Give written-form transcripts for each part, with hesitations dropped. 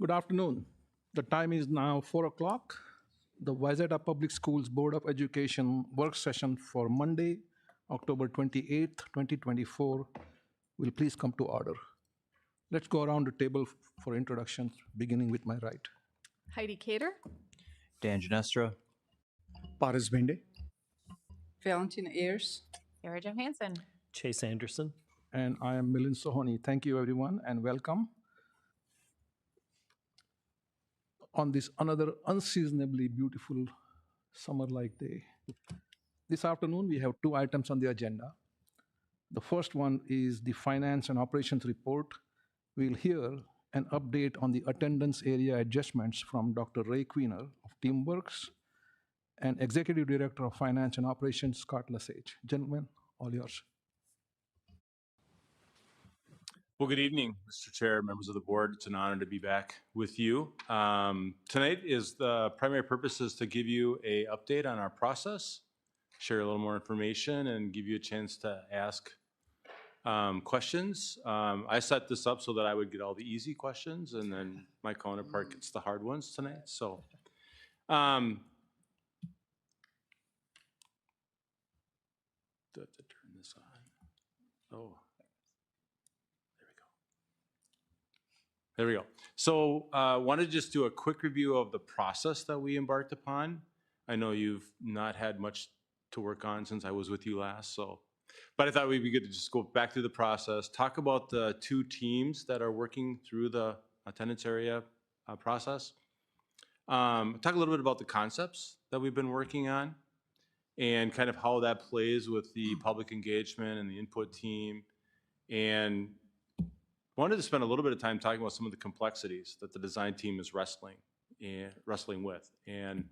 Good afternoon. The time is now 4 o'clock. The Wayzata Public Schools Board of Education work session for Monday, October 28th, 2024 will please come to order. Let's go around the table for introductions, beginning with my right. Heidi Cater. Dan Ginestra. Paris Bende. Valentina Ayers. Sarah Johansson. Chase Anderson. And I am Milind Sohoni. Thank you, everyone, and welcome. On this another unseasonably beautiful summer-like day. This afternoon, we have two items on the agenda. The first one is the Finance and Operations Report. We'll hear an update on the attendance area adjustments from Dr. Ray Queener of TeamWorks and Executive Director of Finance and Operations, Scott Lesage. Gentlemen, all yours. Well, good evening, Mr. Chair, members of the board. It's an honor to be back with you. Tonight is the primary purpose is to give you an update on our process, share a little more information, and give you a chance to ask questions. I set this up so that I would get all the easy questions, and then my counterpart gets the hard ones tonight. So, do I have to turn this on? Oh. There we go. So I wanted to just do a quick review of the process that we embarked upon. I know you've not had much to work on since I was with you last, but I thought we'd be good to just go back through the process, talk about the two teams that are working through the attendance area process, talk a little bit about the concepts that we've been working on, and kind of how that plays with the public engagement and the input team, and wanted to spend a little bit of time talking about some of the complexities that the design team is wrestling with, and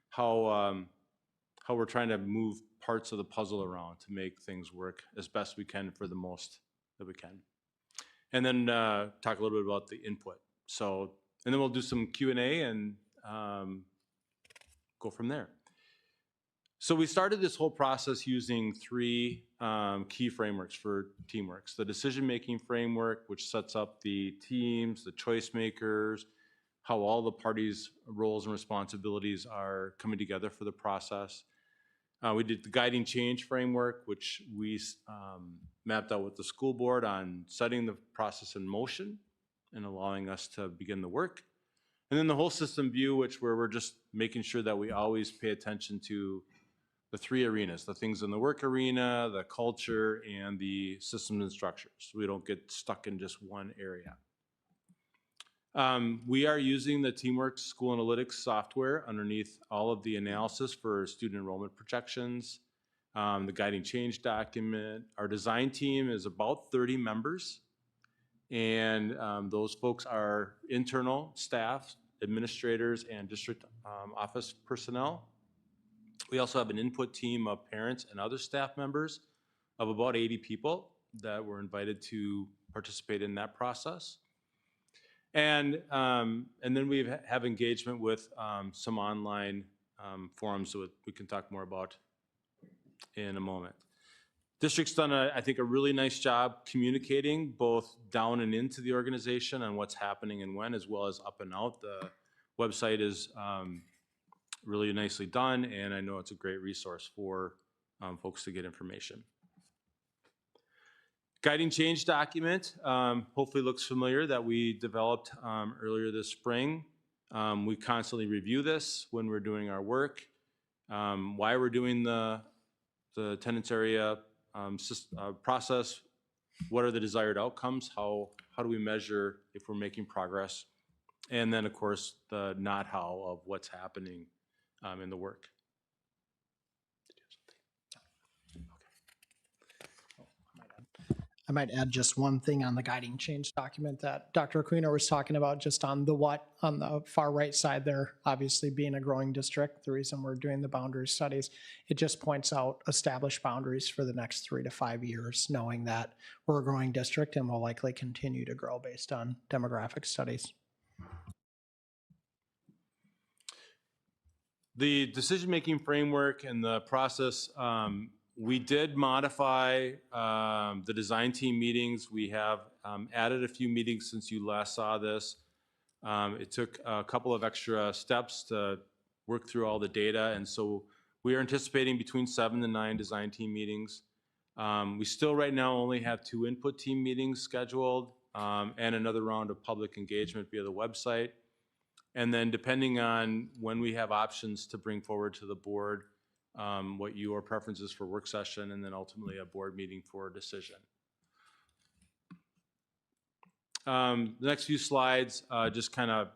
how we're trying to move parts of the puzzle around to make things work as best we can for the most that we can. And then talk a little bit about the input. So, and then we'll do some Q&A and go from there. So we started this whole process using three key frameworks for TeamWorks. The decision-making framework, which sets up the teams, the choice makers, how all the parties' roles and responsibilities are coming together for the process. We did the guiding change framework, which we mapped out with the school board on setting the process in motion and allowing us to begin the work. And then the whole system view, where we're just making sure that we always pay attention to the three arenas, the things in the work arena, the culture, and the systems and structures. So we don't get stuck in just one area. We are using the TeamWorks School Analytics software underneath all of the analysis for student enrollment projections, the guiding change document. Our design team is about 30 members, and those folks are internal staff, administrators, and district office personnel. We also have an input team of parents and other staff members of about 80 people that were invited to participate in that process. And then we have engagement with some online forums that we can talk more about in a moment. District's done, I think, a really nice job communicating both down and into the organization on what's happening and when, as well as up and out. The website is really nicely done, and I know it's a great resource for folks to get information. Guiding change document, hopefully looks familiar, that we developed earlier this spring. We constantly review this when we're doing our work, why we're doing the attendance area process, what are the desired outcomes, how do we measure if we're making progress, and then, of course, the not how of what's happening in the work. I might add just one thing on the guiding change document that Dr. Queener was talking about, just on the what on the far right side there, obviously being a growing district, the reason we're doing the boundary studies, it just points out established boundaries for the next 3 to 5 years, knowing that we're a growing district and will likely continue to grow based on demographic studies. The decision-making framework and the process, we did modify the design team meetings. We have added a few meetings since you last saw this. It took a couple of extra steps to work through all the data, and so we are anticipating between 7 and 9 design team meetings. We still right now only have 2 input team meetings scheduled, and another round of public engagement via the website. And then depending on when we have options to bring forward to the board, what your preference is for work session, and then ultimately a board meeting for a decision. The next few slides just kind of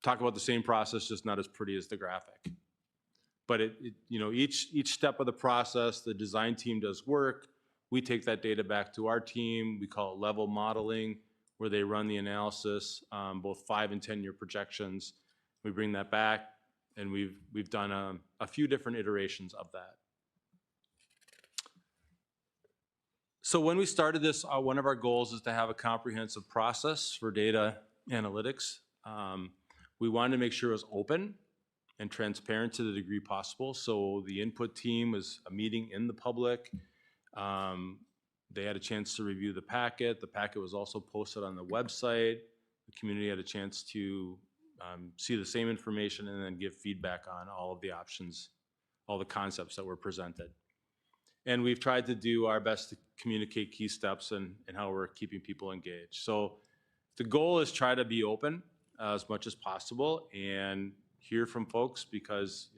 talk about the same process, just not as pretty as the graphic. But each step of the process, the design team does work. We take that data back to our team. We call it level modeling, where they run the analysis, both 5 and 10-year projections. We bring that back, and we've done a few different iterations of that. So when we started this, one of our goals is to have a comprehensive process for data analytics. We wanted to make sure it was open and transparent to the degree possible. So the input team was a meeting in the public. They had a chance to review the packet. The packet was also posted on the website. The community had a chance to see the same information and then give feedback on all of the options, all the concepts that were presented. And we've tried to do our best to communicate key steps and how we're keeping people engaged. So the goal is try to be open as much as possible and hear from folks, because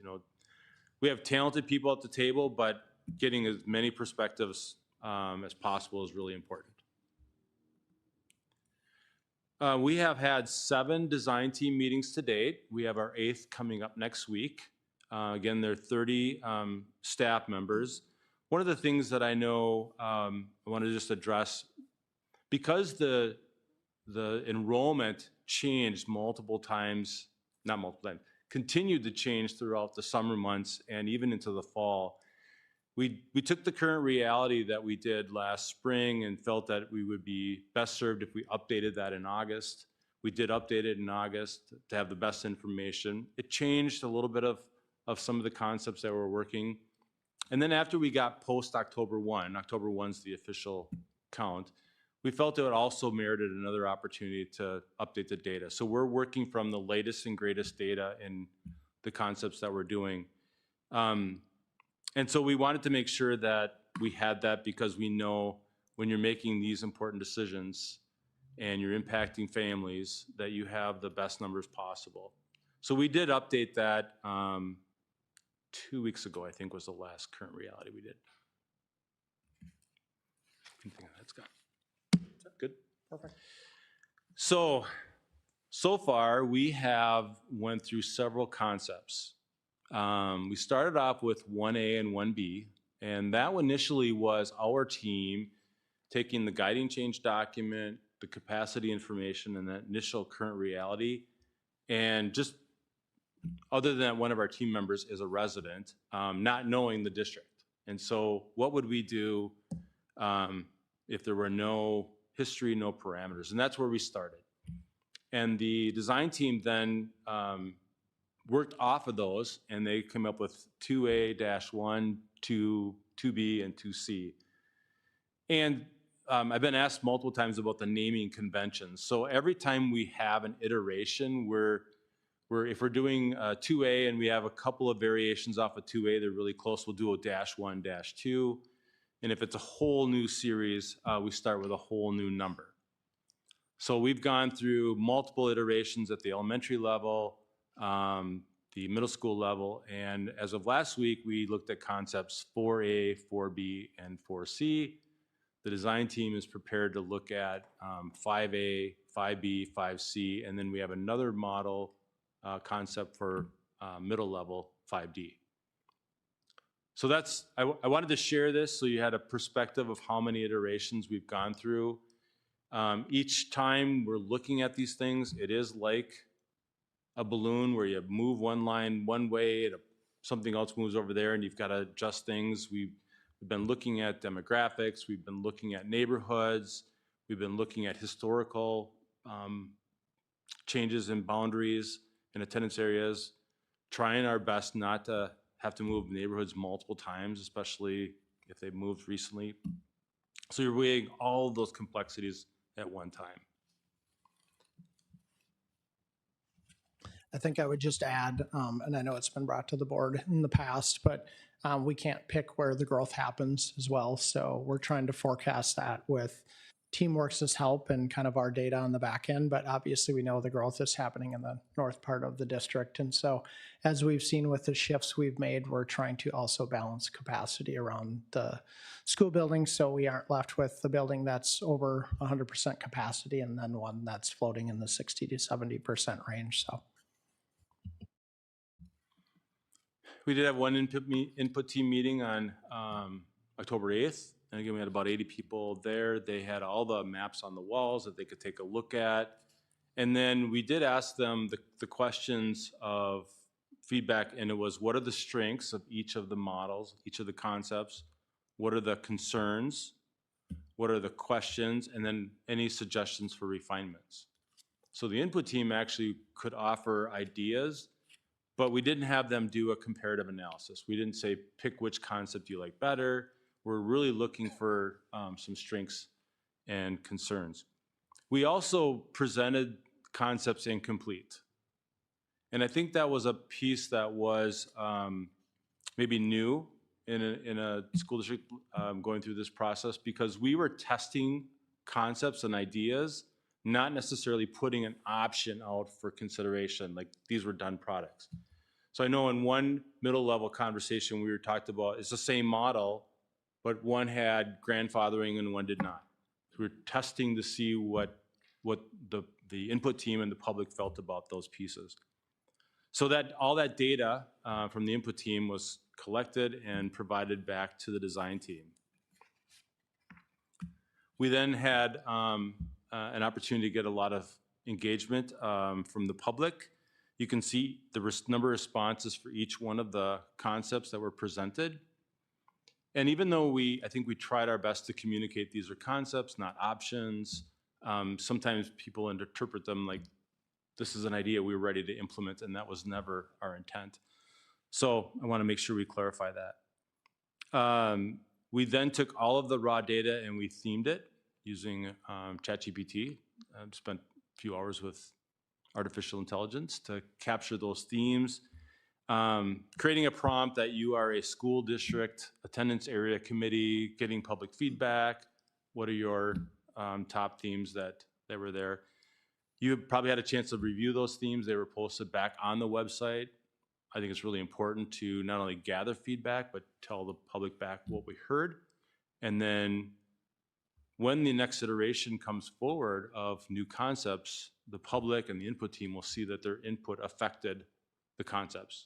we have talented people at the table, but getting as many perspectives as possible is really important. We have had 7 design team meetings to date. We have our 8th coming up next week. Again, there are 30 staff members. One of the things that I know I want to just address, because the enrollment changed continued to change throughout the summer months and even into the fall. We took the current reality that we did last spring and felt that we would be best served if we updated that in August. We did update it in August to have the best information. It changed a little bit of some of the concepts that were working. And then after we got post October 1, October 1's the official count, we felt it would also merited another opportunity to update the data. So we're working from the latest and greatest data in the concepts that we're doing. And so we wanted to make sure that we had that, because we know when you're making these important decisions and you're impacting families, that you have the best numbers possible. So we did update that 2 weeks ago, I think was the last current reality we did. That's good. Is that good? Perfect. So far we have went through several concepts. We started off with 1A and 1B, and that initially was our team taking the guiding change document, the capacity information, and that initial current reality, and just other than that one of our team members is a resident, not knowing the district. And so what would we do if there were no history, no parameters? And that's where we started. And the design team then worked off of those, and they came up with 2A-1, 2B, and 2C. And I've been asked multiple times about the naming conventions. So every time we have an iteration, if we're doing 2A and we have a couple of variations off of 2A, they're really close, we'll do a -1, -2. And if it's a whole new series, we start with a whole new number. So we've gone through multiple iterations at the elementary level, the middle school level, and as of last week, we looked at concepts 4A, 4B, and 4C. The design team is prepared to look at 5A, 5B, 5C, and then we have another model concept for middle level 5D. So I wanted to share this so you had a perspective of how many iterations we've gone through. Each time we're looking at these things, it is like a balloon where you move one line one way, something else moves over there, and you've got to adjust things. We've been looking at demographics, we've been looking at neighborhoods, we've been looking at historical changes in boundaries and attendance areas, trying our best not to have to move neighborhoods multiple times, especially if they've moved recently. So you're weighing all of those complexities at one time. I think I would just add, and I know it's been brought to the board in the past, but we can't pick where the growth happens as well. So we're trying to forecast that with Teamworks' help and kind of our data on the back end. But obviously, we know the growth is happening in the north part of the district. And so, as we've seen with the shifts we've made, we're trying to also balance capacity around the school building so we aren't left with the building that's over 100% capacity and then one that's floating in the 60 to 70% range. So. We did have one input team meeting on October 8th. And again, we had about 80 people there. They had all the maps on the walls that they could take a look at. And then we did ask them the questions of feedback, and it was, what are the strengths of each of the models, each of the concepts? What are the concerns? What are the questions? And then any suggestions for refinements. So the input team actually could offer ideas, but we didn't have them do a comparative analysis. We didn't say, pick which concept you like better. We're really looking for some strengths and concerns. We also presented concepts incomplete. And I think that was a piece that was maybe new in a school district going through this process, because we were testing concepts and ideas, not necessarily putting an option out for consideration, like these were done products. So I know in one middle level conversation we were talked about, it's the same model, but one had grandfathering and one did not. So we were testing to see what the input team and the public felt about those pieces. So that all that data from the input team was collected and provided back to the design team. We then had an opportunity to get a lot of engagement from the public. You can see the number of responses for each one of the concepts that were presented. And even though I think we tried our best to communicate these are concepts, not options, sometimes people interpret them like this is an idea we were ready to implement, and that was never our intent. So I want to make sure we clarify that. We then took all of the raw data and we themed it using ChatGPT. I've spent a few hours with artificial intelligence to capture those themes. Creating a prompt that you are a school district attendance area committee, getting public feedback. What are your top themes that were there? You probably had a chance to review those themes. They were posted back on the website. I think it's really important to not only gather feedback, but tell the public back what we heard. And then when the next iteration comes forward of new concepts, the public and the input team will see that their input affected the concepts,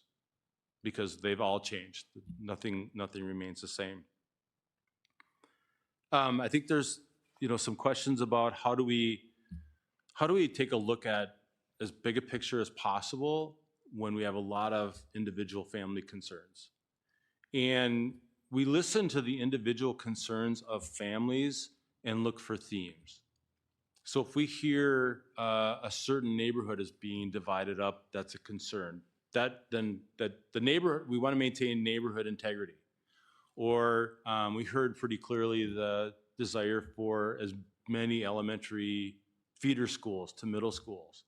because they've all changed. Nothing remains the same. I think there's some questions about how do we take a look at as big a picture as possible when we have a lot of individual family concerns. And we listen to the individual concerns of families and look for themes. So if we hear a certain neighborhood is being divided up, that's a concern. That the neighborhood, we want to maintain neighborhood integrity. Or we heard pretty clearly the desire for as many elementary feeder schools to middle schools.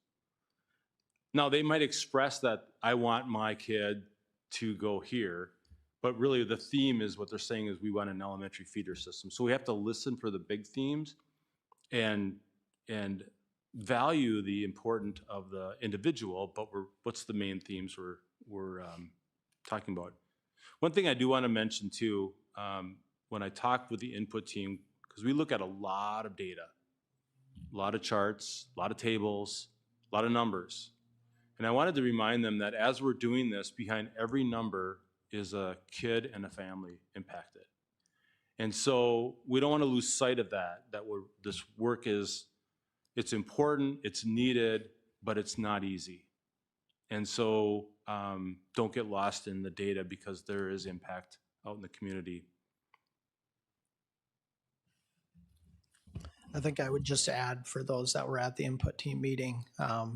Now they might express that I want my kid to go here, but really the theme is what they're saying is we want an elementary feeder system. So we have to listen for the big themes and value the importance of the individual, but what's the main themes we're talking about. One thing I do want to mention too, when I talked with the input team, because we look at a lot of data, a lot of charts, a lot of tables, a lot of numbers. And I wanted to remind them that as we're doing this, behind every number is a kid and a family impacted. And so we don't want to lose sight of that this work is, it's important, it's needed, but it's not easy. And so don't get lost in the data, because there is impact out in the community. I think I would just add, for those that were at the input team meeting,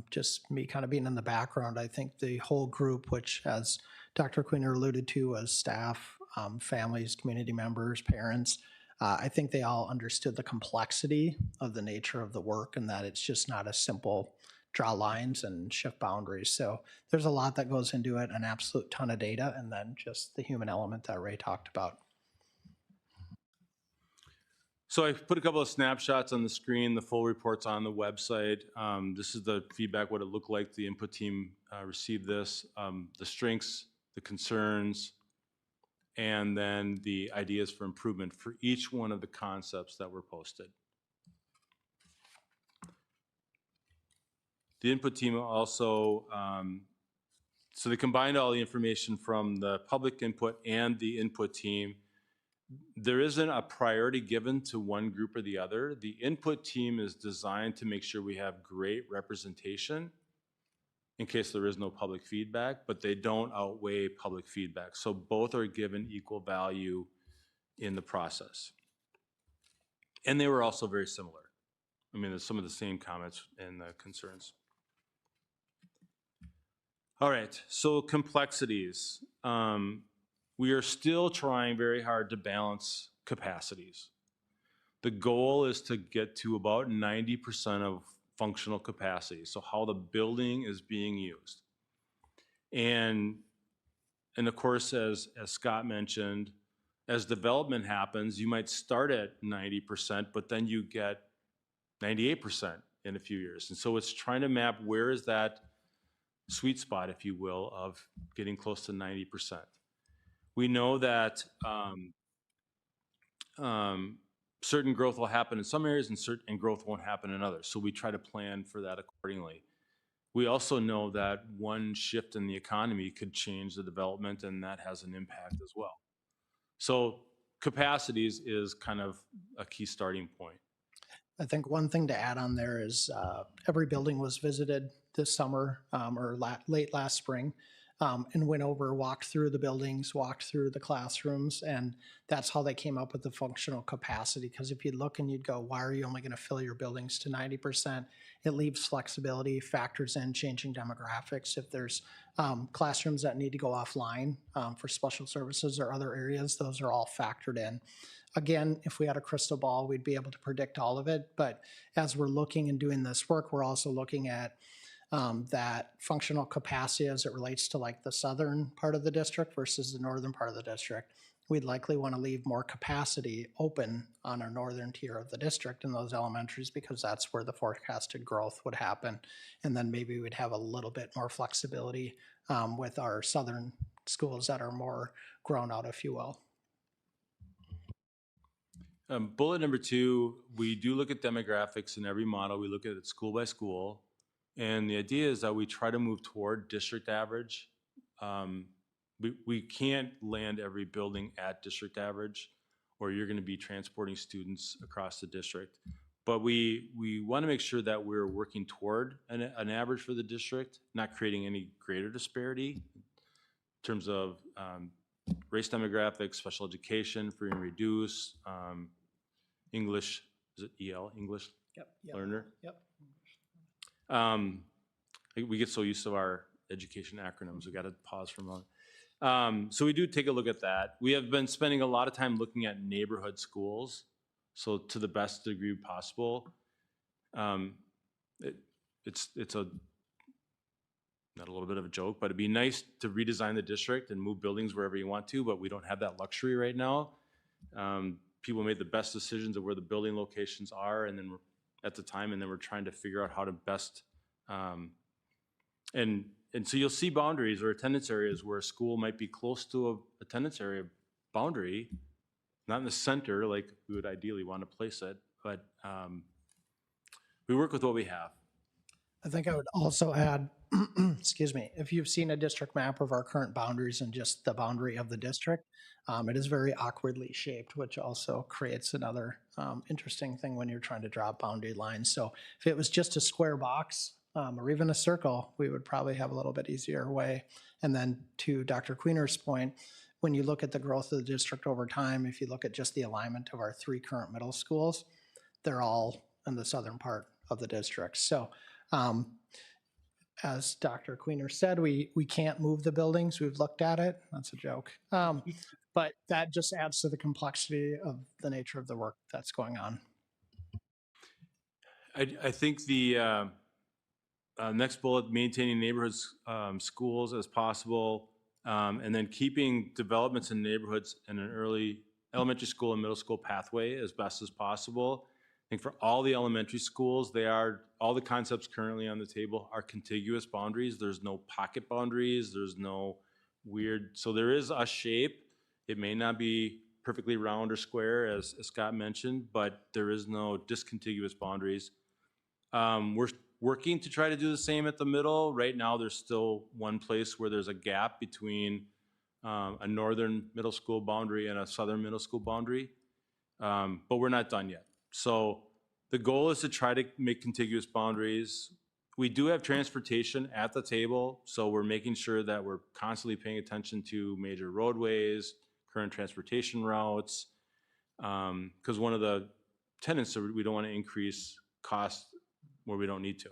just me kind of being in the background, I think the whole group, which as Dr. Queener alluded to, was staff, families, community members, parents, I think they all understood the complexity of the nature of the work, and that it's just not a simple draw lines and shift boundaries. So there's a lot that goes into it, an absolute ton of data, and then just the human element that Ray talked about. So I put a couple of snapshots on the screen. The full report's on the website. This is the feedback, what it looked like. The input team received this, the strengths, the concerns, and then the ideas for improvement for each one of the concepts that were posted. The input team also, so they combined all the information from the public input and the input team. There isn't a priority given to one group or the other. The input team is designed to make sure we have great representation in case there is no public feedback, but they don't outweigh public feedback. So both are given equal value in the process. And they were also very similar. I mean, there's some of the same comments and concerns. All right, so complexities. We are still trying very hard to balance capacities. The goal is to get to about 90% of functional capacity, so how the building is being used. And of course, as Scott mentioned, as development happens, you might start at 90%, but then you get 98% in a few years. And so it's trying to map where is that sweet spot, if you will, of getting close to 90%. We know that certain growth will happen in some areas and growth won't happen in others. So we try to plan for that accordingly. We also know that one shift in the economy could change the development, and that has an impact as well. So capacities is kind of a key starting point. I think one thing to add on there is every building was visited this summer or late last spring, and went over, walked through the buildings, walked through the classrooms, and that's how they came up with the functional capacity. Because if you look and you'd go, why are you only going to fill your buildings to 90%? It leaves flexibility, factors in changing demographics. If there's classrooms that need to go offline for special services or other areas, those are all factored in. Again, if we had a crystal ball, we'd be able to predict all of it. But as we're looking and doing this work, we're also looking at that functional capacity as it relates to like the southern part of the district versus the northern part of the district. We'd likely want to leave more capacity open on our northern tier of the district in those elementaries because that's where the forecasted growth would happen. And then maybe we'd have a little bit more flexibility with our southern schools that are more grown out, if you will. Bullet number 2, we do look at demographics in every model. We look at it school by school. And the idea is that we try to move toward district average. We can't land every building at district average, or you're going to be transporting students across the district. But we want to make sure that we're working toward an average for the district, not creating any greater disparity in terms of race demographics, special education, free and reduced, English, is it EL, English learner? Yep. We get so used to our education acronyms, we got to pause for a moment. So we do take a look at that. We have been spending a lot of time looking at neighborhood schools, so to the best degree possible. It's not a little bit of a joke, but it'd be nice to redesign the district and move buildings wherever you want to, but we don't have that luxury right now. People made the best decisions of where the building locations are, and then at the time, and then we're trying to figure out how to best, and so you'll see boundaries or attendance areas where a school might be close to a attendance area boundary, not in the center like we would ideally want to place it, but we work with what we have. I think I would also add, excuse me, if you've seen a district map of our current boundaries and just the boundary of the district, it is very awkwardly shaped, which also creates another interesting thing when you're trying to draw boundary lines. So if it was just a square box or even a circle, we would probably have a little bit easier way. And then to Dr. Queener's point, when you look at the growth of the district over time, if you look at just the alignment of our 3 current middle schools, they're all in the southern part of the district. So as Dr. Queener said, we can't move the buildings. We've looked at it. That's a joke. But that just adds to the complexity of the nature of the work that's going on. I think Next bullet, maintaining neighborhoods, schools as possible, and then keeping developments in neighborhoods in an early elementary school and middle school pathway as best as possible. I think for all the elementary schools, all the concepts currently on the table are contiguous boundaries. There's no pocket boundaries. There's no weird, so there is a shape. It may not be perfectly round or square, as Scott mentioned, but there is no discontiguous boundaries. We're working to try to do the same at the middle. Right now, there's still one place where there's a gap between a northern middle school boundary and a southern middle school boundary, but we're not done yet. So the goal is to try to make contiguous boundaries. We do have transportation at the table, so we're making sure that we're constantly paying attention to major roadways, current transportation routes, because one of the tenets is we don't want to increase costs where we don't need to.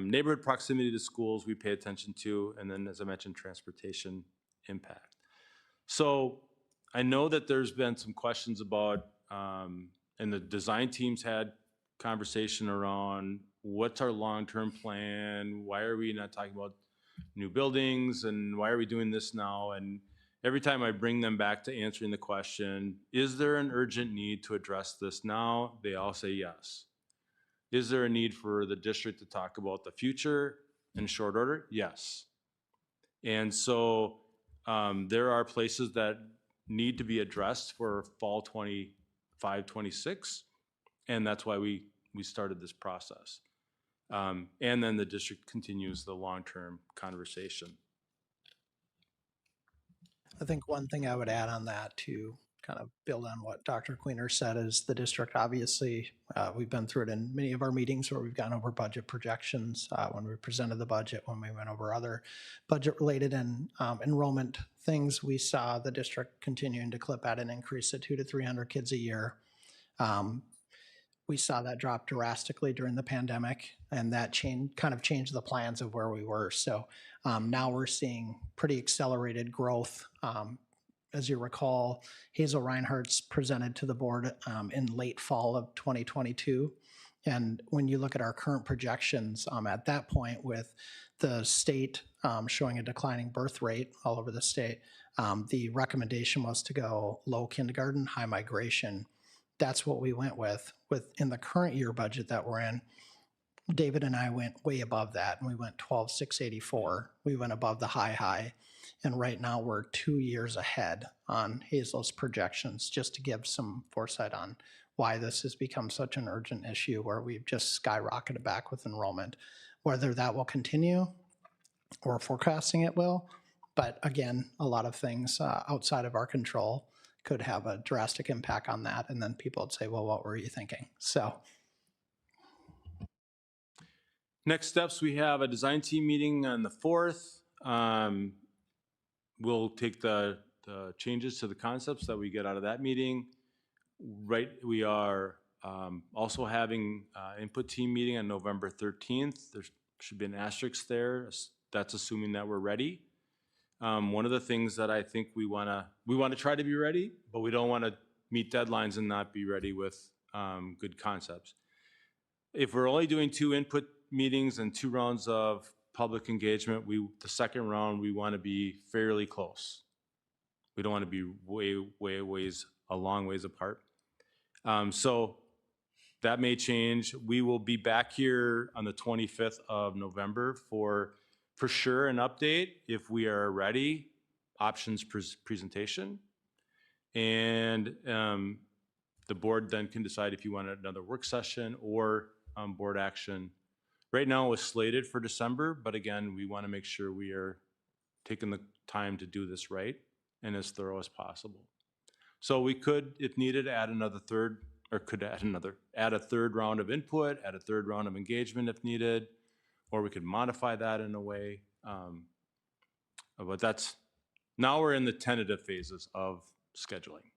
Neighborhood proximity to schools we pay attention to, and then as I mentioned, transportation impact. So I know that there's been some questions about, and the design teams had conversation around what's our long-term plan? Why are we not talking about new buildings? And why are we doing this now? And every time I bring them back to answering the question, is there an urgent need to address this now? They all say yes. Is there a need for the district to talk about the future in short order? Yes. And so there are places that need to be addressed for fall 25, 26, and that's why we started this process. And then the district continues the long-term conversation. I think one thing I would add on that to kind of build on what Dr. Queener said is the district, obviously, we've been through it in many of our meetings where we've gone over budget projections, when we presented the budget, when we went over other budget-related and enrollment things, we saw the district continuing to clip at an increase of 200 to 300 kids a year. We saw that drop drastically during the pandemic, and that kind of changed the plans of where we were. So now we're seeing pretty accelerated growth. As you recall, Hazel Reinhardt's presented to the board in late fall of 2022. And when you look at our current projections at that point with the state showing a declining birth rate all over the state, the recommendation was to go low kindergarten, high migration. That's what we went with in the current year budget that we're in. David and I went way above that, and we went 12,684. We went above the high. And right now we're 2 years ahead on Hazel's projections, just to give some foresight on why this has become such an urgent issue where we've just skyrocketed back with enrollment. Whether that will continue, we're forecasting it will, but again, a lot of things outside of our control could have a drastic impact on that. And then people would say, well, what were you thinking? So. Next steps, we have a design team meeting on the 4th. We'll take the changes to the concepts that we get out of that meeting. Right, we are also having input team meeting on November 13th. There should be an asterisk there. That's assuming that we're ready. One of the things that I think we want to try to be ready, but we don't want to meet deadlines and not be ready with good concepts. If we're only doing 2 input meetings and 2 rounds of public engagement, the second round, we want to be fairly close. We don't want to be a long ways apart. So that may change. We will be back here on the 25th of November for sure an update if we are ready, options presentation. And the board then can decide if you want another work session or board action. Right now it was slated for December, but again, we want to make sure we are taking the time to do this right and as thorough as possible. So we could, if needed, add a third round of input, add a third round of engagement if needed, or we could modify that in a way. But now we're in the tentative phases of scheduling.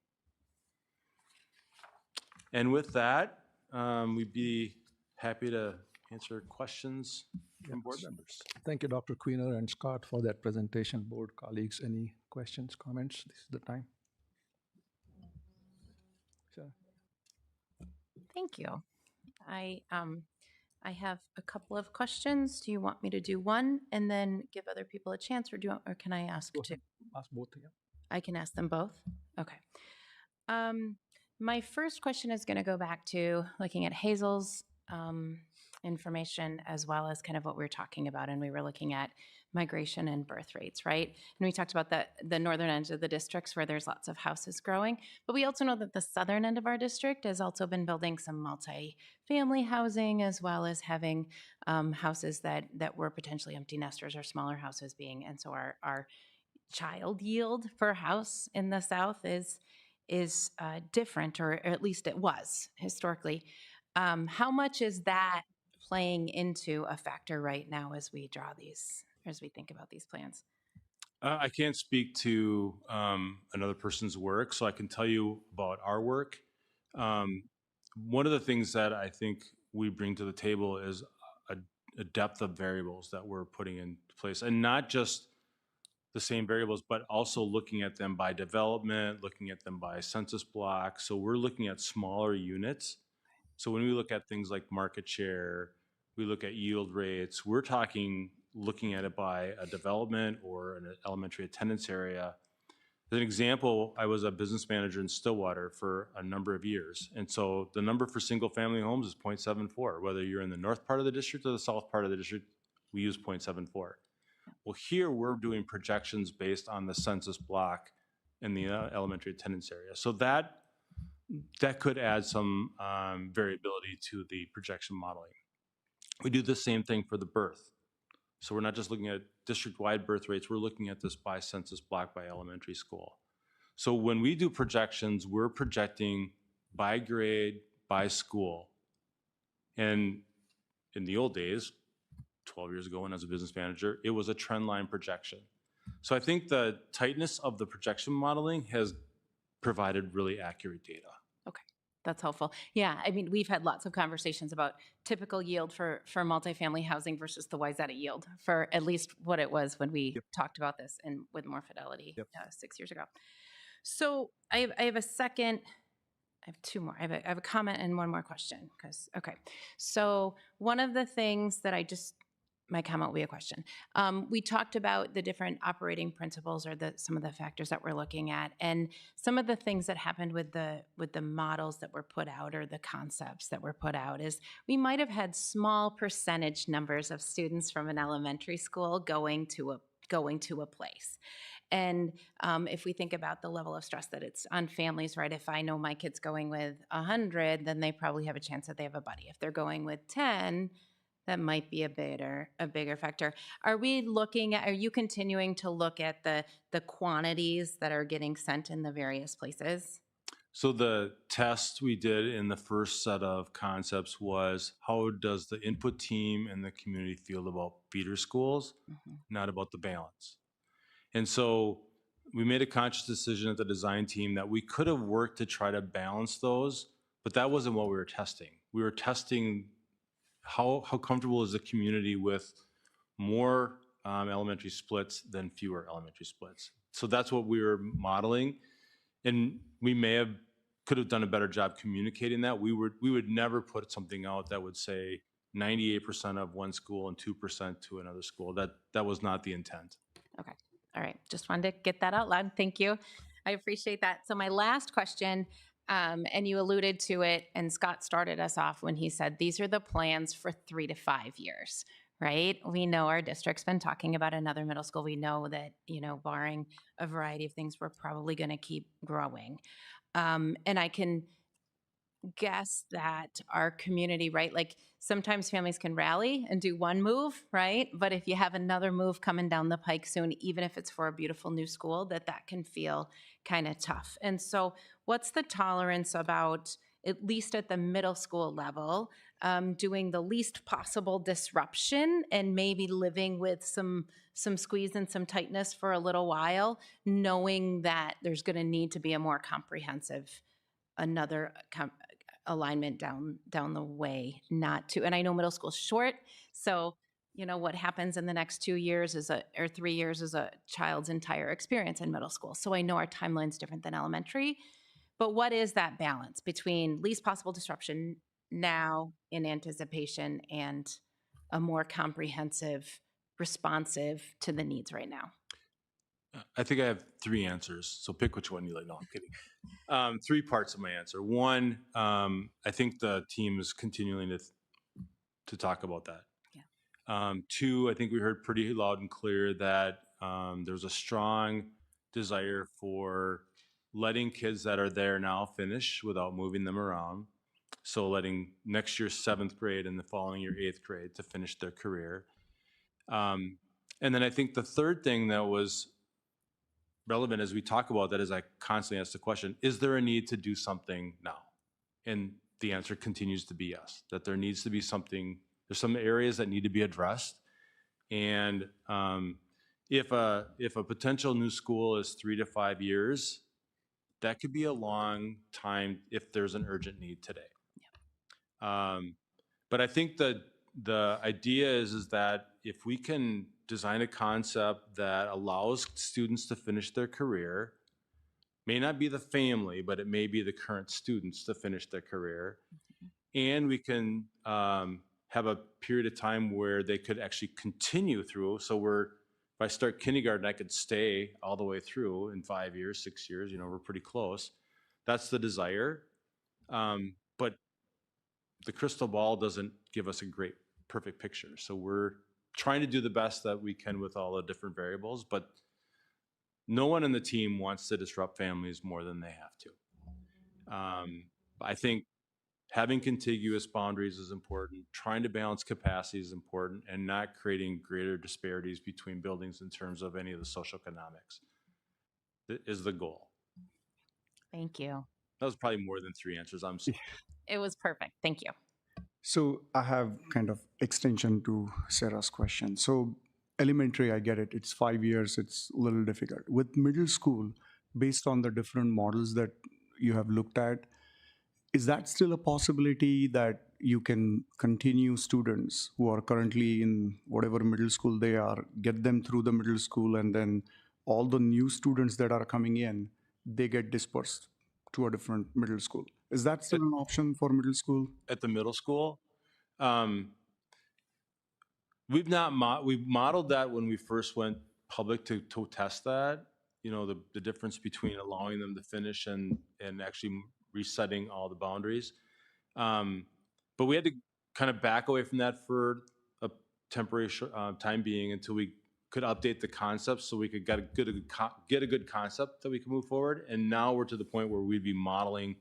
And with that, we'd be happy to answer questions from board members. Thank you, Dr. Queener and Scott, for that presentation. Board colleagues, any questions, comments? This is the time. Sure. Thank you. I have a couple of questions. Do you want me to do one and then give other people a chance, or or can I ask Go two? ahead. Ask both again. I can ask them both? Okay. My first question is going to go back to looking at Hazel's information as well as kind of what we were talking about. And we were looking at migration and birth rates, right? And we talked about the northern end of the districts where there's lots of houses growing. But we also know that the southern end of our district has also been building some multi-family housing as well as having houses that were potentially empty nesters or smaller houses being. And so our child yield per house in the South is different, or at least it was historically. How much is that playing into a factor right now as we draw these, as we think about these plans? I can't speak to another person's work, so I can tell you about our work. One of the things that I think we bring to the table is a depth of variables that we're putting in place, and not just the same variables, but also looking at them by development, looking at them by census block. So we're looking at smaller units. So when we look at things like market share, we look at yield rates, we're looking at it by a development or an elementary attendance area. As an example, I was a business manager in Stillwater for a number of years. And so the number for single family homes is 0.74. Whether you're in the north part of the district or the south part of the district, we use 0.74. Well, here we're doing projections based on the census block in the elementary attendance area. So that could add some variability to the projection modeling. We do the same thing for the birth. So we're not just looking at district-wide birth rates, we're looking at this by census block by elementary school. So when we do projections, we're projecting by grade, by school. And in the old days, 12 years ago when I was a business manager, it was a trend line projection. So I think the tightness of the projection modeling has provided really accurate data. Okay, that's helpful. Yeah, I mean, we've had lots of conversations about typical yield for multifamily housing versus the Wayzata yield, for at least what it was when we talked about this and with more fidelity 6 years ago. So I have a second. I have two more. I have a comment and one more question. Okay. So one of the things that my comment will be a question. We talked about the different operating principles or some of the factors that we're looking at, and some of the things that happened with the models that were put out or the concepts that were put out is we might have had small percentage numbers of students from an elementary school going to a place. And if we think about the level of stress that it's on families, right? If I know my kid's going with 100, then they probably have a chance that they have a buddy. If they're going with 10, that might be a bigger factor. Are you continuing to look at the quantities that are getting sent in the various places? So the test we did in the first set of concepts was how does the input team and the community feel about feeder schools, not about the balance. And so we made a conscious decision at the design team that we could have worked to try to balance those, but that wasn't what we were testing. We were testing how comfortable is the community with more elementary splits than fewer elementary splits. So that's what we were modeling. And we could have done a better job communicating that. We would never put something out that would say 98% of one school and 2% to another school. That was not the intent. Okay. All right. Just wanted to get that out loud. Thank you. I appreciate that. So my last question, and you alluded to it, and Scott started us off when he said, these are the plans for 3 to 5 years, right? We know our district's been talking about another middle school. We know that, barring a variety of things, we're probably going to keep growing. And I can guess that our community, right? Like sometimes families can rally and do one move, right? But if you have another move coming down the pike soon, even if it's for a beautiful new school, that can feel kind of tough. And so what's the tolerance about, at least at the middle school level, doing the least possible disruption and maybe living with some squeeze and some tightness for a little while, knowing that there's going to need to be a more comprehensive, another alignment down the way, and I know middle school's short, so what happens in the next 2 years or 3 years is a child's entire experience in middle school. So I know our timeline's different than elementary, but what is that balance between least possible disruption, now in anticipation and a more comprehensive, responsive to the needs right now? I think I have three answers, so pick which one you like. No, I'm kidding. Three parts of my answer. One, I think the team is continuing to talk about that. Two, I think we heard pretty loud and clear that there's a strong desire for letting kids that are there now finish without moving them around. So letting next year's 7th grade and the following year 8th grade to finish their career. And then I think the third thing that was relevant as we talk about that, as I constantly ask the question, is there a need to do something now? And the answer continues to be yes, that there needs to be something. There's some areas that need to be addressed. And if a potential new school is 3 to 5 years, that could be a long time if there's an urgent need today. But I think that the idea is that if we can design a concept that allows students to finish their career, may not be the family, but it may be the current students to finish their career, and we can have a period of time where they could actually continue through. So if I start kindergarten, I could stay all the way through in 5 years, 6 years, we're pretty close. That's the desire. But the crystal ball doesn't give us a perfect picture. So we're trying to do the best that we can with all the different variables, but no one in the team wants to disrupt families more than they have to. I think having contiguous boundaries is important. Trying to balance capacity is important, and not creating greater disparities between buildings in terms of any of the social economics is the goal. Thank you. That was probably more than 3 answers. I'm sorry. It was perfect. Thank you. So I have kind of extension to Sarah's question. So elementary, I get it. It's 5 years. It's a little difficult. With middle school, based on the different models that you have looked at, is that still a possibility that you can continue students who are currently in whatever middle school they are, get them through the middle school, and then all the new students that are coming in, they get dispersed to a different middle school? Is that still an option for middle school? At the middle school, we've modeled that when we first went public to test that, the difference between allowing them to finish and actually resetting all the boundaries. But we had to kind of back away from that for a temporary time being until we could update the concept so we could get a good concept that we could move forward. And now we're to the point where we'd be modeling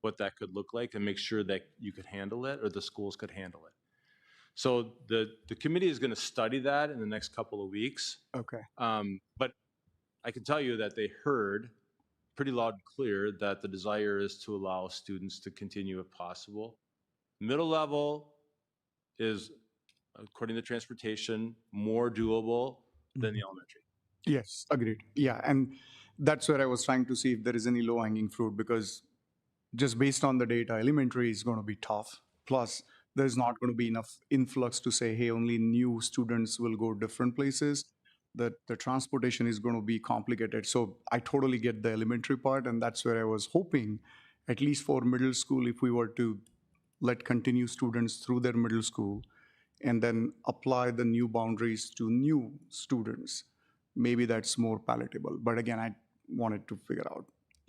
what that could look like and make sure that you could handle it or the schools could handle it. So the committee is going to study that in the next couple of weeks. Okay. But I can tell you that they heard pretty loud and clear that the desire is to allow students to continue if possible. Middle level is, according to transportation, more doable than the elementary. Yes, agreed. Yeah, and that's where I was trying to see if there is any low-hanging fruit, because just based on the data, elementary is going to be tough. Plus, there's not going to be enough influx to say, hey, only new students will go different places. The transportation is going to be complicated. So I totally get the elementary part, and that's where I was hoping, at least for middle school, if we were to let continue students through their middle school and then apply the new boundaries to new students, maybe that's more palatable. But again, I wanted to figure out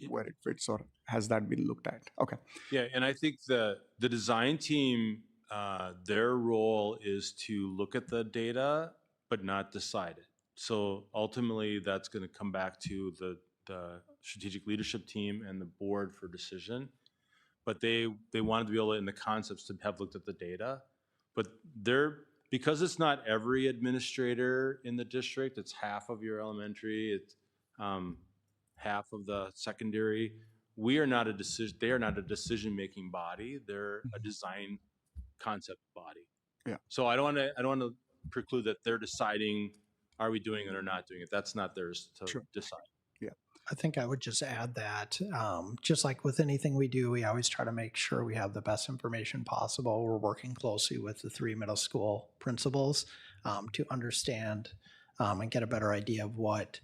where it fits, or has that been looked at? Okay. Yeah, and I think the design team, their role is to look at the data, but not decide it. So ultimately, that's going to come back to the strategic leadership team and the board for decision. But they wanted to be able to, in the concepts, to have looked at the data. But because it's not every administrator in the district, it's half of your elementary, it's half of the secondary. They are not a decision-making body. They're a design concept body. Yeah. So I don't want to preclude that they're deciding, are we doing it or not doing it? That's not theirs to decide. I think I would just add that, just like with anything we do, we always try to make sure we have the best information possible. We're working closely with the 3 middle school principals to understand and get a better idea of what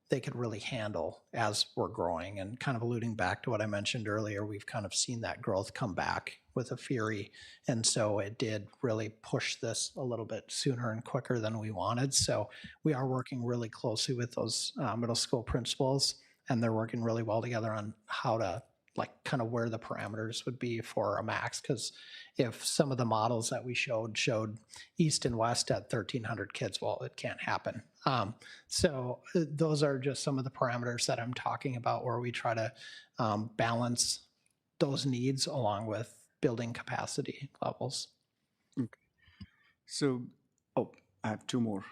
they could really handle as we're growing. And kind of alluding back to what I mentioned earlier, we've kind of seen that growth come back with a fury. And so it did really push this a little bit sooner and quicker than we wanted. So we are working really closely with those middle school principals, and they're working really well together on how to like kind of where the parameters would be for a max. Because if some of the models that we showed east and west at 1,300 kids, well, it can't happen. So those are just some of the parameters that I'm talking about where we try to balance those needs along with building capacity levels. So, oh, I have two more.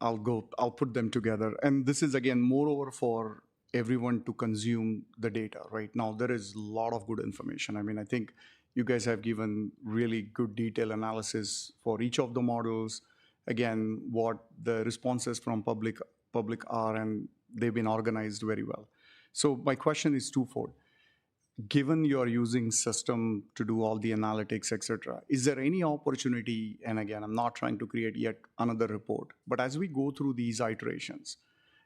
I'll put them together. And this is again, moreover for everyone to consume the data. Right now, there is a lot of good information. I mean, I think you guys have given really good detail analysis for each of the models. Again, what the responses from public are, and they've been organized very well. So my question is twofold. Given you're using system to do all the analytics, et cetera, is there any opportunity, and again, I'm not trying to create yet another report, but as we go through these iterations,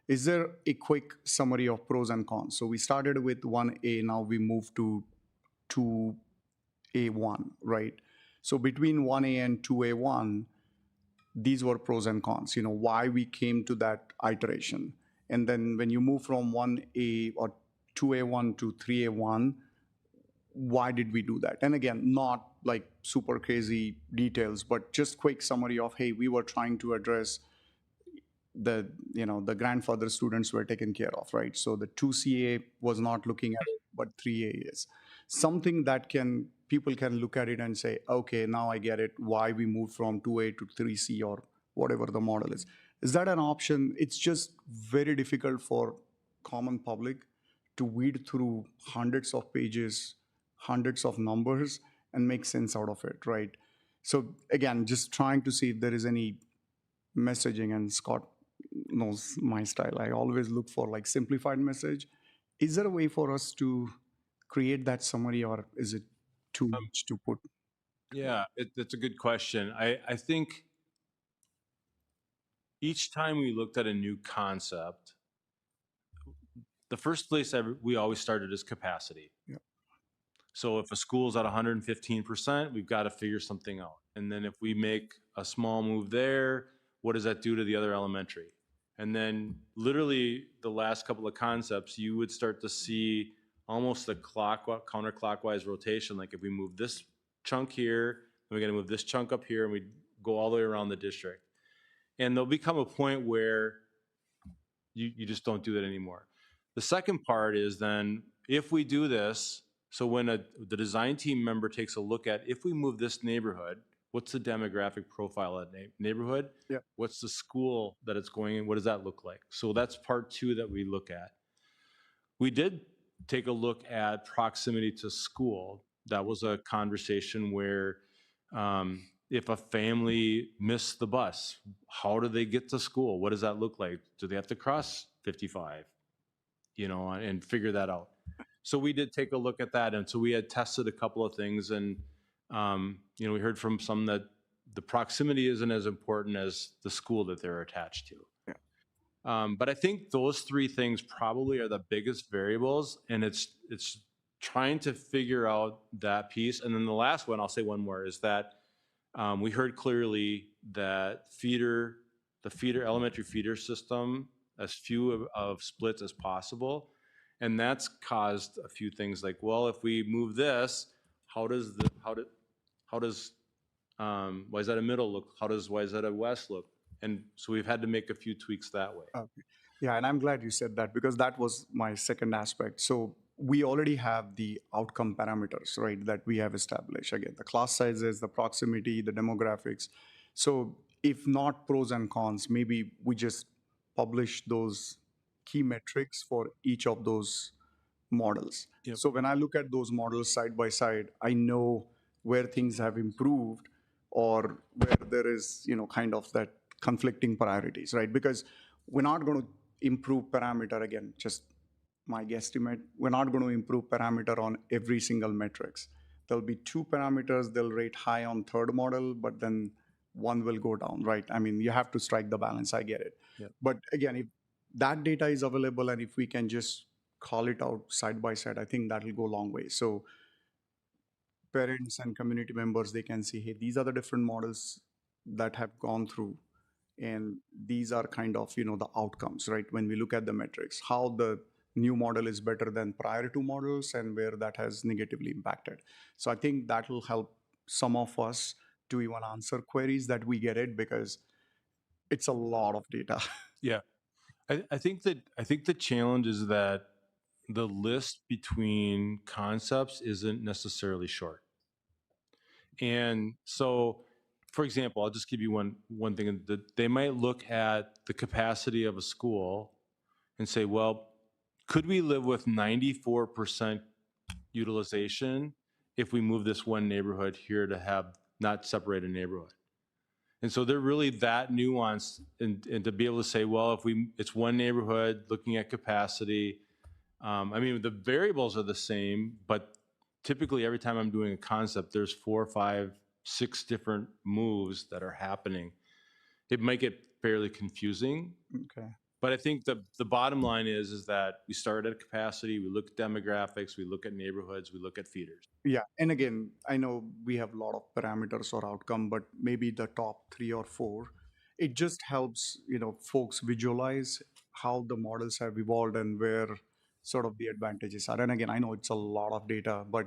is there a quick summary of pros and cons? So we started with 1A, now we moved to 2A1, right? So between 1A and 2A1, these were pros and cons, why we came to that iteration. And then when you move from 1A or 2A1 to 3A1, why did we do that? And again, not like super crazy details, but just quick summary of, hey, we were trying to address the grandfather students were taken care of, right? So the 2CA was not looking at it, but 3A is. Something that people can look at it and say, okay, now I get it, why we moved from 2A to 3C or whatever the model is. Is that an option? It's just very difficult for common public to weed through hundreds of pages, hundreds of numbers, and make sense out of it, right? So again, just trying to see if there is any messaging, and Scott knows my style. I always look for like simplified message. Is there a way for us to create that summary, or is it too much to put? Yeah, that's a good question. I think each time we looked at a new concept, the first place we always started is capacity. Yeah. So if a school's at 115%, we've got to figure something out. And then if we make a small move there, what does that do to the other elementary? And then literally the last couple of concepts, you would start to see almost a counterclockwise rotation. Like if we move this chunk here, then we got to move this chunk up here, and we go all the way around the district. And there'll become a point where you just don't do that anymore. The second part is then if we do this, so when the design team member takes a look at, if we move this neighborhood, what's the demographic profile of that neighborhood? Yeah. What's the school that it's going in? What does that look like? So that's part two that we look at. We did take a look at proximity to school. That was a conversation where if a family missed the bus, how do they get to school? What does that look like? Do they have to cross 55? And figure that out. So we did take a look at that. And so we had tested a couple of things, and we heard from some that the proximity isn't as important as the school that they're attached to. Yeah. But I think those three things probably are the biggest variables, and it's trying to figure out that piece. And then the last one, I'll say one more, is that we heard clearly that the elementary feeder system, as few of splits as possible. And that's caused a few things like, well, if we move this, Wayzata Middle look? How does Wayzata West look? And so we've had to make a few tweaks that way. Okay. Yeah, and I'm glad you said that, because that was my second aspect. So we already have the outcome parameters, right, that we have established. Again, the class sizes, the proximity, the demographics. So if not pros and cons, maybe we just publish those key metrics for each of those models. Yep. So when I look at those models side by side, I know where things have improved or where there is, kind of that conflicting priorities, right? Because we're not going to improve parameter, again, just my guesstimate, we're not going to improve parameter on every single metrics. There'll be two parameters, they'll rate high on third model, but then one will go down, right? I mean, you have to strike the balance, I get it. Yeah. But again, if that data is available and if we can just call it out side by side, I think that will go a long way. So parents and community members, they can see, hey, these are the different models that have gone through. And these are kind of, the outcomes, right? When we look at the metrics, how the new model is better than prior to models and where that has negatively impacted. So I think that will help some of us to even answer queries that we get it, because it's a lot of data. Yeah, I think the challenge is that the list between concepts isn't necessarily short. And so, for example, I'll just give you one thing. That they might look at the capacity of a school and say, well, could we live with 94% utilization if we move this one neighborhood here to have not separate a neighborhood? And so they're really that nuanced, and to be able to say, well, if it's one neighborhood looking at capacity, I mean, the variables are the same, but typically every time I'm doing a concept, there's 4, 5, 6 different moves that are happening. It might get fairly confusing, Okay. but I think the bottom line is that we start at capacity, we look at demographics, we look at neighborhoods, we look at feeders. Yeah, and again, I know we have a lot of parameters or outcome, but maybe the top 3 or 4, it just helps, folks visualize how the models have evolved and where sort of the advantages are. And again, I know it's a lot of data, but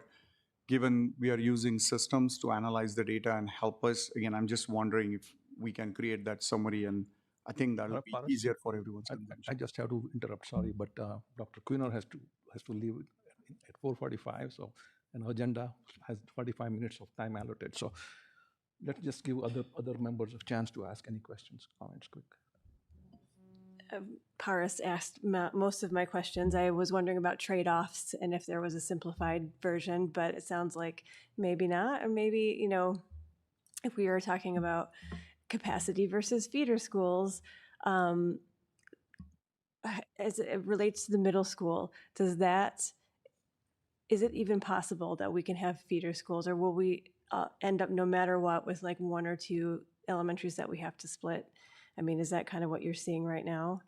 given we are using systems to analyze the data and help us, again, I'm just wondering if we can create that summary, and I think that'll be Paras? easier for everyone's I consumption. just have to interrupt, sorry, but Dr. Queener has to leave at 4:45, so an agenda has 45 minutes of time allotted. So let's just give other members a chance to ask any questions, comments, quick. Paras asked most of my questions. I was wondering about trade-offs and if there was a simplified version, but it sounds like maybe not. Or maybe, if we were talking about capacity versus feeder schools, as it relates to the middle school, is it even possible that we can have feeder schools, or will we end up no matter what with like 1 or 2 elementaries that we have to split? I mean, is that kind of what you're seeing right now?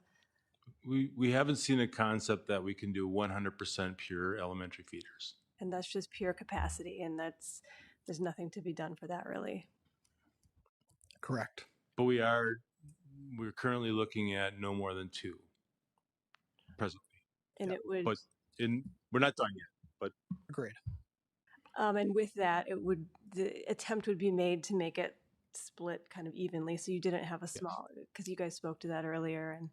We haven't seen a concept that we can do 100% pure elementary feeders. And that's just pure capacity, and there's nothing to be done for that, really. Correct. But we're currently looking at no more than 2 presently. And it would, But we're not done yet, but Agreed. and with that, the attempt would be made to make it split kind of evenly, so you didn't have a small, because you guys spoke to that earlier, and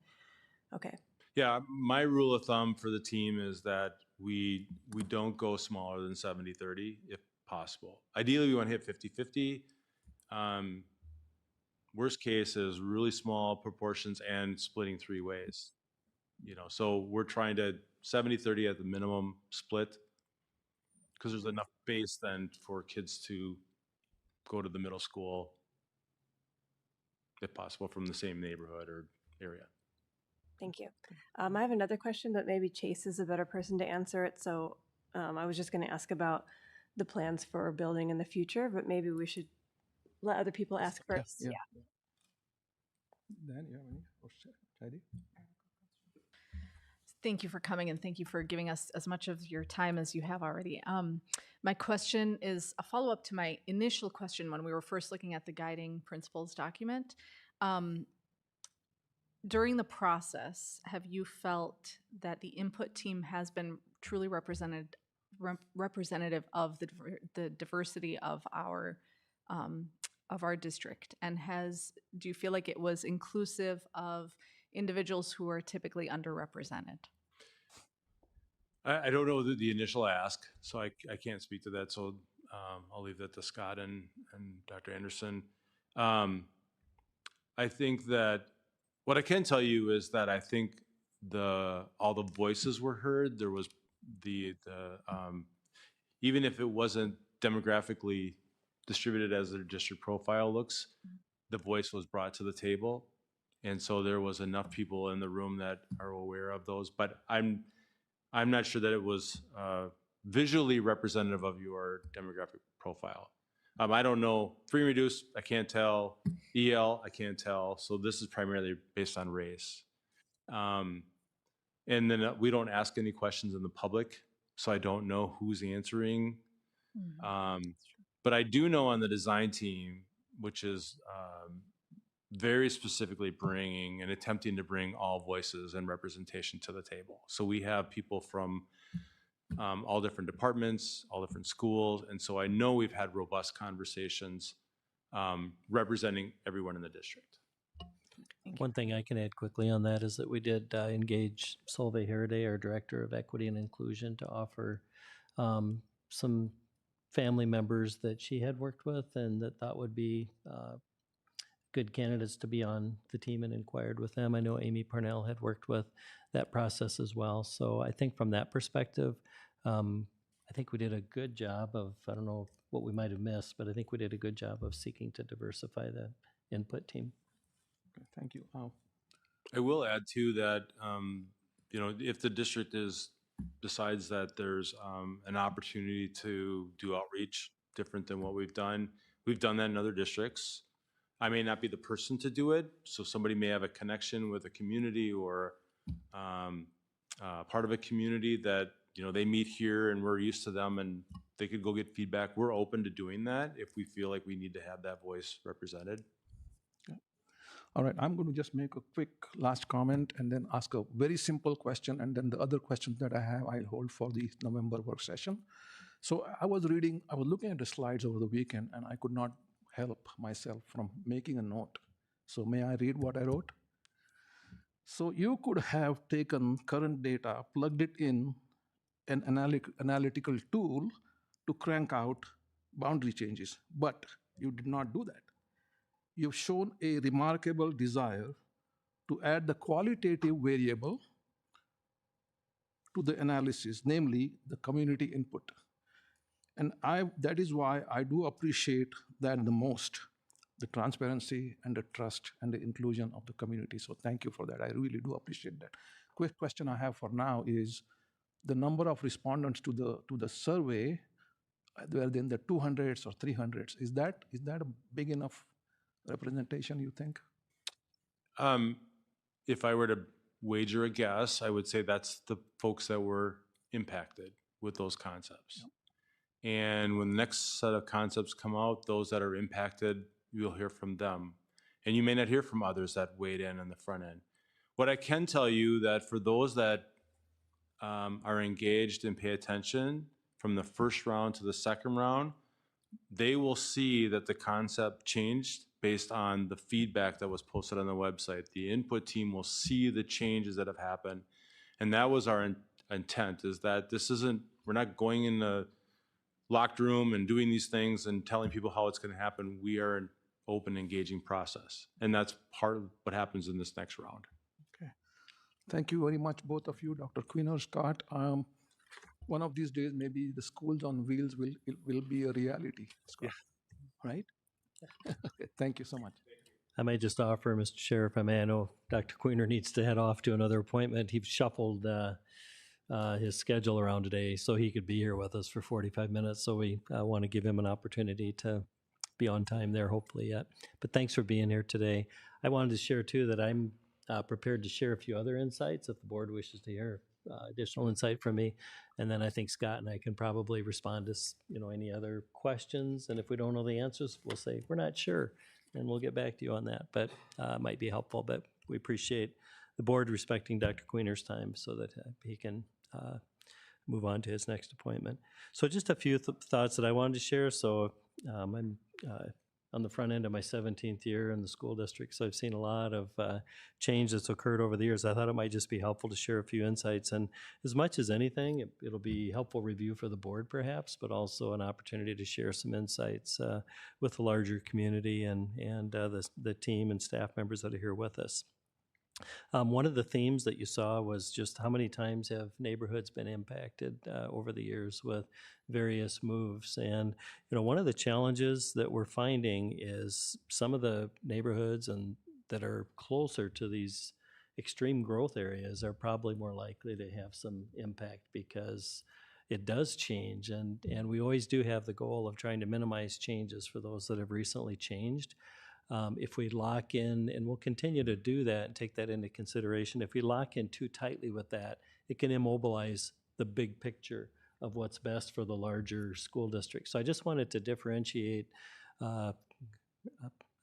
okay. yeah, my rule of thumb for the team is that we don't go smaller than 70-30 if possible. Ideally, we want to hit 50-50. Worst case is really small proportions and splitting 3 ways. So we're trying to 70-30 at the minimum split, because there's enough base then for kids to go to the middle school, if possible, from the same neighborhood or area. Thank you. I have another question, but maybe Chase is a better person to answer it. So I was just going to ask about the plans for building in the future, but maybe we should let other people ask first. Yeah. Dan, you have any? Or Heidi? Thank you for coming, and thank you for giving us as much of your time as you have already. My question is a follow-up to my initial question when we were first looking at the guiding principles document. During the process, have you felt that the input team has been truly representative of the diversity of our district, and do you feel like it was inclusive of individuals who are typically underrepresented? I don't know the initial ask, so I can't speak to that. So I'll leave that to Scott and Dr. Anderson. I think that what I can tell you is that I think all the voices were heard. There was even if it wasn't demographically distributed as their district profile looks, the voice was brought to the table. And so there was enough people in the room that are aware of those, but I'm not sure that it was visually representative of your demographic profile. I don't know, free and reduced, I can't tell. EL, I can't tell. So this is primarily based on race. And then we don't ask any questions in the public, so I don't know who's answering But I do know on the design team, which is very specifically bringing and attempting to bring all voices and representation to the table. So we have people from all different departments, all different schools, and so I know we've had robust conversations representing everyone in the district. One thing I can add quickly on that is that we did engage Solveig Heraday, our Director of Equity and Inclusion, to offer some family members that she had worked with and that thought would be good candidates to be on the team, and inquired with them. I know Amy Parnell had worked with that process as well. So I think from that perspective, I think we did a good job of, I don't know what we might have missed, but I think we did a good job of seeking to diversify the input team. Okay, thank you. I will add too that, you know, if the district decides that there's an opportunity to do outreach different than what we've done that in other districts. I may not be the person to do it, so somebody may have a connection with a community or part of a community that, you know, they meet here and we're used to them and they could go get feedback. We're open to doing that if we feel like we need to have that voice represented. All right, I'm going to just make a quick last comment and then ask a very simple question, and then the other questions that I have, I'll hold for the November work session. So I was looking at the slides over the weekend, and I could not help myself from making a note. So may I read what I wrote? So you could have taken current data, plugged it in an analytical tool to crank out boundary changes, but you did not do that. You've shown a remarkable desire to add the qualitative variable to the analysis, namely the community input. And that is why I do appreciate that the most, the transparency and the trust and the inclusion of the community. So thank you for that. I really do appreciate that. Quick question I have for now is the number of respondents to the survey, whether in the 200s or 300s, is that a big enough representation, you think? If I were to wager a guess, I would say that's the folks that were impacted with those concepts. Yep. And when the next set of concepts come out, those that are impacted, you'll hear from them. And you may not hear from others that weighed in on the front end. What I can tell you that for those that are engaged and pay attention from the first round to the second round, they will see that the concept changed based on the feedback that was posted on the website. The input team will see the changes that have happened. And that was our intent, is that we're not going in the locked room and doing these things and telling people how it's going to happen. We are an open, engaging process. And that's part of what happens in this next round. Okay. Thank you very much, both of you, Dr. Queener, Scott. One of these days, maybe the schools on wheels will be a reality, Scott. Yeah. Right? Okay, thank you so much. I might just offer, Mr. Sheriff, I know Dr. Queener needs to head off to another appointment. He shuffled his schedule around today so he could be here with us for 45 minutes. So we want to give him an opportunity to be on time there, hopefully yet. But thanks for being here today. I wanted to share too that I'm prepared to share a few other insights if the board wishes to hear additional insight from me. And then I think Scott and I can probably respond to any other questions. And if we don't know the answers, we'll say, we're not sure. And we'll get back to you on that. But it might be helpful. But we appreciate the board respecting Dr. Queener's time so that he can move on to his next appointment. So just a few thoughts that I wanted to share. So I'm on the front end of my 17th year in the school district, so I've seen a lot of change that's occurred over the years. I thought it might just be helpful to share a few insights, and as much as anything, it'll be helpful review for the board perhaps, but also an opportunity to share some insights with the larger community and the team and staff members that are here with us. One of the themes that you saw was just how many times have neighborhoods been impacted over the years with various moves. And, one of the challenges that we're finding is some of the neighborhoods that are closer to these extreme growth areas are probably more likely to have some impact because it does change. And we always do have the goal of trying to minimize changes for those that have recently changed. If we lock in, and we'll continue to do that and take that into consideration, if we lock in too tightly with that, it can immobilize the big picture of what's best for the larger school district. So I just wanted to differentiate, I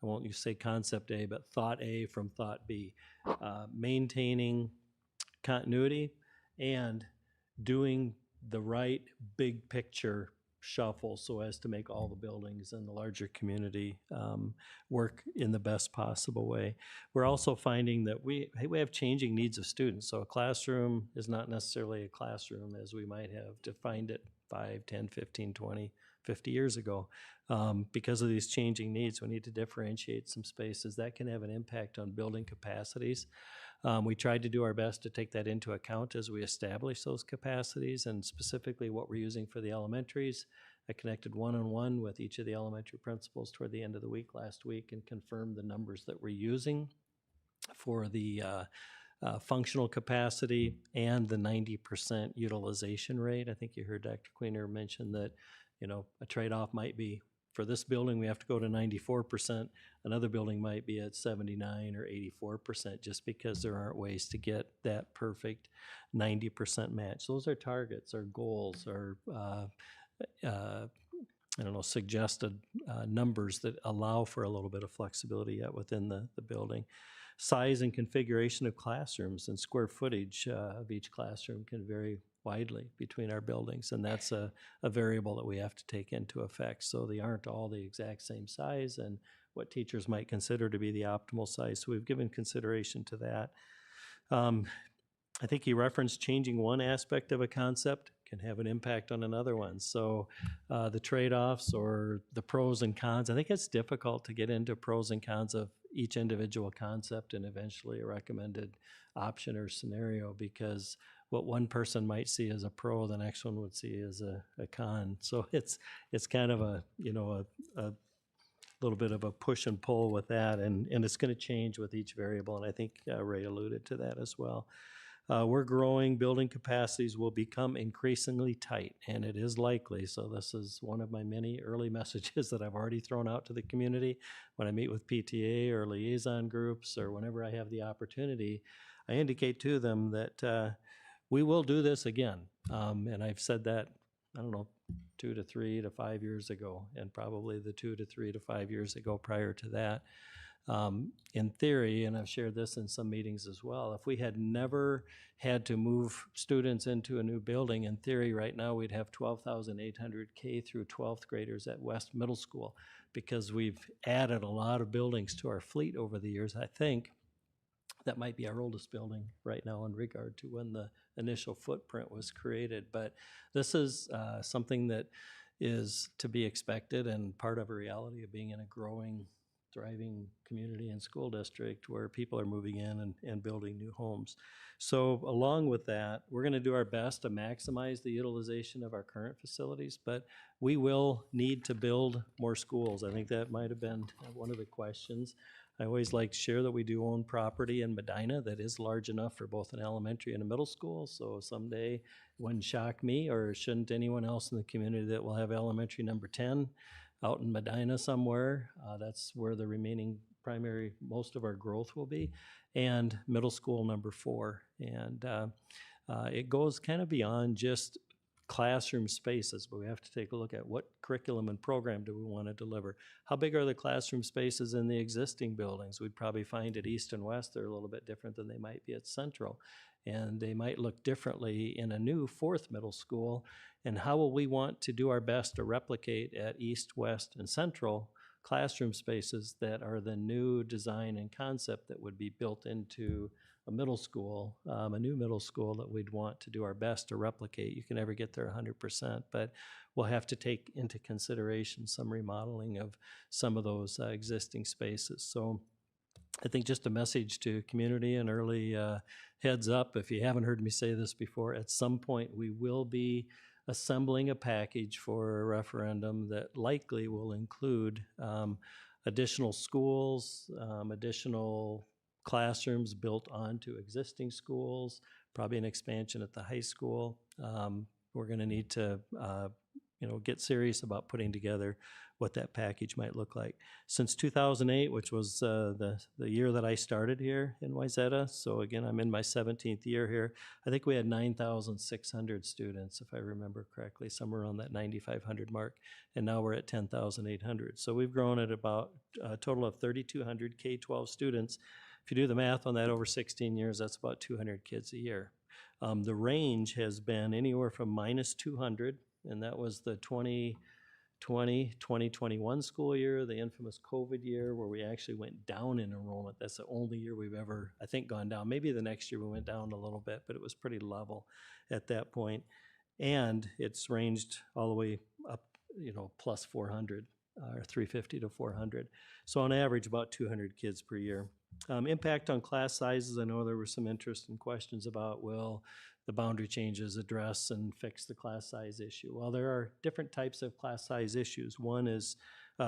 won't say concept A, but thought A from thought B. Maintaining continuity and doing the right big picture shuffle so as to make all the buildings in the larger community work in the best possible way. We're also finding that we have changing needs of students. So a classroom is not necessarily a classroom as we might have defined it 5, 10, 15, 20, 50 years ago. Because of these changing needs, we need to differentiate some spaces. That can have an impact on building capacities. We tried to do our best to take that into account as we establish those capacities, and specifically what we're using for the elementaries. I connected one-on-one with each of the elementary principals toward the end of the week last week and confirmed the numbers that we're using for the functional capacity and the 90% utilization rate. I think you heard Dr. Queener mention that, a trade-off might be for this building, we have to go to 94%. Another building might be at 79 or 84% just because there aren't ways to get that perfect 90% match. Those are targets or goals or, suggested numbers that allow for a little bit of flexibility yet within the building. Size and configuration of classrooms and square footage of each classroom can vary widely between our buildings, and that's a variable that we have to take into effect. So they aren't all the exact same size and what teachers might consider to be the optimal size. So we've given consideration to that. I think he referenced changing one aspect of a concept can have an impact on another one. So the trade-offs or the pros and cons, I think it's difficult to get into pros and cons of each individual concept and eventually a recommended option or scenario, because what one person might see as a pro, the next one would see as a con. So it's kind of a little bit of a push and pull with that, and it's going to change with each variable, and I think Ray alluded to that as well. We're growing, building capacities will become increasingly tight, and it is likely. So this is one of my many early messages that I've already thrown out to the community. When I meet with PTA or liaison groups or whenever I have the opportunity, I indicate to them that we will do this again. And I've said that, 2 to 3 to 5 years ago, and probably the 2 to 3 to 5 years ago prior to that. In theory, and I've shared this in some meetings as well, if we had never had to move students into a new building, in theory right now we'd have 12,800 K through 12th graders at West Middle School, because we've added a lot of buildings to our fleet over the years. I think that might be our oldest building right now in regard to when the initial footprint was created. But this is something that is to be expected and part of a reality of being in a growing, thriving community and school district where people are moving in and building new homes. So along with that, we're going to do our best to maximize the utilization of our current facilities, but we will need to build more schools. I think that might have been one of the questions. I always like to share that we do own property in Medina that is large enough for both an elementary and a middle school. So someday it wouldn't shock me, or shouldn't anyone else in the community, that will have elementary number 10 out in Medina somewhere. That's where the remaining primary, most of our growth will be, and middle school number 4. And it goes kind of beyond just classroom spaces, but we have to take a look at what curriculum and program do we want to deliver. How big are the classroom spaces in the existing buildings? We'd probably find at East and West they're a little bit different than they might be at Central, and they might look differently in a new 4th middle school. And how will we want to do our best to replicate at East, West, and Central classroom spaces that are the new design and concept that would be built into a middle school, a new middle school that we'd want to do our best to replicate. You can never get there 100%, but we'll have to take into consideration some remodeling of some of those existing spaces. So I think just a message to community and early heads up, if you haven't heard me say this before, at some point we will be assembling a package for a referendum that likely will include additional schools, additional classrooms built onto existing schools, probably an expansion at the high school. We're going to need to get serious about putting together what that package might look like. Since 2008, which was the year that I started here in Wayzata, so again, I'm in my 17th year here, I think we had 9,600 students, if I remember correctly, somewhere around that 9,500 mark, and now we're at 10,800. So we've grown at about a total of 3,200 K-12 students. If you do the math on that over 16 years, that's about 200 kids a year. The range has been anywhere from -200, and that was the 2021 school year, the infamous COVID year where we actually went down in enrollment. That's the only year we've ever, I think, gone down. Maybe the next year we went down a little bit, but it was pretty level at that point. And it's ranged all the way up, plus 400 or 350 to 400. So on average, about 200 kids per year. Impact on class sizes, I know there were some interest and questions about, will the boundary changes address and fix the class size issue? Well, there are different types of class size issues. One is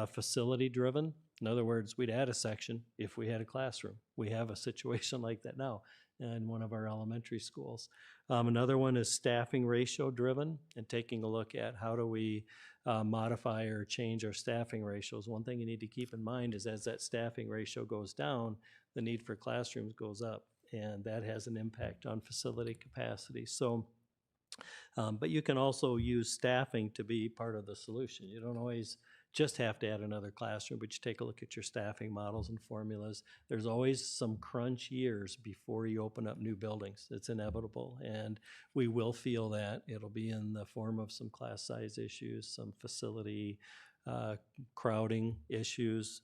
facility driven. In other words, we'd add a section if we had a classroom. We have a situation like that now in one of our elementary schools. Another one is staffing ratio driven, and taking a look at how do we modify or change our staffing ratios. One thing you need to keep in mind is as that staffing ratio goes down, the need for classrooms goes up, and that has an impact on facility capacity. So, but you can also use staffing to be part of the solution. You don't always just have to add another classroom, but you take a look at your staffing models and formulas. There's always some crunch years before you open up new buildings. It's inevitable, and we will feel that. It'll be in the form of some class size issues, some facility crowding issues,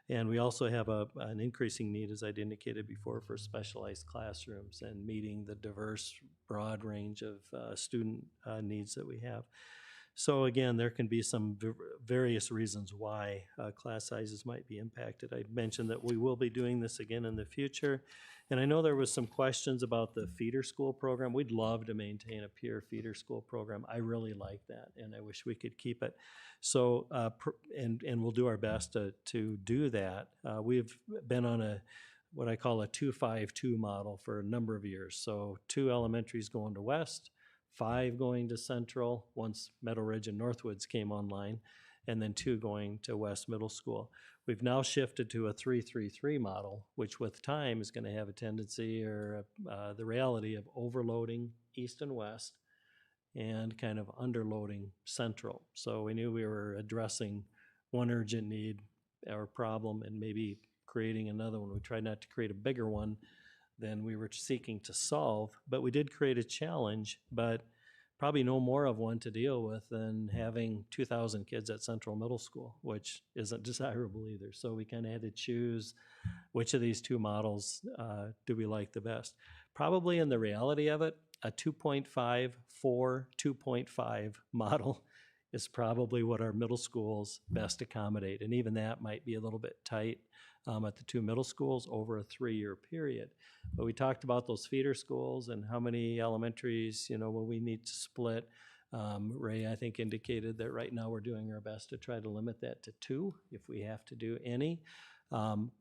and we also have an increasing need, as I'd indicated before, for specialized classrooms and meeting the diverse, broad range of student needs that we have. So again, there can be some various reasons why class sizes might be impacted. I mentioned that we will be doing this again in the future. And I know there was some questions about the feeder school program. We'd love to maintain a peer feeder school program. I really like that, and I wish we could keep it. So, and we'll do our best to do that. We've been on what I call a 2-5-2 model for a number of years. So 2 elementaries going to West, 5 going to Central once Meadow Ridge and Northwoods came online, and then 2 going to West Middle School. We've now shifted to a 3-3-3 model, which with time is going to have a tendency or the reality of overloading East and West and kind of underloading Central. So we knew we were addressing one urgent need or problem and maybe creating another one. We tried not to create a bigger one than we were seeking to solve, but we did create a challenge, but probably no more of one to deal with than having 2,000 kids at Central Middle School, which isn't desirable either. So we kind of had to choose which of these 2 models do we like the best. Probably in the reality of it, a 2.5-4-2.5 model is probably what our middle schools best accommodate. And even that might be a little bit tight at the 2 middle schools over a 3-year period. But we talked about those feeder schools and how many elementaries, will we need to split. Ray, I think, indicated that right now we're doing our best to try to limit that to 2 if we have to do any.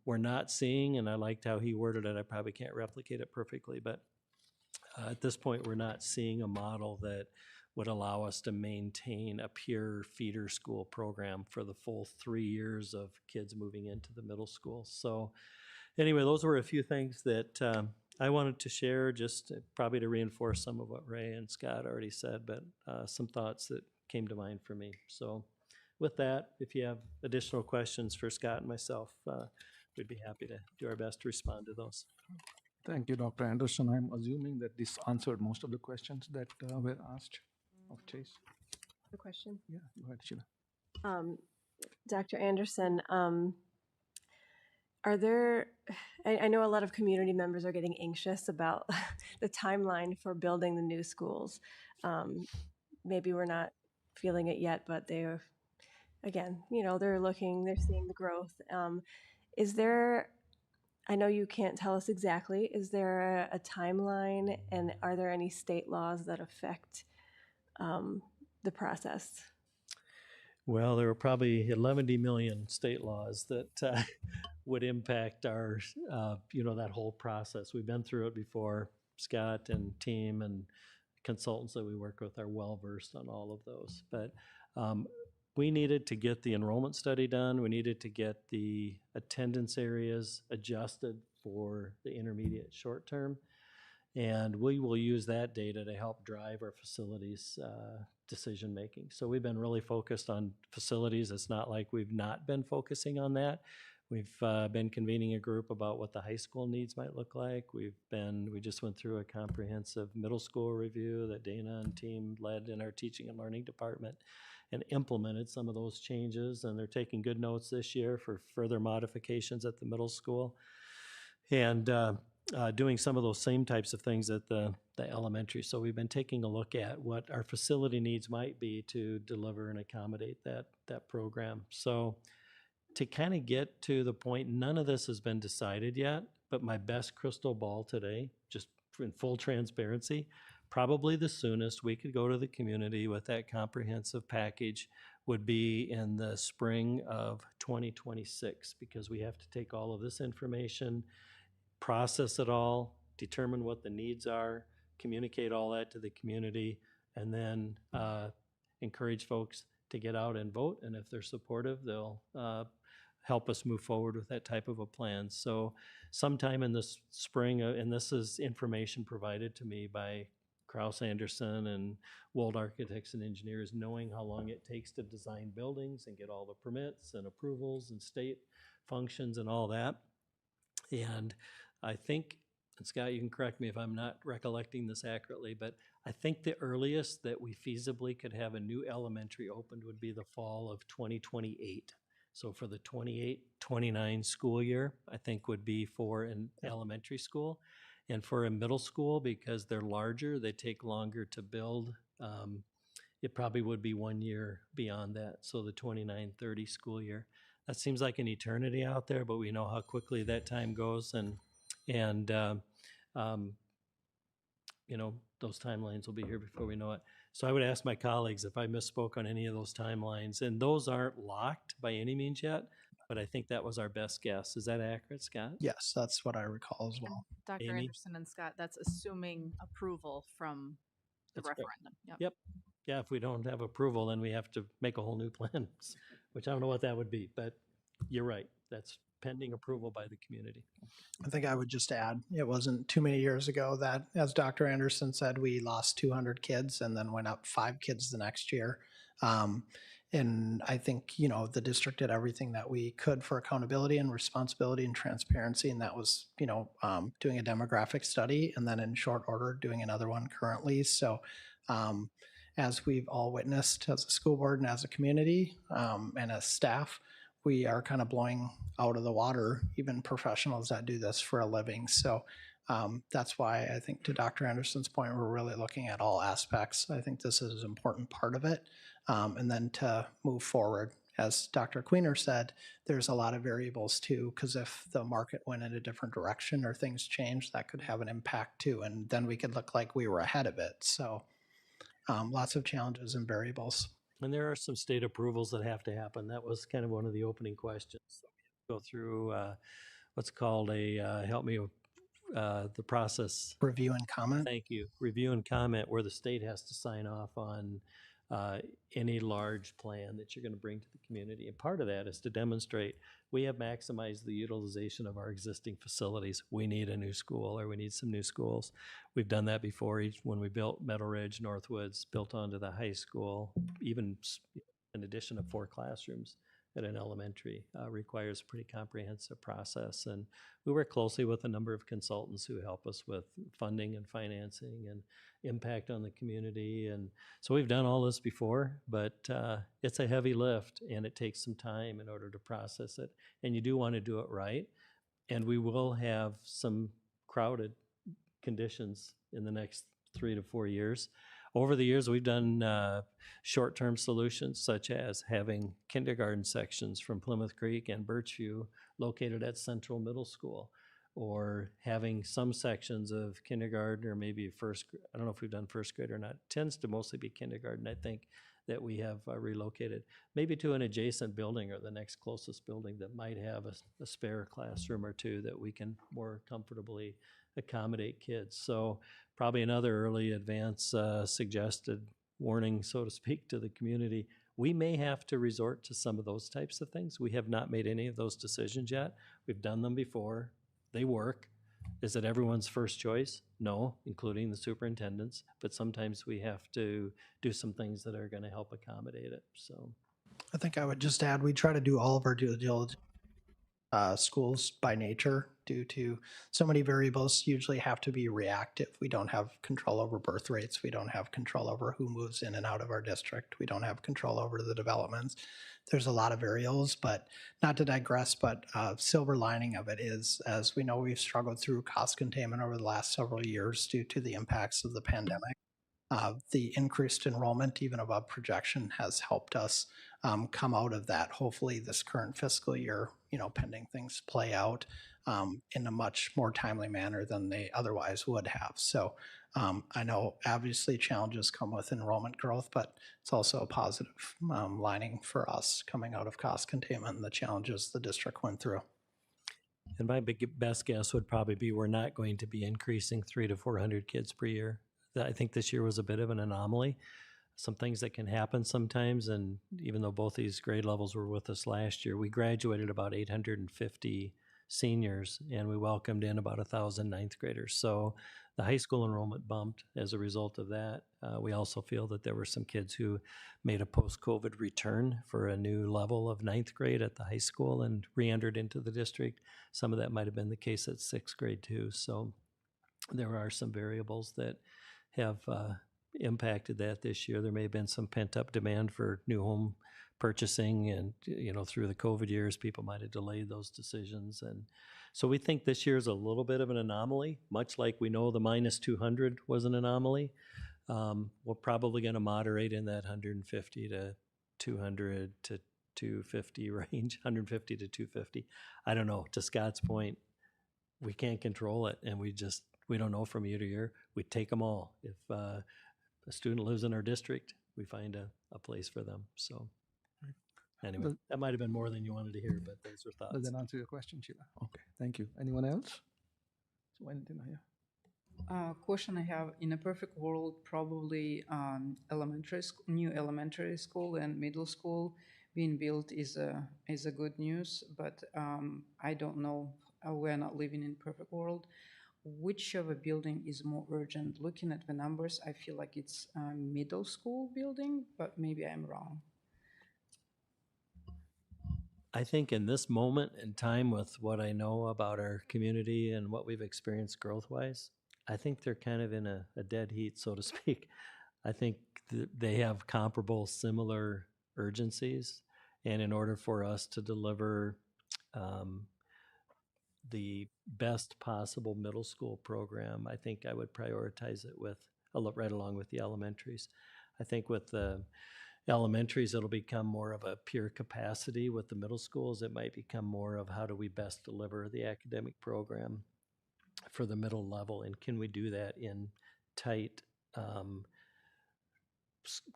We're not seeing, and I liked how he worded it, I probably can't replicate it perfectly, but at this point we're not seeing a model that would allow us to maintain a pure feeder school program for the full 3 years of kids moving into the middle school. So anyway, those were a few things that I wanted to share, just probably to reinforce some of what Ray and Scott already said, but some thoughts that came to mind for me. So with that, if you have additional questions for Scott and myself, we'd be happy to do our best to respond to those. Thank you, Dr. Anderson. I'm assuming that this answered most of the questions that were asked of Chase. A question? Yeah, go ahead, Sheila. Dr. Anderson, are there, I know a lot of community members are getting anxious about the timeline for building the new schools. Maybe we're not feeling it yet, but they're, again, they're looking, they're seeing the growth. Is there, I know you can't tell us exactly, is there a timeline, and are there any state laws that affect the process? Well, there are probably 11 million state laws that would impact our, that whole process. We've been through it before, Scott and team, and consultants that we work with are well-versed on all of those. But we needed to get the enrollment study done. We needed to get the attendance areas adjusted for the intermediate short term. And we will use that data to help drive our facilities decision-making. So we've been really focused on facilities. It's not like we've not been focusing on that. We've been convening a group about what the high school needs might look like. We just went through a comprehensive middle school review that Dana and team led in our teaching and learning department and implemented some of those changes. And they're taking good notes this year for further modifications at the middle school. And doing some of those same types of things at the elementary. So we've been taking a look at what our facility needs might be to deliver and accommodate that program. So to kind of get to the point, none of this has been decided yet, but my best crystal ball today, just in full transparency, probably the soonest we could go to the community with that comprehensive package would be in the spring of 2026, because we have to take all of this information, process it all, determine what the needs are, communicate all that to the community, and then encourage folks to get out and vote. And if they're supportive, they'll help us move forward with that type of a plan. So sometime in this spring, and this is information provided to me by Kraus Anderson and Wold Architects and Engineers, knowing how long it takes to design buildings and get all the permits and approvals and state functions and all that. And I think, and Scott, you can correct me if I'm not recollecting this accurately, but I think the earliest that we feasibly could have a new elementary opened would be the fall of 2028. So for the 28-29 school year, I think would be for an elementary school. And for a middle school, because they're larger, they take longer to build. It probably would be 1 year beyond that. So the 29-30 school year. That seems like an eternity out there, but we know how quickly that time goes. And you know, those timelines will be here before we know it. So I would ask my colleagues if I misspoke on any of those timelines, and those aren't locked by any means yet, but I think that was our best guess. Is that accurate, Scott? Yes, that's what I recall as well. Dr. Amy? Anderson and Scott, that's assuming approval from the That's correct. referendum. Yep. Yeah, if we don't have approval, then we have to make a whole new plan, which I don't know what that would be, but you're right. That's pending approval by the community. I think I would just add, it wasn't too many years ago that, as Dr. Anderson said, we lost 200 kids and then went up 5 kids the next year. And I think, you know, the district did everything that we could for accountability and responsibility and transparency. And that was, you know, doing a demographic study and then in short order doing another one currently. So as we've all witnessed as a school board and as a community and as staff, we are kind of blowing out of the water, even professionals that do this for a living. So that's why I think, to Dr. Anderson's point, we're really looking at all aspects. I think this is an important part of it. And then to move forward, as Dr. Queener said, there's a lot of variables too, because if the market went in a different direction or things changed, that could have an impact too. And then we could look like we were ahead of it. So lots of challenges and variables. And there are some state approvals that have to happen. That was kind of one of the opening questions. So we go through what's called a, help me with the process. Review and comment. Thank you. Review and comment, where the state has to sign off on any large plan that you're going to bring to the community. And part of that is to demonstrate we have maximized the utilization of our existing facilities. We need a new school, or we need some new schools. We've done that before. When we built Meadow Ridge, Northwoods, built onto the high school, even an addition of 4 classrooms at an elementary requires a pretty comprehensive process. And we work closely with a number of consultants who help us with funding and financing and impact on the community. And so we've done all this before, but it's a heavy lift and it takes some time in order to process it. And you do want to do it right. And we will have some crowded conditions in the next 3 to 4 years. Over the years, we've done short-term solutions, such as having kindergarten sections from Plymouth Creek and Birchview located at Central Middle School, or having some sections of kindergarten or maybe first, I don't know if we've done first grade or not. It tends to mostly be kindergarten, I think, that we have relocated, maybe to an adjacent building or the next closest building that might have a spare classroom or two that we can more comfortably accommodate kids. So probably another early advance suggested warning, so to speak, to the community. We may have to resort to some of those types of things. We have not made any of those decisions yet. We've done them before. They work. Is it everyone's first choice? No, including the superintendents. But sometimes we have to do some things that are going to help accommodate it. So I think I would just add, we try to do all of our due diligence. Schools by nature, due to so many variables, usually have to be reactive. We don't have control over birth rates. We don't have control over who moves in and out of our district. We don't have control over the developments. There's a lot of variables, but not to digress, but silver lining of it is, as we know, we've struggled through cost containment over the last several years due to the impacts of the pandemic. The increased enrollment, even above projection, has helped us come out of that. Hopefully, this current fiscal year, pending things play out in a much more timely manner than they otherwise would have. So I know obviously challenges come with enrollment growth, but it's also a positive lining for us coming out of cost containment and the challenges the district went through. and my best guess would probably be we're not going to be increasing 300 to 400 kids per year. I think this year was a bit of an anomaly. Some things that can happen sometimes, and even though both these grade levels were with us last year, we graduated about 850 seniors, and we welcomed in about 1,000 ninth graders. So the high school enrollment bumped as a result of that. We also feel that there were some kids who made a post-COVID return for a new level of ninth grade at the high school and re-entered into the district. Some of that might have been the case at sixth grade too. So there are some variables that have impacted that this year. There may have been some pent-up demand for new home purchasing, and through the COVID years, people might have delayed those decisions. And so we think this year is a little bit of an anomaly, much like we know the minus 200 was an anomaly. We're probably going to moderate in that 150 to 200 to 250 range, 150 to 250. I don't know. To Scott's point, we can't control it, and we don't know from year to year. We take them all. If a student lives in our district, we find a place for them. So anyway, that might have been more than you wanted to hear, but those are thoughts. Does that answer your question, Sheila? Okay, thank you. Anyone else? So anything here? Question I have, in a perfect world, probably new elementary school and middle school being built is a good news, but I don't know. We're not living in perfect world. Which of a building is more urgent? Looking at the numbers, I feel like it's a middle school building, but maybe I'm wrong. I think in this moment in time, with what I know about our community and what we've experienced growth-wise, I think they're kind of in a dead heat, so to speak. I think they have comparable, similar urgencies. And in order for us to deliver the best possible middle school program, I think I would prioritize it with right along with the elementaries. I think with the elementaries, it'll become more of a pure capacity. With the middle schools, it might become more of how do we best deliver the academic program for the middle level, and can we do that in tight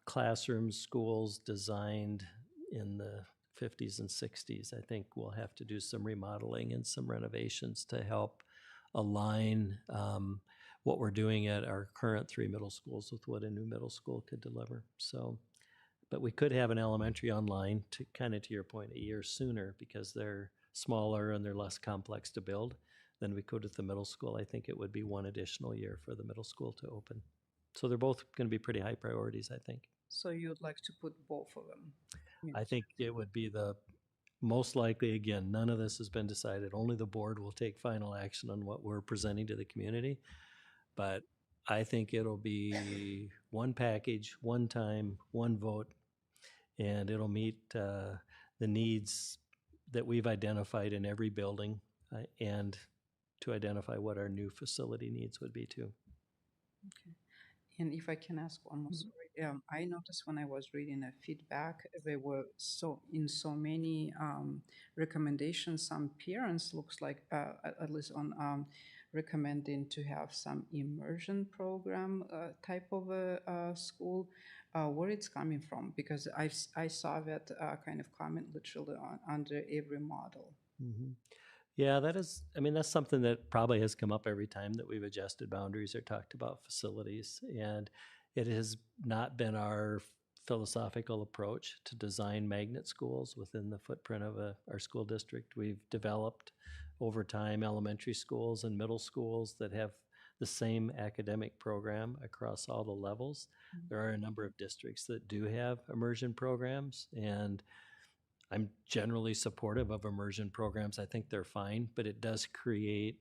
classrooms, schools designed in the 50s and 60s. I think we'll have to do some remodeling and some renovations to help align what we're doing at our current 3 middle schools with what a new middle school could deliver. So, but we could have an elementary online to your point, a year sooner, because they're smaller and they're less complex to build than we could at the middle school. I think it would be 1 additional year for the middle school to open. So they're both going to be pretty high priorities, I think. So you'd like to put both of them? I think it would be the most likely. Again, none of this has been decided. Only the board will take final action on what we're presenting to the community. But I think it'll be one package, one time, one vote, and it'll meet the needs that we've identified in every building and to identify what our new facility needs would be too. Okay. And if I can ask one more, sorry, I noticed when I was reading the feedback, there were so many recommendations. Some parents looks like, at least on recommending to have some immersion program type of a school. Where it's coming from? Because I saw that kind of comment literally under every model. Mm-hmm. Yeah, that is, I mean, that's something that probably has come up every time that we've adjusted boundaries or talked about facilities. And it has not been our philosophical approach to design magnet schools within the footprint of our school district. We've developed over time elementary schools and middle schools that have the same academic program across all the levels. There are a number of districts that do have immersion programs, and I'm generally supportive of immersion programs. I think they're fine, but it does create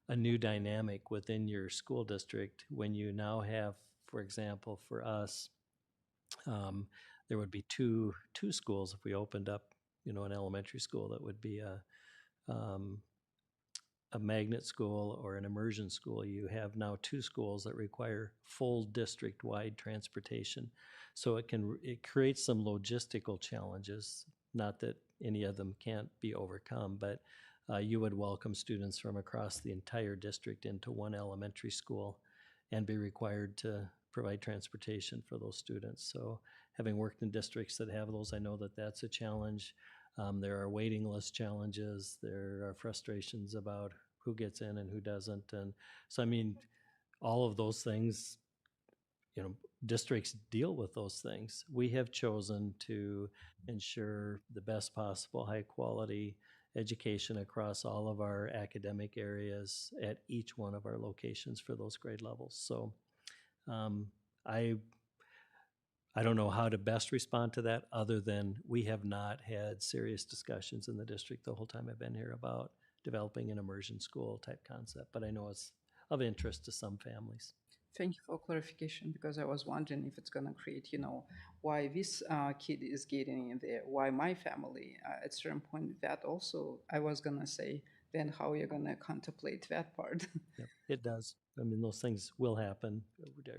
a new dynamic within your school district when you now have, for example, for us, there would be two schools if we opened up, an elementary school that would be a magnet school or an immersion school. You have now two schools that require full district-wide transportation. So it creates some logistical challenges, not that any of them can't be overcome, but you would welcome students from across the entire district into one elementary school and be required to provide transportation for those students. So having worked in districts that have those, I know that that's a challenge. There are waiting list challenges. There are frustrations about who gets in and who doesn't. And so, I mean, all of those things, districts deal with those things. We have chosen to ensure the best possible high quality education across all of our academic areas at each one of our locations for those grade levels. So I don't know how to best respond to that other than we have not had serious discussions in the district the whole time I've been here about developing an immersion school type concept, but I know it's of interest to some families. Thank you for clarification, because I was wondering if it's going to create, why this kid is getting in there, why my family, at a certain point, that also, I was going to say, then how you're going to contemplate that part. Yep, it does. I mean, those things will happen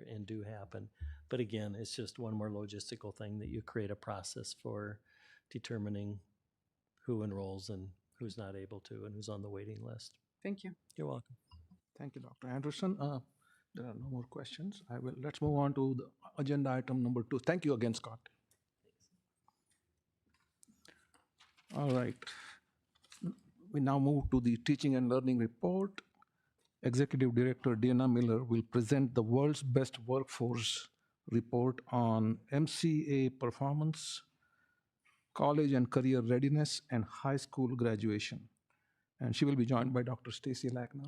and do happen. But again, it's just one more logistical thing that you create a process for determining who enrolls and who's not able to and who's on the waiting list. Thank you. You're welcome. Thank you, Dr. Anderson. There are no more questions. Let's move on to the agenda item number 2. Thank you again, Scott. All right. We now move to the teaching and learning report. Executive Director Deanna Miller will present the World's Best Workforce report on MCA performance, college and career readiness, and high school graduation. And she will be joined by Dr. Stacy Lackner.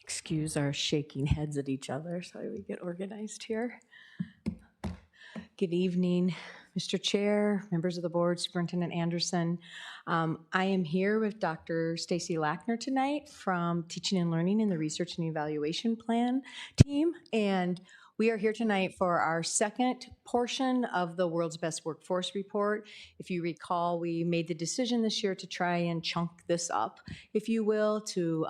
Excuse our shaking heads at each other so we get organized here. Good evening, Mr. Chair, members of the board, Superintendent Anderson. I am here with Dr. Stacy Lackner tonight from Teaching and Learning in the Research and Evaluation Plan team. And we are here tonight for our second portion of the World's Best Workforce Report. If you recall, we made the decision this year to try and chunk this up, if you will, to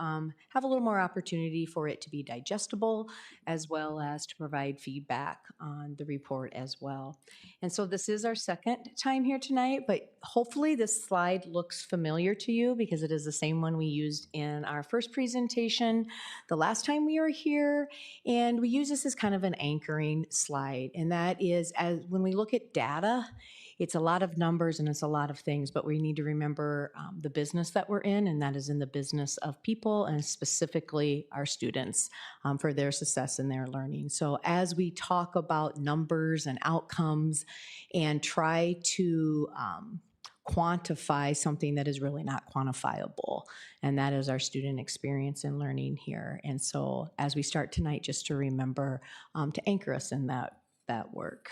have a little more opportunity for it to be digestible, as well as to provide feedback on the report as well. And so this is our second time here tonight, but hopefully this slide looks familiar to you because it is the same one we used in our first presentation the last time we were here. And we use this as kind of an anchoring slide. And that is, as when we look at data, it's a lot of numbers and it's a lot of things, but we need to remember the business that we're in, and that is in the business of people and specifically our students for their success in their learning. So as we talk about numbers and outcomes and try to quantify something that is really not quantifiable, and that is our student experience in learning here. And so as we start tonight, just to remember to anchor us in that work.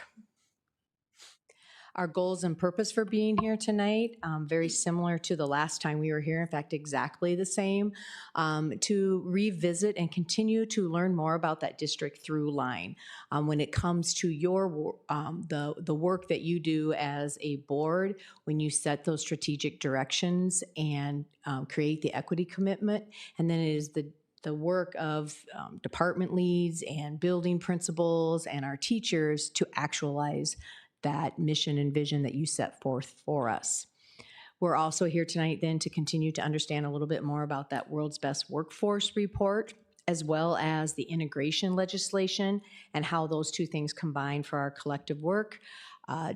Our goals and purpose for being here tonight, very similar to the last time we were here, in fact, exactly the same, to revisit and continue to learn more about that district through line. When it comes to your the work that you do as a board, when you set those strategic directions and create the equity commitment, and then it is the work of department leads and building principals and our teachers to actualize that mission and vision that you set forth for us. We're also here tonight then to continue to understand a little bit more about that World's Best Workforce report. as well as the integration legislation and how those two things combine for our collective work.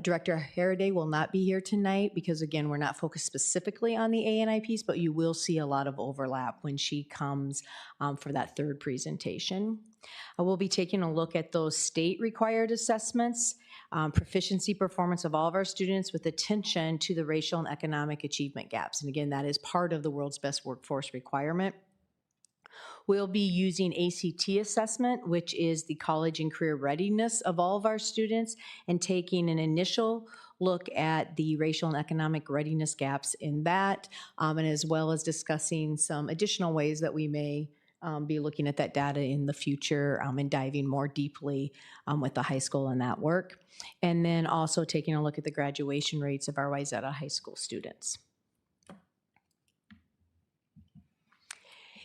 Director Haraday will not be here tonight because, again, we're not focused specifically on the ANI piece, but you will see a lot of overlap when she comes for that third presentation. I will be taking a look at those state-required assessments, proficiency performance of all of our students with attention to the racial and economic achievement gaps. And again, that is part of the World's Best Workforce requirement. We'll be using ACT assessment, which is the college and career readiness of all of our students, and taking an initial look at the racial and economic readiness gaps in that, and as well as discussing some additional ways that we may be looking at that data in the future and diving more deeply with the high school and that work. And then also taking a look at the graduation rates of our Wayzata High School students.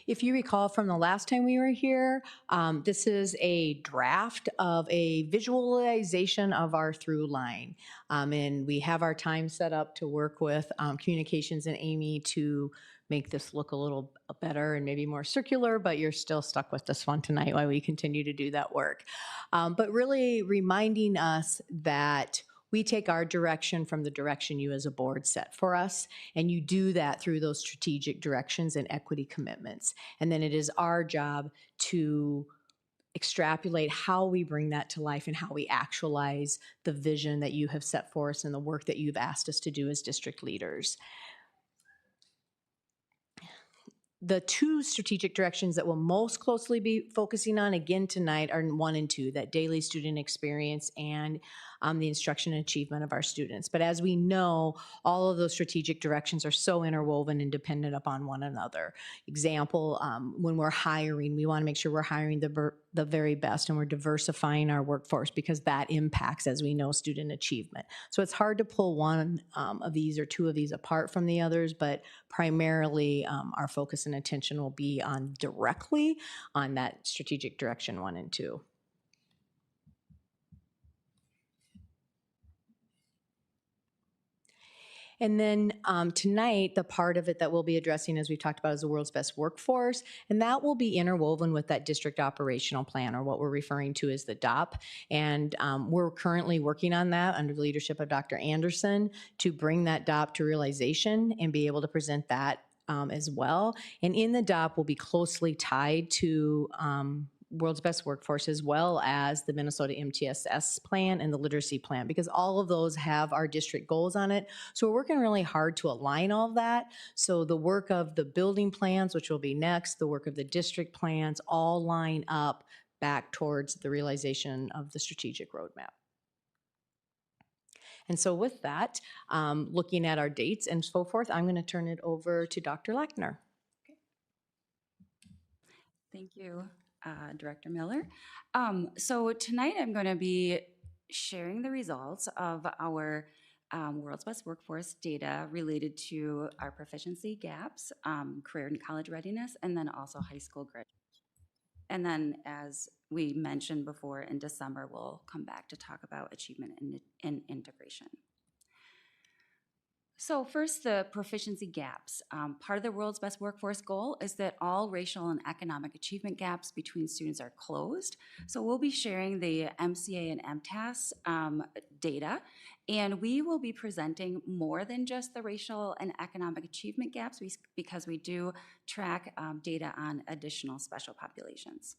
If you recall from the last time we were here, this is a draft of a visualization of our through line. And we have our time set up to work with communications and Amy to make this look a little better and maybe more circular, but you're still stuck with this one tonight while we continue to do that work. But really reminding us that we take our direction from the direction you as a board set for us, and you do that through those strategic directions and equity commitments. And then it is our job to extrapolate how we bring that to life and how we actualize the vision that you have set for us and the work that you've asked us to do as district leaders. The two strategic directions that we'll most closely be focusing on again tonight are 1 and 2, that daily student experience and the instruction and achievement of our students. But as we know, all of those strategic directions are so interwoven and dependent upon one another. Example, when we're hiring, we want to make sure we're hiring the very best and we're diversifying our workforce because that impacts, as we know, student achievement. So it's hard to pull one of these or two of these apart from the others, but primarily our focus and attention will be on directly on that strategic direction 1 and 2. And then tonight, the part of it that we'll be addressing, as we've talked about, is the world's best workforce. And that will be interwoven with that district operational plan, or what we're referring to as the DOP. And we're currently working on that under the leadership of Dr. Anderson to bring that DOP to realization and be able to present that as well. And in the DOP will be closely tied to World's Best Workforce, as well as the Minnesota MTSS plan and the literacy plan, because all of those have our district goals on it. So we're working really hard to align all of that. So the work of the building plans, which will be next, the work of the district plans, all line up back towards the realization of the strategic roadmap. And so with that, looking at our dates and so forth, I'm going to turn it over to Dr. Lackner. Thank you, Director Miller. So tonight I'm going to be sharing the results of our World's Best Workforce data related to our proficiency gaps, career and college readiness, and then also high school graduation. And then, as we mentioned before, in December, we'll come back to talk about achievement and integration. So first, the proficiency gaps. Part of the World's Best Workforce goal is that all racial and economic achievement gaps between students are closed. So we'll be sharing the MCA and MTAS data, and we will be presenting more than just the racial and economic achievement gaps because we do track data on additional special populations.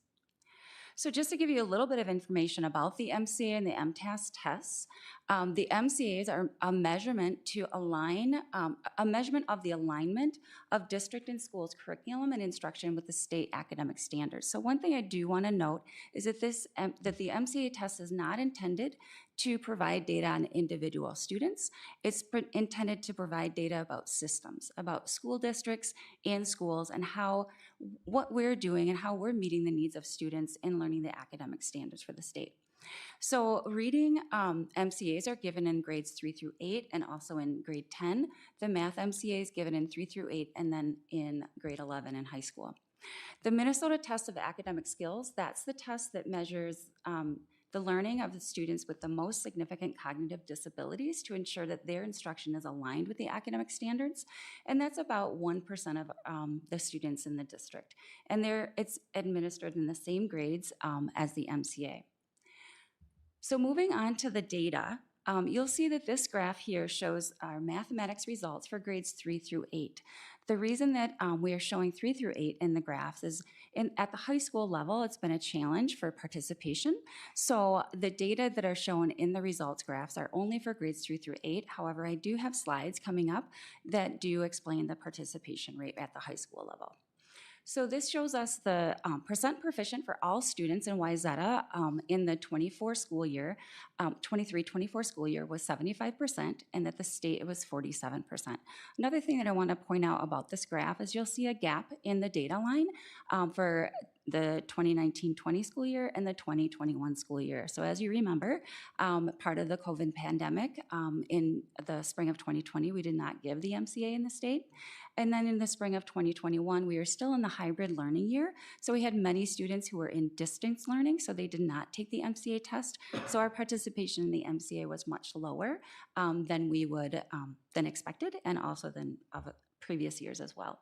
So just to give you a little bit of information about the MCA and the MTAS tests, the MCAs are a measurement to align, a measurement of the alignment of district and schools curriculum and instruction with the state academic standards. So one thing I do want to note is that that the MCA test is not intended to provide data on individual students. It's intended to provide data about systems, about school districts and schools, and what we're doing and how we're meeting the needs of students in learning the academic standards for the state. So reading MCAs are given in grades 3 through 8 and also in grade 10. The math MCA is given in 3 through 8 and then in grade 11 in high school. The Minnesota Test of Academic Skills, that's the test that measures the learning of the students with the most significant cognitive disabilities to ensure that their instruction is aligned with the academic standards. And that's about 1% of the students in the district. And it's administered in the same grades as the MCA. So moving on to the data, you'll see that this graph here shows our mathematics results for grades 3 through 8. The reason that we are showing 3 through 8 in the graphs is at the high school level, it's been a challenge for participation. So the data that are shown in the results graphs are only for grades 3 through 8. However, I do have slides coming up that do explain the participation rate at the high school level. So this shows us the percent proficient for all students in Wayzata in the 23-24 school year was 75%, and at the state it was 47%. Another thing that I want to point out about this graph is you'll see a gap in the data line for the 2019-20 school year and the 2021 school year. So as you remember, part of the COVID pandemic in the spring of 2020, we did not give the MCA in the state. And then in the spring of 2021, we were still in the hybrid learning year. So we had many students who were in distance learning, so they did not take the MCA test. So our participation in the MCA was much lower than we would, than expected, and also than of previous years as well.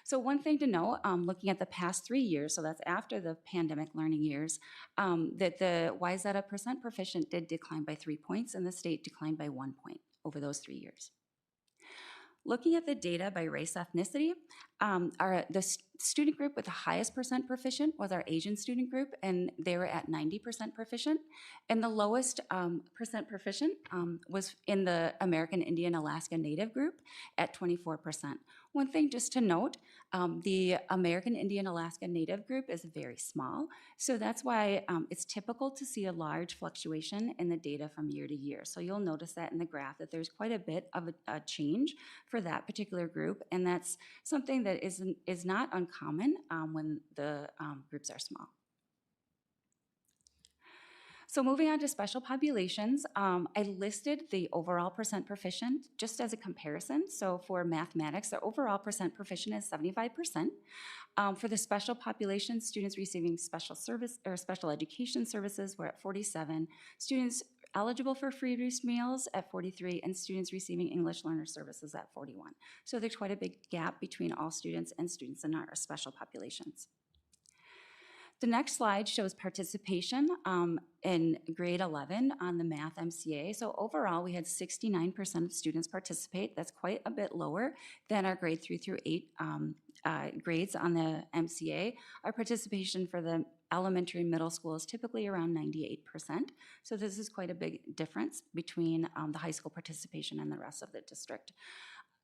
So one thing to know, looking at the past 3 years, so that's after the pandemic learning years, that the Wayzata percent proficient did decline by 3 points and the state declined by 1 point over those 3 years. Looking at the data by race ethnicity, the student group with the highest percent proficient was our Asian student group, and they were at 90% proficient. And the lowest percent proficient was in the American Indian Alaska Native group at 24%. One thing just to note, the American Indian Alaska Native group is very small, so that's why it's typical to see a large fluctuation in the data from year to year. So you'll notice that in the graph that there's quite a bit of a change for that particular group, and that's something that is not uncommon when the groups are small. So moving on to special populations, I listed the overall percent proficient just as a comparison. So for mathematics, the overall percent proficient is 75%. For the special population, students receiving special service or special education services were at 47. Students eligible for free reduced meals at 43, and students receiving English learner services at 41. So there's quite a big gap between all students and students in our special populations. The next slide shows participation in grade 11 on the math MCA. So overall, we had 69% of students participate. That's quite a bit lower than our grade 3 through 8 grades on the MCA. Our participation for the elementary and middle school is typically around 98%. So this is quite a big difference between the high school participation and the rest of the district.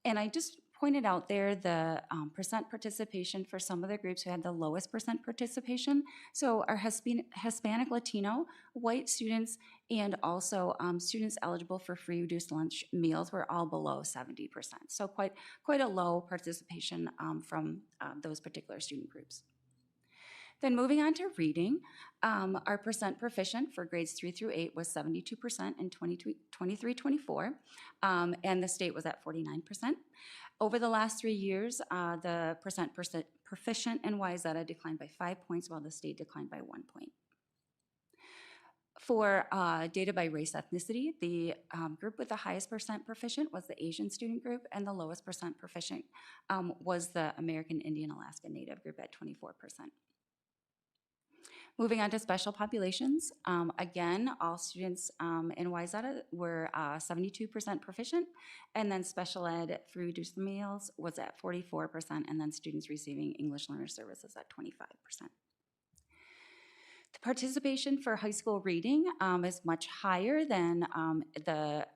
And I just pointed out there the percent participation for some of the groups who had the lowest percent participation. So our Hispanic, Latino, white students, and also students eligible for free reduced lunch meals were all below 70%. So quite a low participation from those particular student groups. Then moving on to reading, our percent proficient for grades 3 through 8 was 72% in 23-24, and the state was at 49%. Over the last 3 years, the percent proficient in Wayzata declined by 5 points, while the state declined by 1 point. For data by race ethnicity, the group with the highest percent proficient was the Asian student group, and the lowest percent proficient was the American Indian Alaska Native group at 24%. Moving on to special populations, again, all students in Wayzata were 72% proficient, and then special ed free reduced meals was at 44%, and then students receiving English learner services at 25%. The participation for high school reading is much higher than the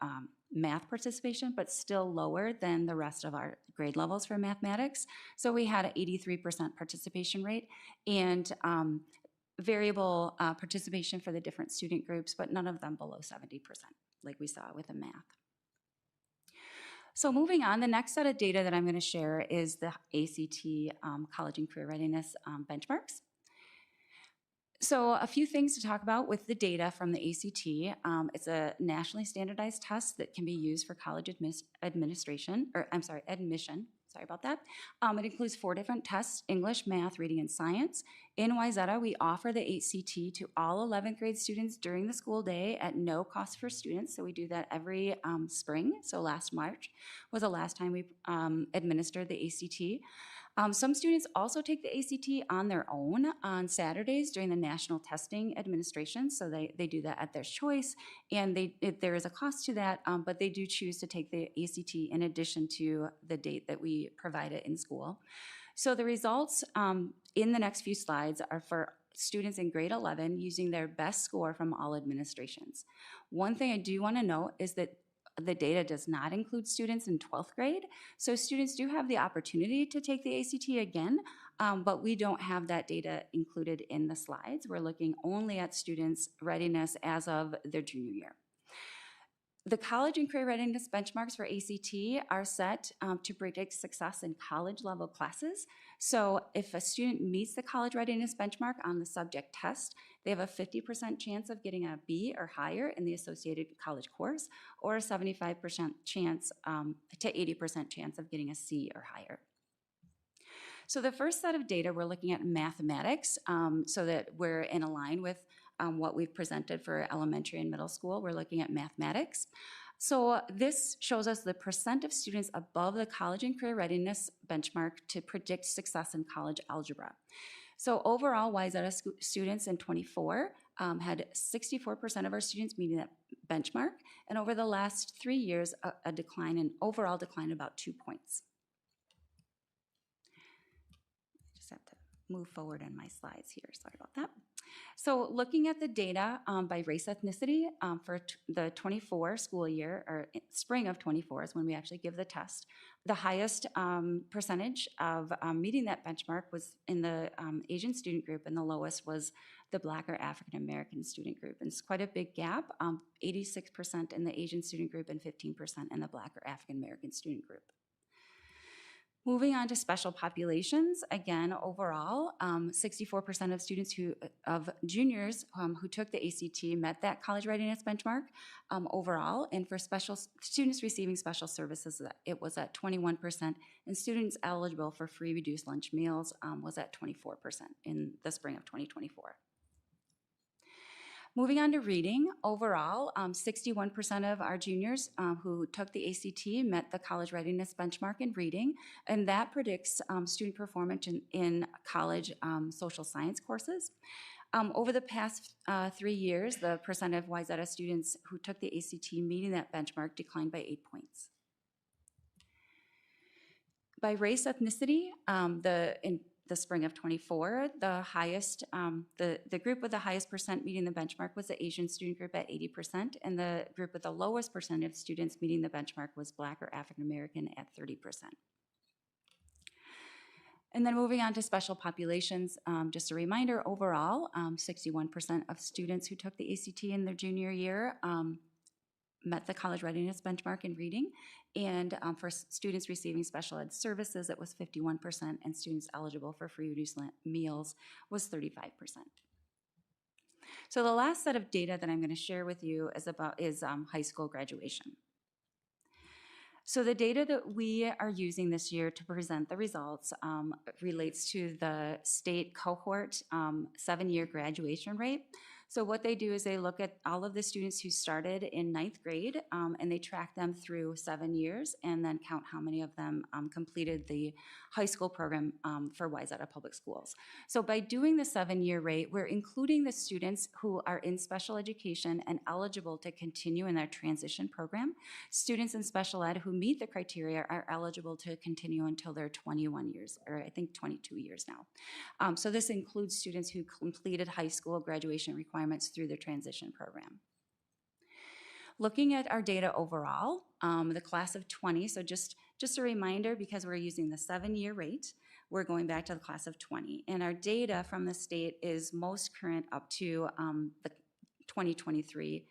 math participation, but still lower than the rest of our grade levels for mathematics. So we had an 83% participation rate, and variable participation for the different student groups, but none of them below 70%, like we saw with the math. So moving on, the next set of data that I'm going to share is the ACT College and Career Readiness benchmarks. So a few things to talk about with the data from the ACT. It's a nationally standardized test that can be used for college admission. Sorry about that. It includes 4 different tests: English, math, reading, and science. In Wayzata, we offer the ACT to all 11th grade students during the school day at no cost for students. So we do that every spring. So last March was the last time we administered the ACT. Some students also take the ACT on their own on Saturdays during the National Testing Administration, so they do that at their choice, and there is a cost to that, but they do choose to take the ACT in addition to the date that we provide it in school. So the results in the next few slides are for students in grade 11 using their best score from all administrations. One thing I do want to note is that the data does not include students in 12th grade. So students do have the opportunity to take the ACT again, but we don't have that data included in the slides. We're looking only at students' readiness as of their junior year. The college and career readiness benchmarks for ACT are set to predict success in college level classes. So if a student meets the college readiness benchmark on the subject test, they have a 50% chance of getting a B or higher in the associated college course, or a 75% chance to 80% chance of getting a C or higher. So the first set of data, we're looking at mathematics, so that we're in line with what we've presented for elementary and middle school. We're looking at mathematics. So this shows us the percent of students above the college and career readiness benchmark to predict success in college algebra. So overall, Wayzata students in 24 had 64% of our students meeting that benchmark, and over the last 3 years, a decline in overall decline about 2 points. Just have to move forward in my slides here. Sorry about that. So looking at the data by race ethnicity for the 24 school year, or spring of 24 is when we actually give the test, the highest percentage of meeting that benchmark was in the Asian student group, and the lowest was the Black or African American student group. And it's quite a big gap, 86% in the Asian student group and 15% in the Black or African American student group. Moving on to special populations, again, overall, 64% of students of juniors who took the ACT met that college readiness benchmark overall, and for students receiving special services, it was at 21%, and students eligible for free reduced lunch meals was at 24% in the spring of 2024. Moving on to reading, overall, 61% of our juniors who took the ACT met the college readiness benchmark in reading, and that predicts student performance in college social science courses. Over the past 3 years, the percent of Wayzata students who took the ACT meeting that benchmark declined by 8 points. By race ethnicity, in the spring of 24, the highest, the group with the highest percent meeting the benchmark was the Asian student group at 80%, and the group with the lowest percent of students meeting the benchmark was Black or African American at 30%. And then moving on to special populations, just a reminder, overall, 61% of students who took the ACT in their junior year met the college readiness benchmark in reading, and for students receiving special ed services, it was 51%, and students eligible for free reduced meals was 35%. So the last set of data that I'm going to share with you is high school graduation. So the data that we are using this year to present the results relates to the state cohort 7-year graduation rate. So what they do is they look at all of the students who started in 9th grade and they track them through 7 years and then count how many of them completed the high school program for Wayzata Public Schools. So by doing the 7-year rate, we're including the students who are in special education and eligible to continue in their transition program. Students in special ed who meet the criteria are eligible to continue until they're 21 years, or I think 22 years now. So this includes students who completed high school graduation requirements through the transition program. Looking at our data overall, the class of 20, so just a reminder, because we're using the 7-year rate, we're going back to the class of 20. And our data from the state is most current up to the 2023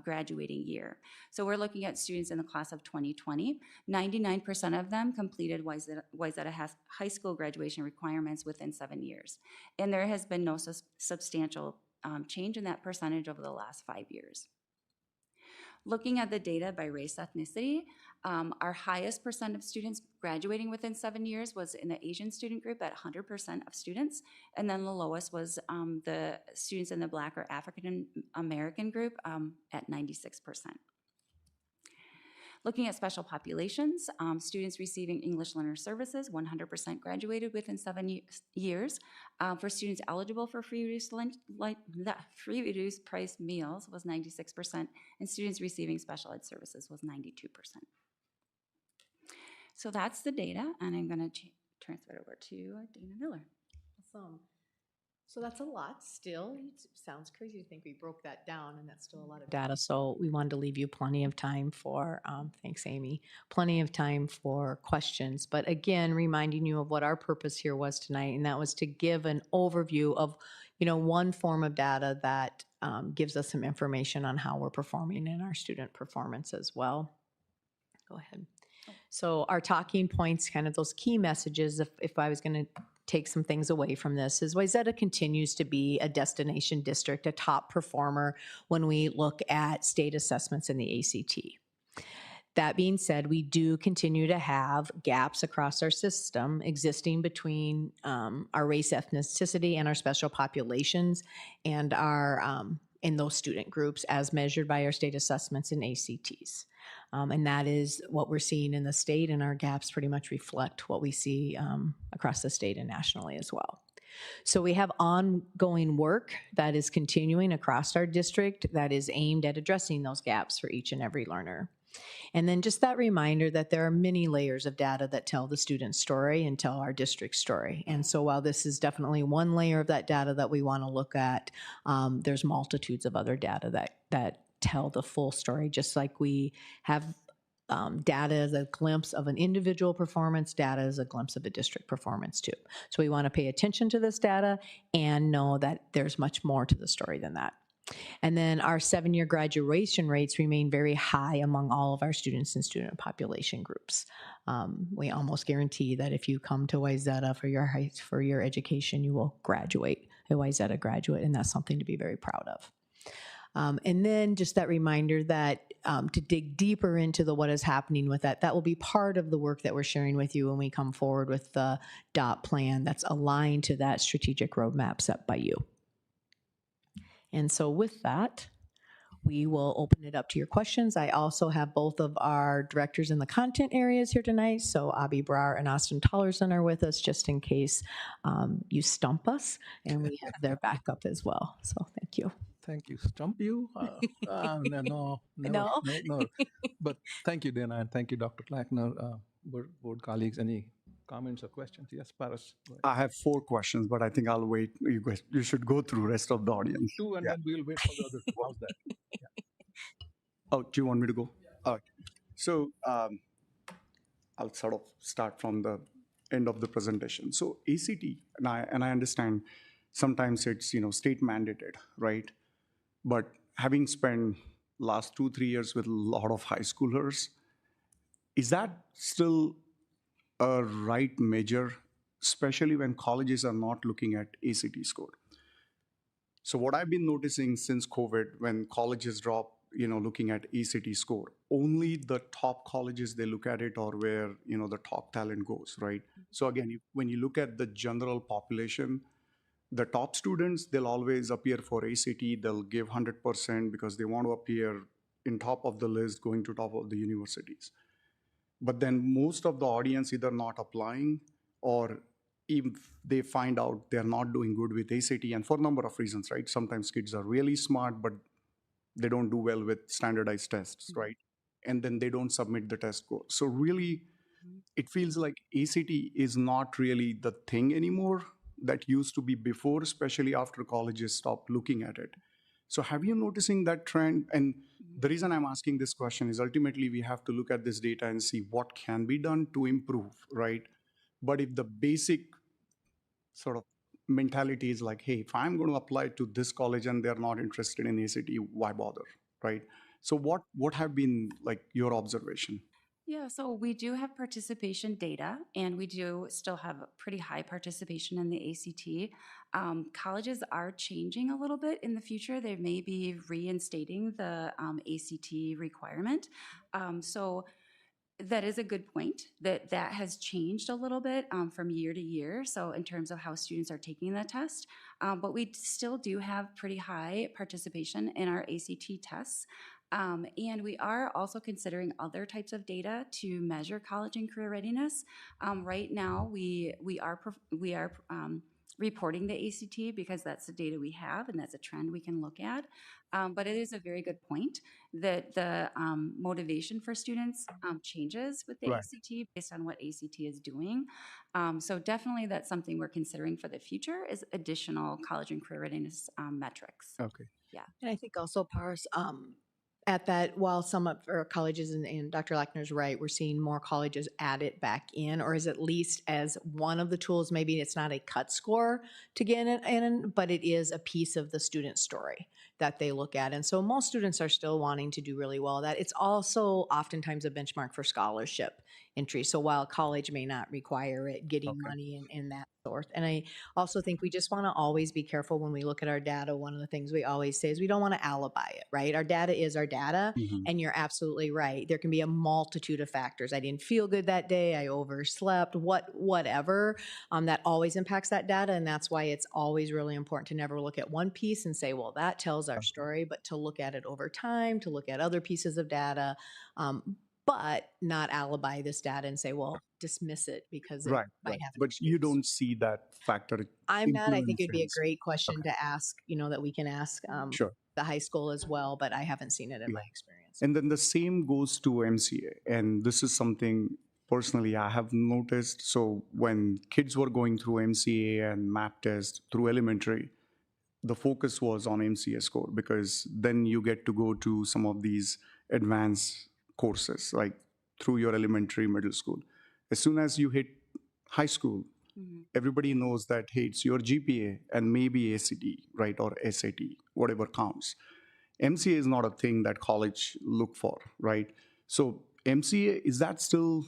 graduating year. So we're looking at students in the class of 2020. 99% of them completed Wayzata high school graduation requirements within 7 years. And there has been no substantial change in that percentage over the last 5 years. Looking at the data by race ethnicity, our highest percent of students graduating within 7 years was in the Asian student group at 100% of students, and then the lowest was the students in the Black or African American group at 96%. Looking at special populations, students receiving English Learner Services, 100% graduated within 7 years. For students eligible for free reduced price meals was 96%, and students receiving special ed services was 92%. So that's the data, and I'm going to transfer it over to Dana Miller. Awesome. So that's a lot still. It sounds crazy to think we broke that down, and that's still a lot of data. So we wanted to leave you plenty of time for, thanks, Amy, plenty of time for questions. But again, reminding you of what our purpose here was tonight, and that was to give an overview of, one form of data that gives us some information on how we're performing in our student performance as well. Go ahead. So our talking points, kind of those key messages, if I was going to take some things away from this, is Wayzata continues to be a destination district, a top performer when we look at state assessments in the ACT. That being said, we do continue to have gaps across our system existing between our race ethnicity and our special populations and our in those student groups as measured by our state assessments and ACTs. And that is what we're seeing in the state, and our gaps pretty much reflect what we see across the state and nationally as well. So we have ongoing work that is continuing across our district that is aimed at addressing those gaps for each and every learner. And then just that reminder that there are many layers of data that tell the student story and tell our district story. And so while this is definitely one layer of that data that we want to look at, there's multitudes of other data that tell the full story, just like we have data as a glimpse of an individual performance, data as a glimpse of a district performance too. So we want to pay attention to this data and know that there's much more to the story than that. And then our 7-year graduation rates remain very high among all of our students and student population groups. We almost guarantee that if you come to Wayzata for your education, you will graduate a Wayzata graduate, and that's something to be very proud of. And then just that reminder that to dig deeper into what is happening with that will be part of the work that we're sharing with you when we come forward with the DOT plan that's aligned to that strategic roadmap set by you. And so with that, we will open it up to your questions. I also have both of our directors in the content areas here tonight. So Abby Brar and Austin Tollerson are with us just in case you stump us, and we have their backup as well. So thank you. Thank you. Stump you? No. But thank you, Dana, and thank you, Dr. Klackner, board colleagues. Any comments or questions? Yes, Paras. I have 4 questions, but I think I'll wait. You should go through rest of the audience. 2, and then we'll wait for the others. How's that? Yeah. Oh, do you want me to go? Okay. So I'll sort of start from the end of the presentation. So ACT, and I understand sometimes it's state mandated, right? But having spent last 2-3 years with a lot of high schoolers, is that still a right measure, especially when colleges are not looking at ACT score? So what I've been noticing since COVID, when colleges drop, looking at ACT score, only the top colleges, they look at it, or where, the top talent goes, right? So again, when you look at the general population, the top students, they'll always appear for ACT. They'll give 100% because they want to appear in top of the list, going to top of the universities. But then most of the audience either not applying, or if they find out they're not doing good with ACT, and for a number of reasons, right? Sometimes kids are really smart, but they don't do well with standardized tests, right? And then they don't submit the test score. So really, it feels like ACT is not really the thing anymore that used to be before, especially after colleges stopped looking at it. So have you noticing that trend? And the reason I'm asking this question is ultimately we have to look at this data and see what can be done to improve, right? But if the basic sort of mentality is like, hey, if I'm going to apply to this college and they're not interested in ACT, why bother, right? So what have been like your observation? Yeah, so we do have participation data, and we do still have a pretty high participation in the ACT. Colleges are changing a little bit in the future. They may be reinstating the ACT requirement. So that is a good point, that that has changed a little bit from year to year. So in terms of how students are taking the test, but we still do have pretty high participation in our ACT tests. And we are also considering other types of data to measure college and career readiness. Right now, we are reporting the ACT because that's the data we have and that's a trend we can look at. But it is a very good point that the motivation for students changes with the Right. ACT based on what ACT is doing. So definitely that's something we're considering for the future is additional college and career readiness metrics. Okay. And I think also Pars, at that, while some of our colleges, and Dr. Lackner's right, we're seeing more colleges add it back in, or is at least as one of the tools, maybe it's not a cut score to get in, but it is a piece of the student story that they look at. And so most students are still wanting to do really well. That it's also oftentimes a benchmark for scholarship entry. So while college may not require it, getting money in that sort. And I also think we just want to always be careful when we look at our data. One of the things we always say is we don't want to alibi it, right? Our data is our data. And you're absolutely right. There can be a multitude of factors. I didn't feel good that day. I overslept, whatever. That always impacts that data. And that's why it's always really important to never look at one piece and say, well, that tells our story, but to look at it over time, to look at other pieces of data, but not alibi this data and say, well, dismiss it because it Right. might Right. have. But you don't see that factor. I'm not. I think it'd be a influence. great question to ask, that we can ask Sure. the high school as well, but I haven't seen it in my experience. And then the same goes to MCA. And this is something personally I have noticed. So when kids were going through MCA and MAP test through elementary, the focus was on MCA score because then you get to go to some of these advanced courses, like through your elementary, middle school. As soon as you hit high school, everybody knows that, hey, it's your GPA and maybe ACT, right, or SAT, whatever counts. MCA is not a thing that college look for, right? So MCA, is that still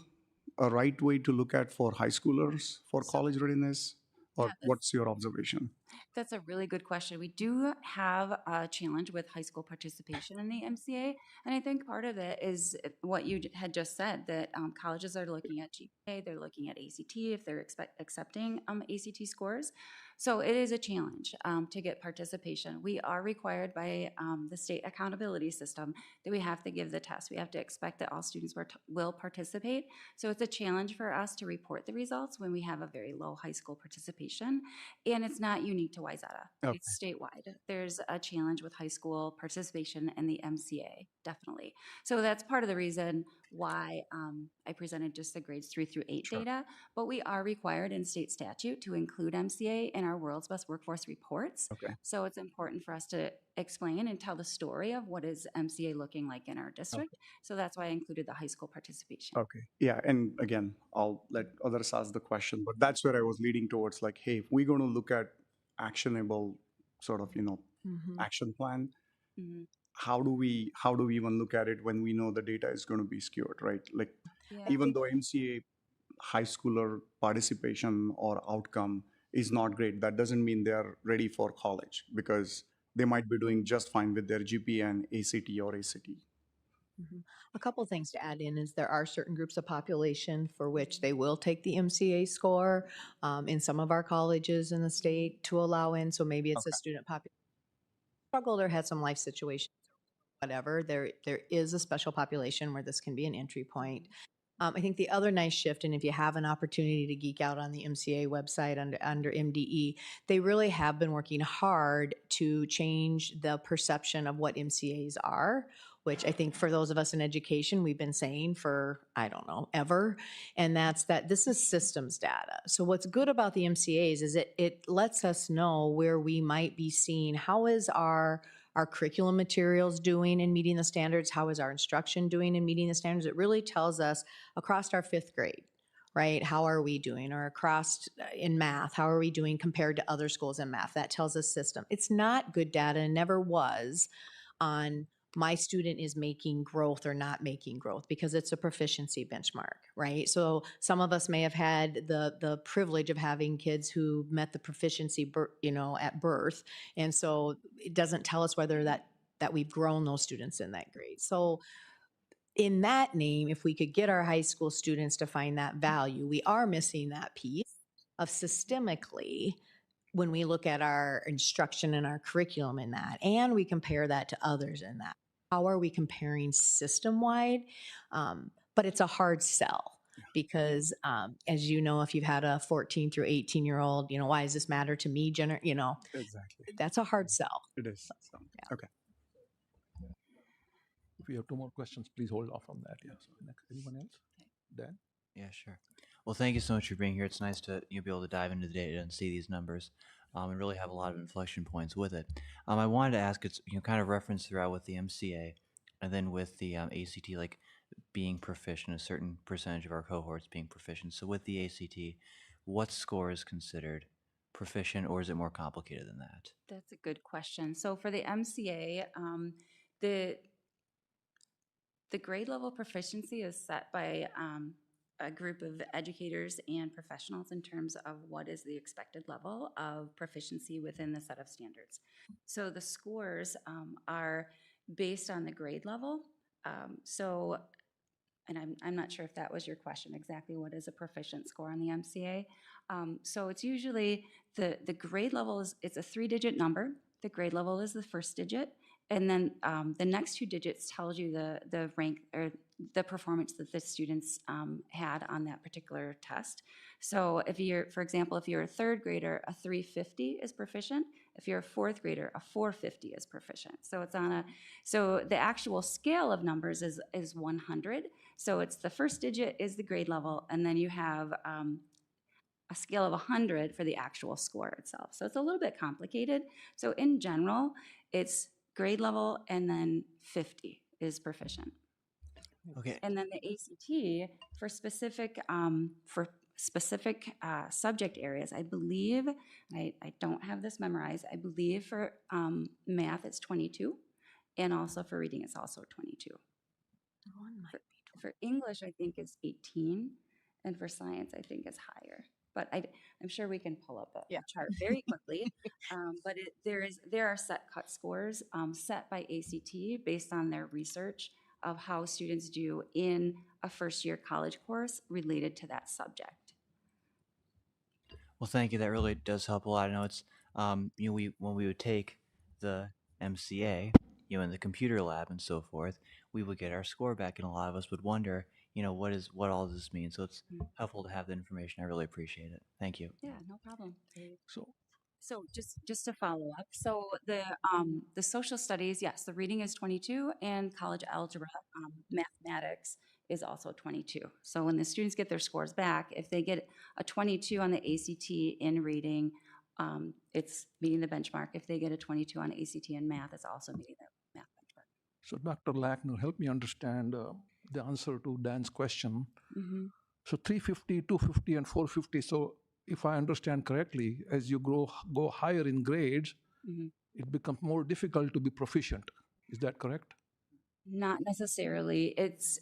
a right way to look at for high schoolers for college readiness? Or what's your observation? That's a really good question. We do have a challenge with high school participation in the MCA. And I think part of it is what you had just said, that colleges are looking at GPA, they're looking at ACT if they're accepting ACT scores. So it is a challenge to get participation. We are required by the state accountability system that we have to give the test. We have to expect that all students will participate. So it's a challenge for us to report the results when we have a very low high school participation. And it's not unique to Wayzata. Okay. It's statewide. There's a challenge with high school participation in the MCA, definitely. So that's part of the reason why I presented just the grades 3 through 8 data, but we are required in state statute to include MCA in our World's Best Workforce reports. Okay. So it's important for us to explain and tell the story of what is MCA looking like in our district. So that's why I included the high school participation. Okay. Yeah. And again, I'll let others ask the question, but that's where I was leading towards, like, hey, if we're going to look at actionable sort of, action plan, how do we even look at it when we know the data is going to be skewed, right? Like, even though MCA high schooler participation or outcome is not great, that doesn't mean they are ready for college because they might be doing just fine with their GPA and ACT or ACT. A couple of things to add in is there are certain groups of population for which they will take the MCA score in some of our colleges in the state to allow in. So maybe it's a student population struggled or had some life situation, whatever. There is a special population where this can be an entry point. I think the other nice shift, and if you have an opportunity to geek out on the MCA website under MDE, they really have been working hard to change the perception of what MCAs are, which I think for those of us in education, we've been saying for, I don't know, ever. And that's that this is systems data. So what's good about the MCAs is it lets us know where we might be seeing how is our curriculum materials doing in meeting the standards? How is our instruction doing in meeting the standards? It really tells us across our 5th grade, right? How are we doing? Or across in math, how are we doing compared to other schools in math? That tells us system. It's not good data and never was on my student is making growth or not making growth, because it's a proficiency benchmark, right? So some of us may have had the privilege of having kids who met the proficiency, at birth. And so it doesn't tell us whether that we've grown those students in that grade. So in that name, if we could get our high school students to find that value, we are missing that piece of systemically when we look at our instruction and our curriculum in that, and we compare that to others in that. How are we comparing system-wide? But it's a hard sell because, as you know, if you've had a 14 through 18-year-old, why does this matter to me? Exactly. That's a hard sell. It is. So, okay. If you have 2 more questions, please hold off on that. Yeah. So next, anyone else? Dan? Yeah, sure. Well, thank you so much for being here. It's nice to be able to dive into the data and see these numbers, and really have a lot of inflection points with it. I wanted to ask, it's kind of referenced throughout with the MCA, and then with the ACT, like being proficient, a certain percentage of our cohorts being proficient. So with the ACT, what score is considered proficient, or is it more complicated than that? That's a good question. So for the MCA, the grade level proficiency is set by a group of educators and professionals in terms of what is the expected level of proficiency within the set of standards. So the scores are based on the grade level. And I'm not sure if that was your question, exactly what is a proficient score on the MCA. So it's usually the grade level it's a 3-digit number. The grade level is the first digit. And then the next 2 digits tells you the rank or the performance that the students had on that particular test. So for example, if you're a 3rd grader, a 350 is proficient. If you're a 4th grader, a 450 is proficient. So so the actual scale of numbers is 100. So it's the first digit is the grade level, and then you have a scale of 100 for the actual score itself. So it's a little bit complicated. So in general, it's grade level and then 50 is proficient. Okay. And then the ACT for specific subject areas, I believe, I don't have this memorized, I believe for math it's 22, and also for reading it's also 22. For English, I think it's 18, and for science, I think it's higher. But I'm sure we can pull up a chart very quickly. But there are set cut scores set by ACT based on their research of how students do in a first-year college course related to that subject. Well, thank you. That really does help a lot. I know it's when we would take the MCA, in the computer lab and so forth, we would get our score back, and a lot of us would wonder, what all does this mean? So it's helpful to have the information. I really appreciate it. Thank you. Yeah, no problem. So just to follow up, so the social studies, yes, the reading is 22, and college algebra, mathematics is also 22. So when the students get their scores back, if they get a 22 on the ACT in reading, it's meeting the benchmark. If they get a 22 on ACT in math, it's also meeting the math benchmark. So Dr. Lackner, help me understand the answer to Dan's question. Mm-hmm. So 350, 250, and 450. So if I understand correctly, as you go higher in grades, Mm-hmm. it becomes more difficult to be proficient. Is that correct? Not necessarily. It's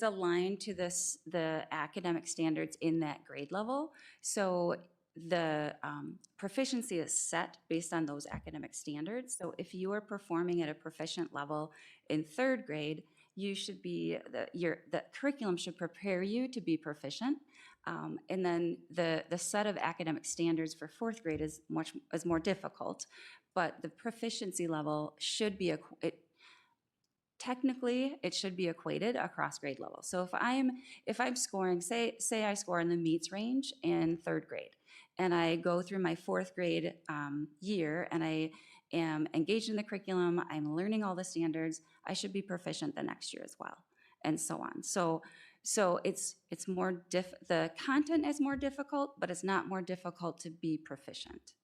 aligned to the academic standards in that grade level. So the proficiency is set based on those academic standards. So if you are performing at a proficient level in 3rd grade, you should be the curriculum should prepare you to be proficient. And then the set of academic standards for 4th grade is more difficult, but the proficiency level should be technically it should be equated across grade levels. So if I'm scoring, say I score in the meets range in 3rd grade, and I go through my 4th grade year, and I am engaged in the curriculum, I'm learning all the standards, I should be proficient the next year as well, and so on. So it's more the content is more difficult, but it's not more difficult to be proficient.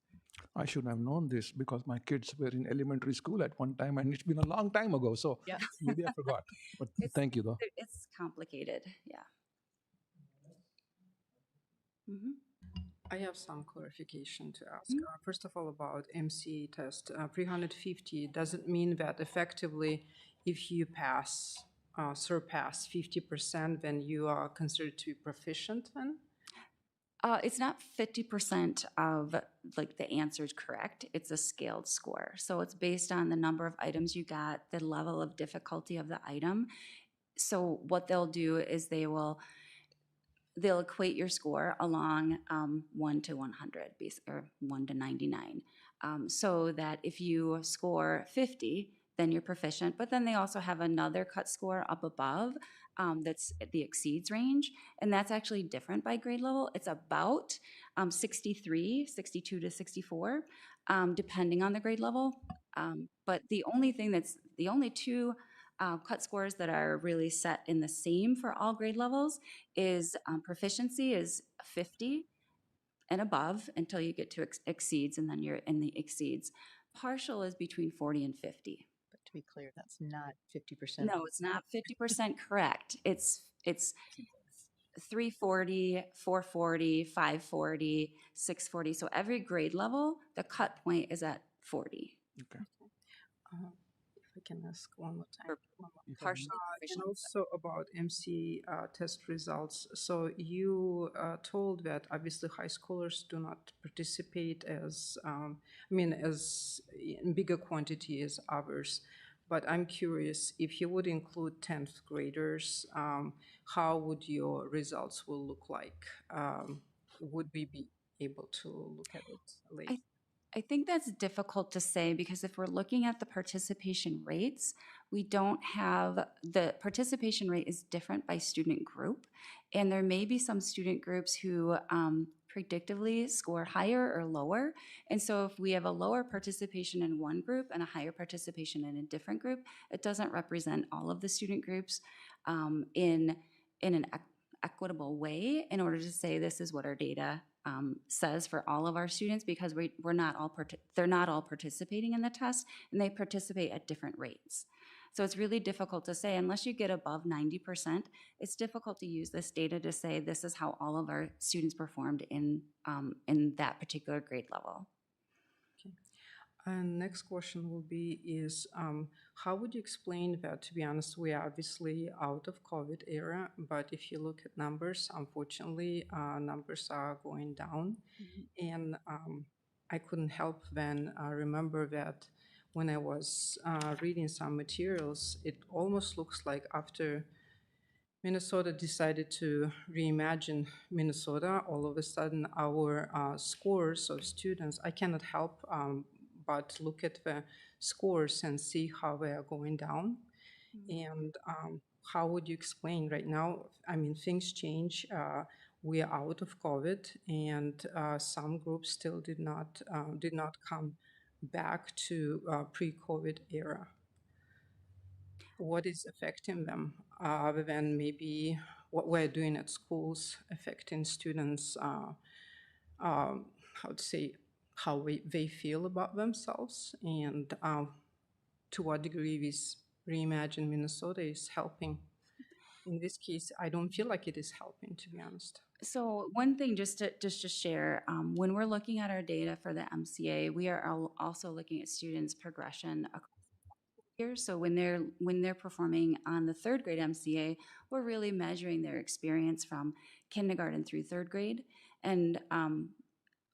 I should have known this because my kids were in elementary school at one time, and it's been a long time ago. So maybe I forgot. But thank you, though. It's complicated, yeah. Mm-hmm. I have some clarification to ask. First of all, about MCA test, 350 doesn't mean that effectively if you surpass 50%, then you are considered to be proficient then? It's not 50% of like the answers correct. It's a scaled score. So it's based on the number of items you got, the level of difficulty of the item. So what they'll do is they'll equate your score along 1 to 100, or 1 to 99. So that if you score 50, then you're proficient. But then they also have another cut score up above that's the exceeds range. And that's actually different by grade level. It's about 63, 62 to 64, depending on the grade level. But the only two cut scores that are really set in the same for all grade levels is proficiency is 50 and above until you get to exceeds, and then you're in the exceeds. Partial is between 40 and 50. But to be clear, that's not 50%. No, it's not 50% correct. It's 340, 440, 540, 640. So every grade level, the cut point is at 40. If I can ask one more time. Partially And proficient. also about MC test results. So you told that obviously high schoolers do not participate as in bigger quantity as others. But I'm curious, if you would include 10th graders, how would your results will look like? Would we be able to look at it later? I think that's difficult to say because if we're looking at the participation rates, we don't have, the participation rate is different by student group. And there may be some student groups who predictively score higher or lower. And so if we have a lower participation in one group and a higher participation in a different group, it doesn't represent all of the student groups in an equitable way in order to say this is what our data says for all of our students, because they're not all participating in the test, and they participate at different rates. So it's really difficult to say, unless you get above 90%, it's difficult to use this data to say this is how all of our students performed in that particular grade level. And next question will be is, how would you explain that, to be honest, we are obviously out of COVID era, but if you look at numbers, unfortunately, numbers are going down. And I couldn't help then remember that when I was reading some materials, it almost looks like after Minnesota decided to reimagine Minnesota, all of a sudden our scores of students, I cannot help but look at the scores and see how they are going down. And how would you explain right now? I mean, things change. We are out of COVID, and some groups still did not come back to pre-COVID era. What is affecting them, other than maybe what we're doing at schools affecting students? How to say, how they feel about themselves, and to what degree this Reimagine Minnesota is helping. In this case, I don't feel like it is helping, to be honest. So one thing just to share, when we're looking at our data for the MCA, we are also looking at students' progression across years. So when they're performing on the third grade MCA, we're really measuring their experience from kindergarten through third grade. And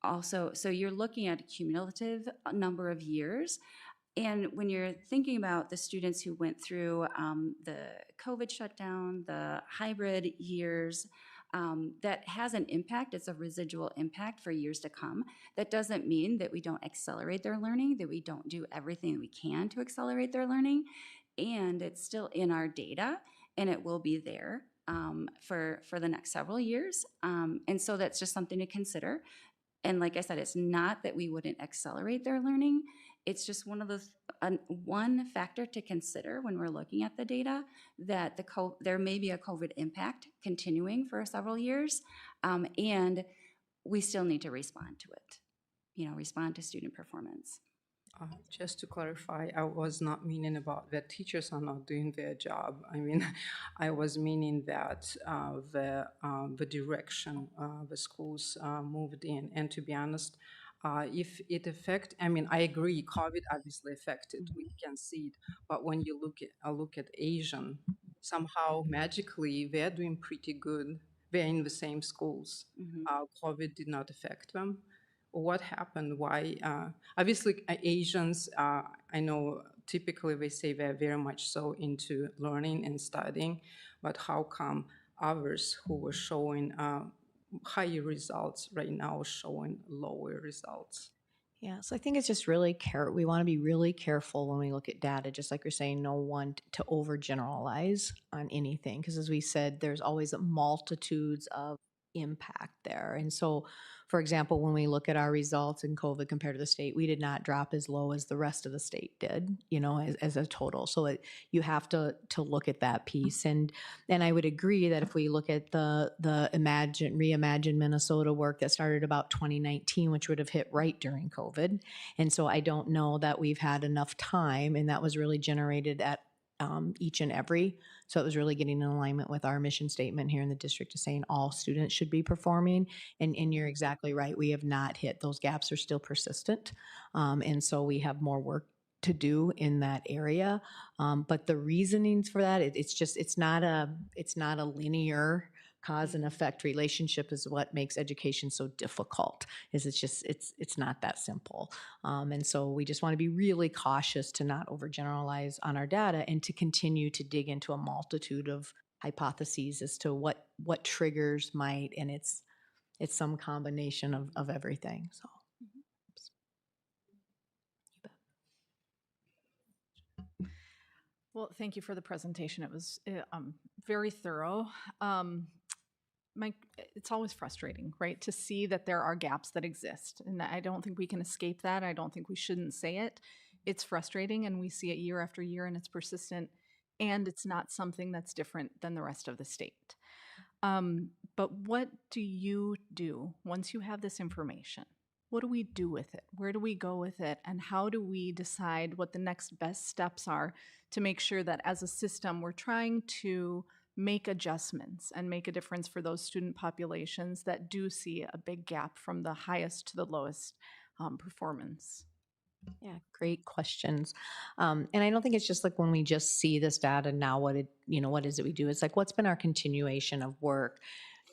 also, so you're looking at a cumulative number of years. And when you're thinking about the students who went through the COVID shutdown, the hybrid years, that has an impact. It's a residual impact for years to come. That doesn't mean that we don't accelerate their learning, that we don't do everything we can to accelerate their learning. And it's still in our data, and it will be there for the next several years. And so that's just something to consider. And like I said, it's not that we wouldn't accelerate their learning. It's just one of those one factor to consider when we're looking at the data, that there may be a COVID impact continuing for several years, and we still need to respond to it. Respond to student performance. Just to clarify, I was not meaning about that teachers are not doing their job. I mean, I was meaning that the direction the schools moved in. And to be honest, If it affect, I mean, I agree, COVID obviously affected, we can see it, but when you look at Asian, somehow magically they're doing pretty good. They're in the same schools. COVID did not affect them. What happened? Why? Obviously, Asians, I know typically they say they're very much so into learning and studying, but how come others who were showing higher results right now showing lower results? Yeah, so I think it's just really we want to be really careful when we look at data, just like you're saying, no one to overgeneralize on anything. Because as we said, there's always multitudes of impact there. And so, for example, when we look at our results in COVID compared to the state, we did not drop as low as the rest of the state did, you know, as a total. So you have to look at that piece. And I would agree that if we look at the Reimagine Minnesota work that started about 2019, which would have hit right during COVID. And so I don't know that we've had enough time, and that was really generated at each and every. So it was really getting in alignment with our mission statement here in the district of saying all students should be performing. And you're exactly right. We have not hit, those gaps are still persistent. And so we have more work to do in that area. But the reasonings for that, it's not a linear cause and effect relationship is what makes education so difficult. It's not that simple. And so we just want to be really cautious to not overgeneralize on our data and to continue to dig into a multitude of hypotheses as to what triggers might, and it's some combination of everything. So. Well, thank you for the presentation. It was very thorough. It's always frustrating, right, to see that there are gaps that exist. And I don't think we can escape that. I don't think we shouldn't say it. It's frustrating, and we see it year after year, and it's persistent, and it's not something that's different than the rest of the state. But what do you do once you have this information? What do we do with it? Where do we go with it? And how do we decide what the next best steps are to make sure that as a system, we're trying to make adjustments and make a difference for those student populations that do see a big gap from the highest to the lowest performance? Yeah, great questions. And I don't think it's just like when we just see this data now, what is it we do? It's like, what's been our continuation of work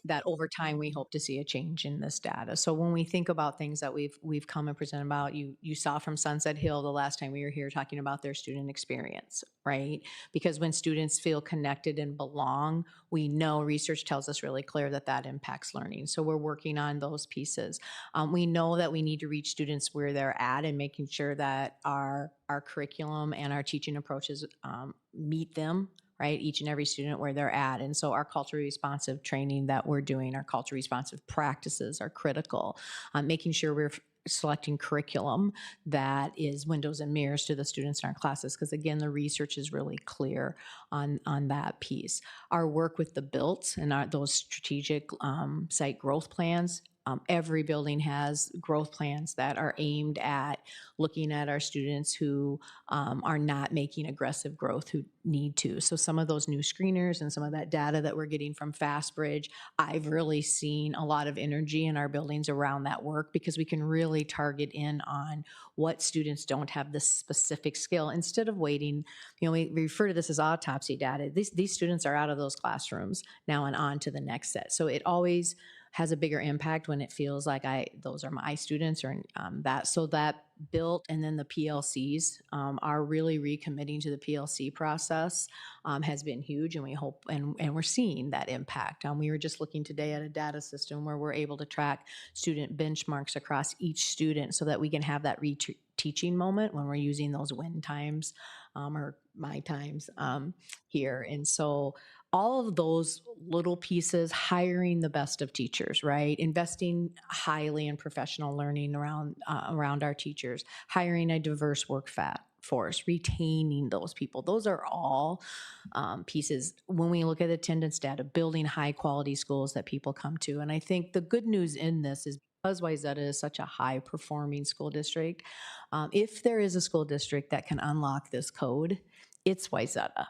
that over time we hope to see a change in this data. So when we think about things that we've come and presented about, you saw from Sunset Hill the last time we were here talking about their student experience, right? Because when students feel connected and belong, we know research tells us really clear that impacts learning. So we're working on those pieces. We know that we need to reach students where they're at and making sure that our curriculum and our teaching approaches meet them, right? Each and every student where they're at. And so our culturally responsive training that we're doing, our culturally responsive practices are critical. Making sure we're selecting curriculum that is windows and mirrors to the students in our classes, because again, the research is really clear on that piece. Our work with the BILT and those strategic site growth plans. Every building has growth plans that are aimed at looking at our students who are not making aggressive growth, who need to. So some of those new screeners and some of that data that we're getting from FastBridge, I've really seen a lot of energy in our buildings around that work, because we can really target in on what students don't have this specific skill instead of waiting. We refer to this as autopsy data. These students are out of those classrooms now and on to the next set. So it always has a bigger impact when it feels like those are my students, or that. So that BILT and then the PLCs are really recommitting to the PLC process has been huge, and we hope, and we're seeing that impact. We were just looking today at a data system where we're able to track student benchmarks across each student so that we can have that teaching moment when we're using those win times or my times here. And so all of those little pieces, hiring the best of teachers, right? Investing highly in professional learning around our teachers, hiring a diverse workforce, retaining those people. Those are all pieces when we look at attendance data, building high quality schools that people come to. And I think the good news in this is, because Wayzata is such a high performing school district, if there is a school district that can unlock this code, it's Wayzata.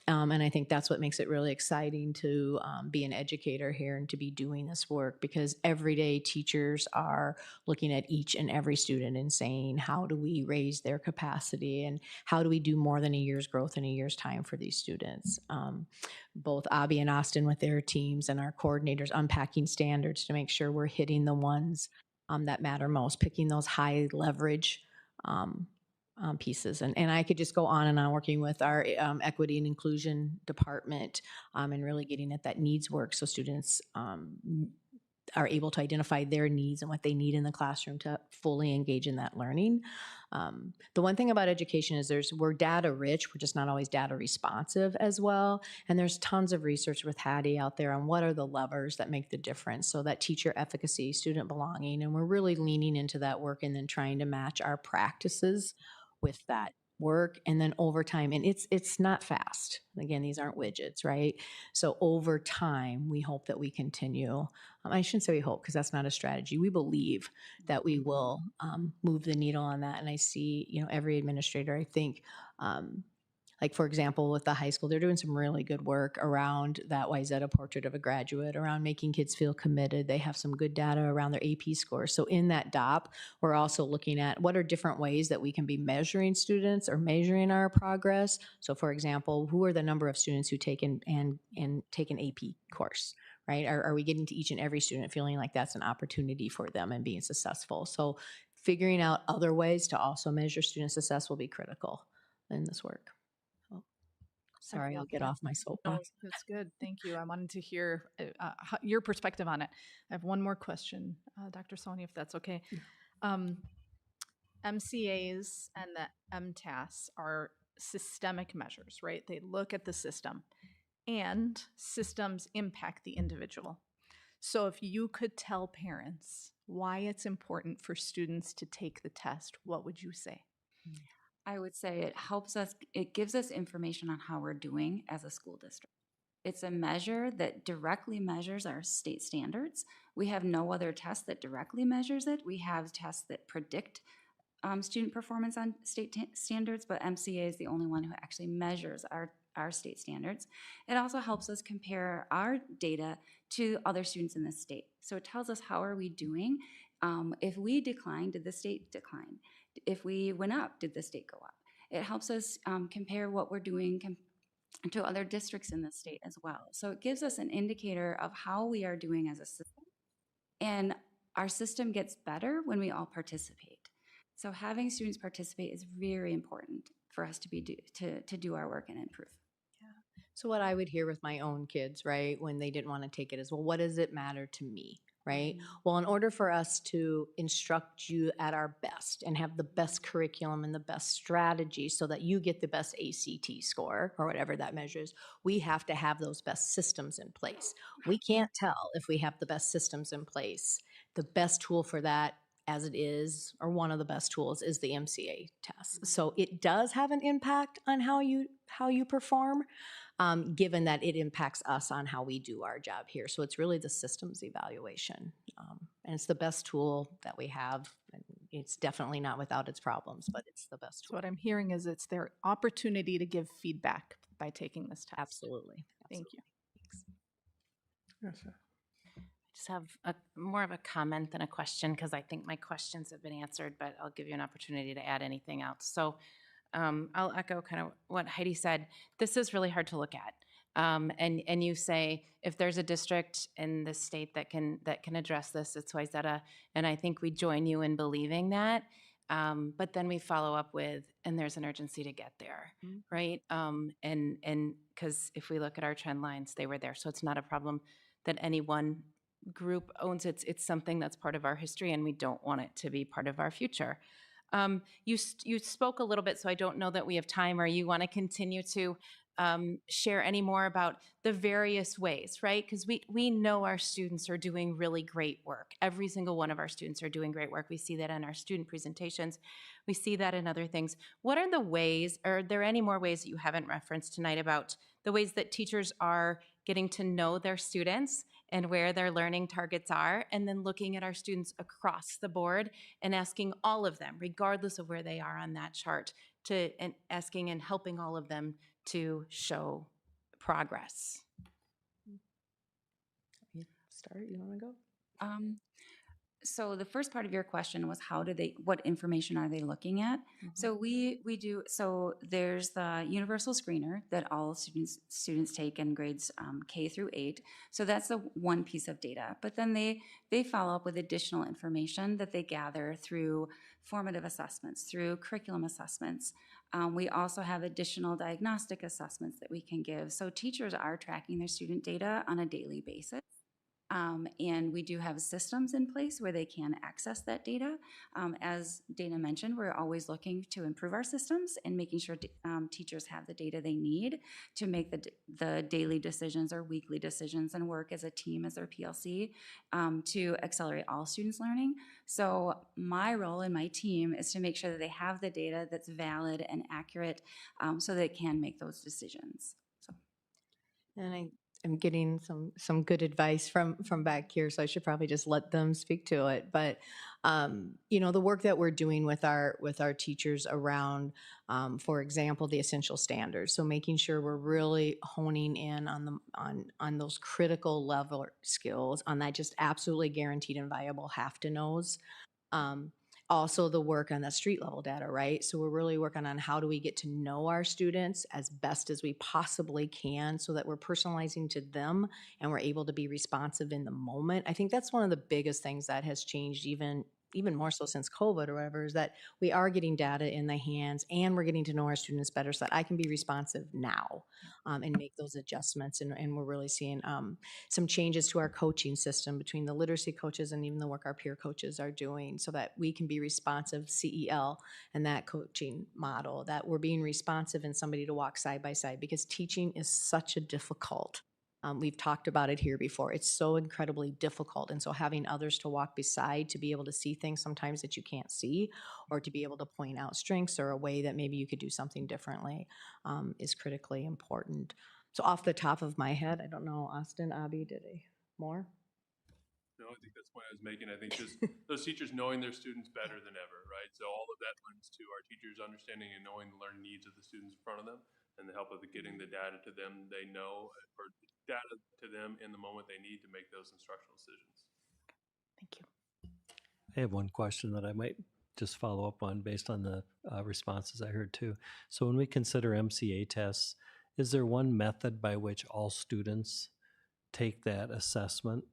And I think that's what makes it really exciting to be an educator here and to be doing this work, because every day teachers are looking at each and every student and saying, how do we raise their capacity and how do we do more than a year's growth in a year's time for these students? Both Abby and Austin with their teams and our coordinators unpacking standards to make sure we're hitting the ones that matter most, picking those high leverage pieces. And I could just go on and on working with our equity and inclusion department and really getting at that needs work so students are able to identify their needs and what they need in the classroom to fully engage in that learning. The one thing about education is we're data rich, we're just not always data responsive as well. And there's tons of research with Hattie out there on what are the levers that make the difference. So that teacher efficacy, student belonging, and we're really leaning into that work and then trying to match our practices with that work. And then over time, and it's not fast. Again, these aren't widgets, right? So over time, we hope that we continue. I shouldn't say we hope, because that's not a strategy. We believe that we will move the needle on that. And I see, every administrator, I think, like for example, with the high school, they're doing some really good work around that Wayzata portrait of a graduate, around making kids feel committed. They have some good data around their AP scores. So in that DOP, we're also looking at what are different ways that we can be measuring students or measuring our progress. So for example, who are the number of students who take and take an AP course, right? Are we getting to each and every student feeling like that's an opportunity for them and being successful? So figuring out other ways to also measure student success will be critical in this work. Sorry, I'll get off my No, soapbox. that's good. Thank you. I wanted to hear your perspective on it. I have one more question, Dr. Soni, if that's okay. MCAs and the MTAS are systemic measures, right? They look at the system, and systems impact the individual. So if you could tell parents why it's important for students to take the test, what would you say? I would say it helps us, it gives us information on how we're doing as a school district. It's a measure that directly measures our state standards. We have no other test that directly measures it. We have tests that predict student performance on state standards, but MCA is the only one who actually measures our state standards. It also helps us compare our data to other students in the state. So it tells us how are we doing. If we decline, did the state decline? If we went up, did the state go up? It helps us compare what we're doing to other districts in the state as well. So it gives us an indicator of how we are doing as a system. And our system gets better when we all participate. So having students participate is very important for us to do our work and improve. So what I would hear with my own kids, right, when they didn't want to take it is, well, what does it matter to me, right? Well, in order for us to instruct you at our best and have the best curriculum and the best strategy so that you get the best ACT score or whatever that measures, we have to have those best systems in place. We can't tell if we have the best systems in place. The best tool for that, as it is, or one of the best tools, is the MCA test. So it does have an impact on how you perform, given that it impacts us on how we do our job here. So it's really the systems evaluation. And it's the best tool that we have. It's definitely not without its problems, but it's the best So tool. what I'm hearing is it's their opportunity to give feedback by taking this test. Absolutely. Thank you. Yes, sir. Just have more of a comment than a question, because I think my questions have been answered, but I'll give you an opportunity to add anything else. So I'll echo kind of what Heidi said. This is really hard to look at. And you say, if there's a district in the state that can address this, it's Wayzata. And I think we join you in believing that. But then we follow up with, and there's an urgency to get there, right? And because if we look at our trend lines, they were there. So it's not a problem that any one group owns. It's something that's part of our history, and we don't want it to be part of our future. You spoke a little bit, so I don't know that we have time, or you want to continue to share any more about the various ways, right? Because we know our students are doing really great work. Every single one of our students are doing great work. We see that in our student presentations. We see that in other things. What are the ways, are there any more ways that you haven't referenced tonight about the ways that teachers are getting to know their students and where their learning targets are, and then looking at our students across the board and asking all of them, regardless of where they are on that chart, and asking and helping all of them to show progress? Start, you want to go? So the first part of your question was what information are they looking at? So we do, so there's the universal screener that all students take in grades K through 8. So that's the one piece of data. But then they follow up with additional information that they gather through formative assessments, through curriculum assessments. We also have additional diagnostic assessments that we can give. So teachers are tracking their student data on a daily basis. And we do have systems in place where they can access that data. As Dana mentioned, we're always looking to improve our systems and making sure teachers have the data they need to make the daily decisions or weekly decisions and work as a team, as their PLC, to accelerate all students' learning. So my role and my team is to make sure that they have the data that's valid and accurate, so they can make those decisions. So. And I'm getting some good advice from back here, so I should probably just let them speak to it. But the work that we're doing with our teachers around, for example, the essential standards. So making sure we're really honing in on those critical level skills, on that just absolutely guaranteed and viable have to knows. Also the work on the street level data, right? So we're really working on how do we get to know our students as best as we possibly can so that we're personalizing to them and we're able to be responsive in the moment. I think that's one of the biggest things that has changed even more so since COVID or whatever, is that we are getting data in the hands and we're getting to know our students better so that I can be responsive now and make those adjustments. And we're really seeing some changes to our coaching system between the literacy coaches and even the work our peer coaches are doing so that we can be responsive, CEL, and that coaching model, that we're being responsive and somebody to walk side by side, because teaching is such a difficult. We've talked about it here before. It's so incredibly difficult. And so having others to walk beside, to be able to see things sometimes that you can't see, or to be able to point out strengths or a way that maybe you could do something differently, is critically important. So off the top of my head, I don't know, Austin, Abby, did I more? No, I think that's the point I was making. I think just those teachers knowing their students better than ever, right? So all of that lends to our teachers understanding and knowing the learning needs of the students in front of them, and the help of getting the data to them they know, or data to them in the moment they need to make those instructional decisions. Thank you. I have one question that I might just follow up on based on the responses I heard too. So when we consider MCA tests, is there one method by which all students take that assessment?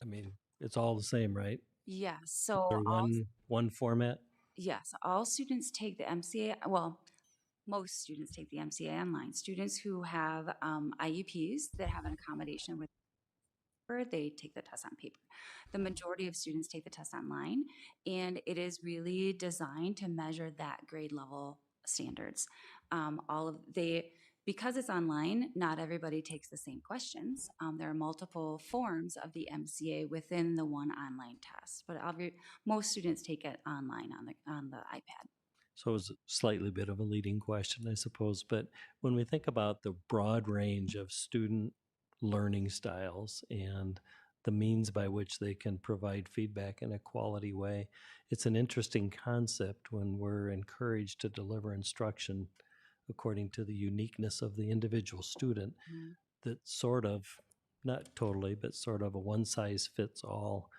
I mean, it's all the same, right? Yes. So Or one format? Yes, all students take the MCA, well, most students take the MCA online. Students who have IEPs that have an accommodation with paper, they take the test on paper. The majority of students take the test online, and it is really designed to measure that grade level standards. Because it's online, not everybody takes the same questions. There are multiple forms of the MCA within the one online test, but most students take it online on the iPad. So it was a slightly bit of a leading question, I suppose. But when we think about the broad range of student learning styles and the means by which they can provide feedback in a quality way, it's an interesting concept when we're encouraged to deliver instruction according to the uniqueness of the individual student, that sort of, not totally, but sort of a one-size-fits-all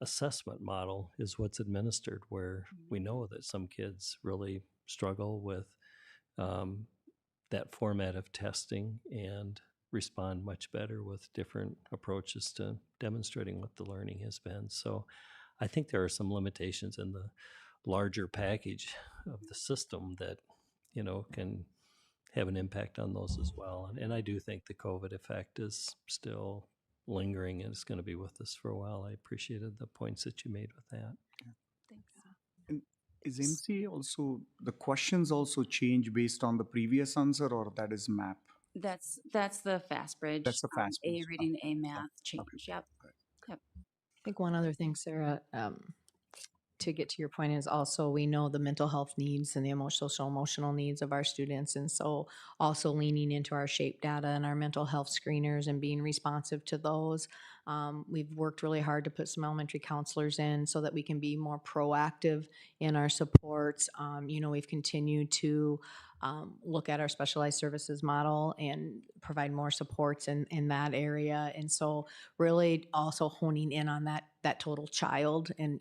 assessment model is what's administered, where we know that some kids really struggle with that format of testing and respond much better with different approaches to demonstrating what the learning has been. So I think there are some limitations in the larger package of the system that, can have an impact on those as well. And I do think the COVID effect is still lingering and it's going to be with us for a while. I appreciated the points that you made with that. Thanks. And is MCA also, the questions also change based on the previous answer, or that is MAP? That's the FastBridge. That's the FastBridge. A reading, A math change. Okay. Yep. Yep. I think one other thing, Sarah, to get to your point is also, we know the mental health needs and the social emotional needs of our students. And so also leaning into our SHAPE data and our mental health screeners and being responsive to those. We've worked really hard to put some elementary counselors in so that we can be more proactive in our supports. We've continued to look at our specialized services model and provide more supports in that area. And so really also honing in on that total child and,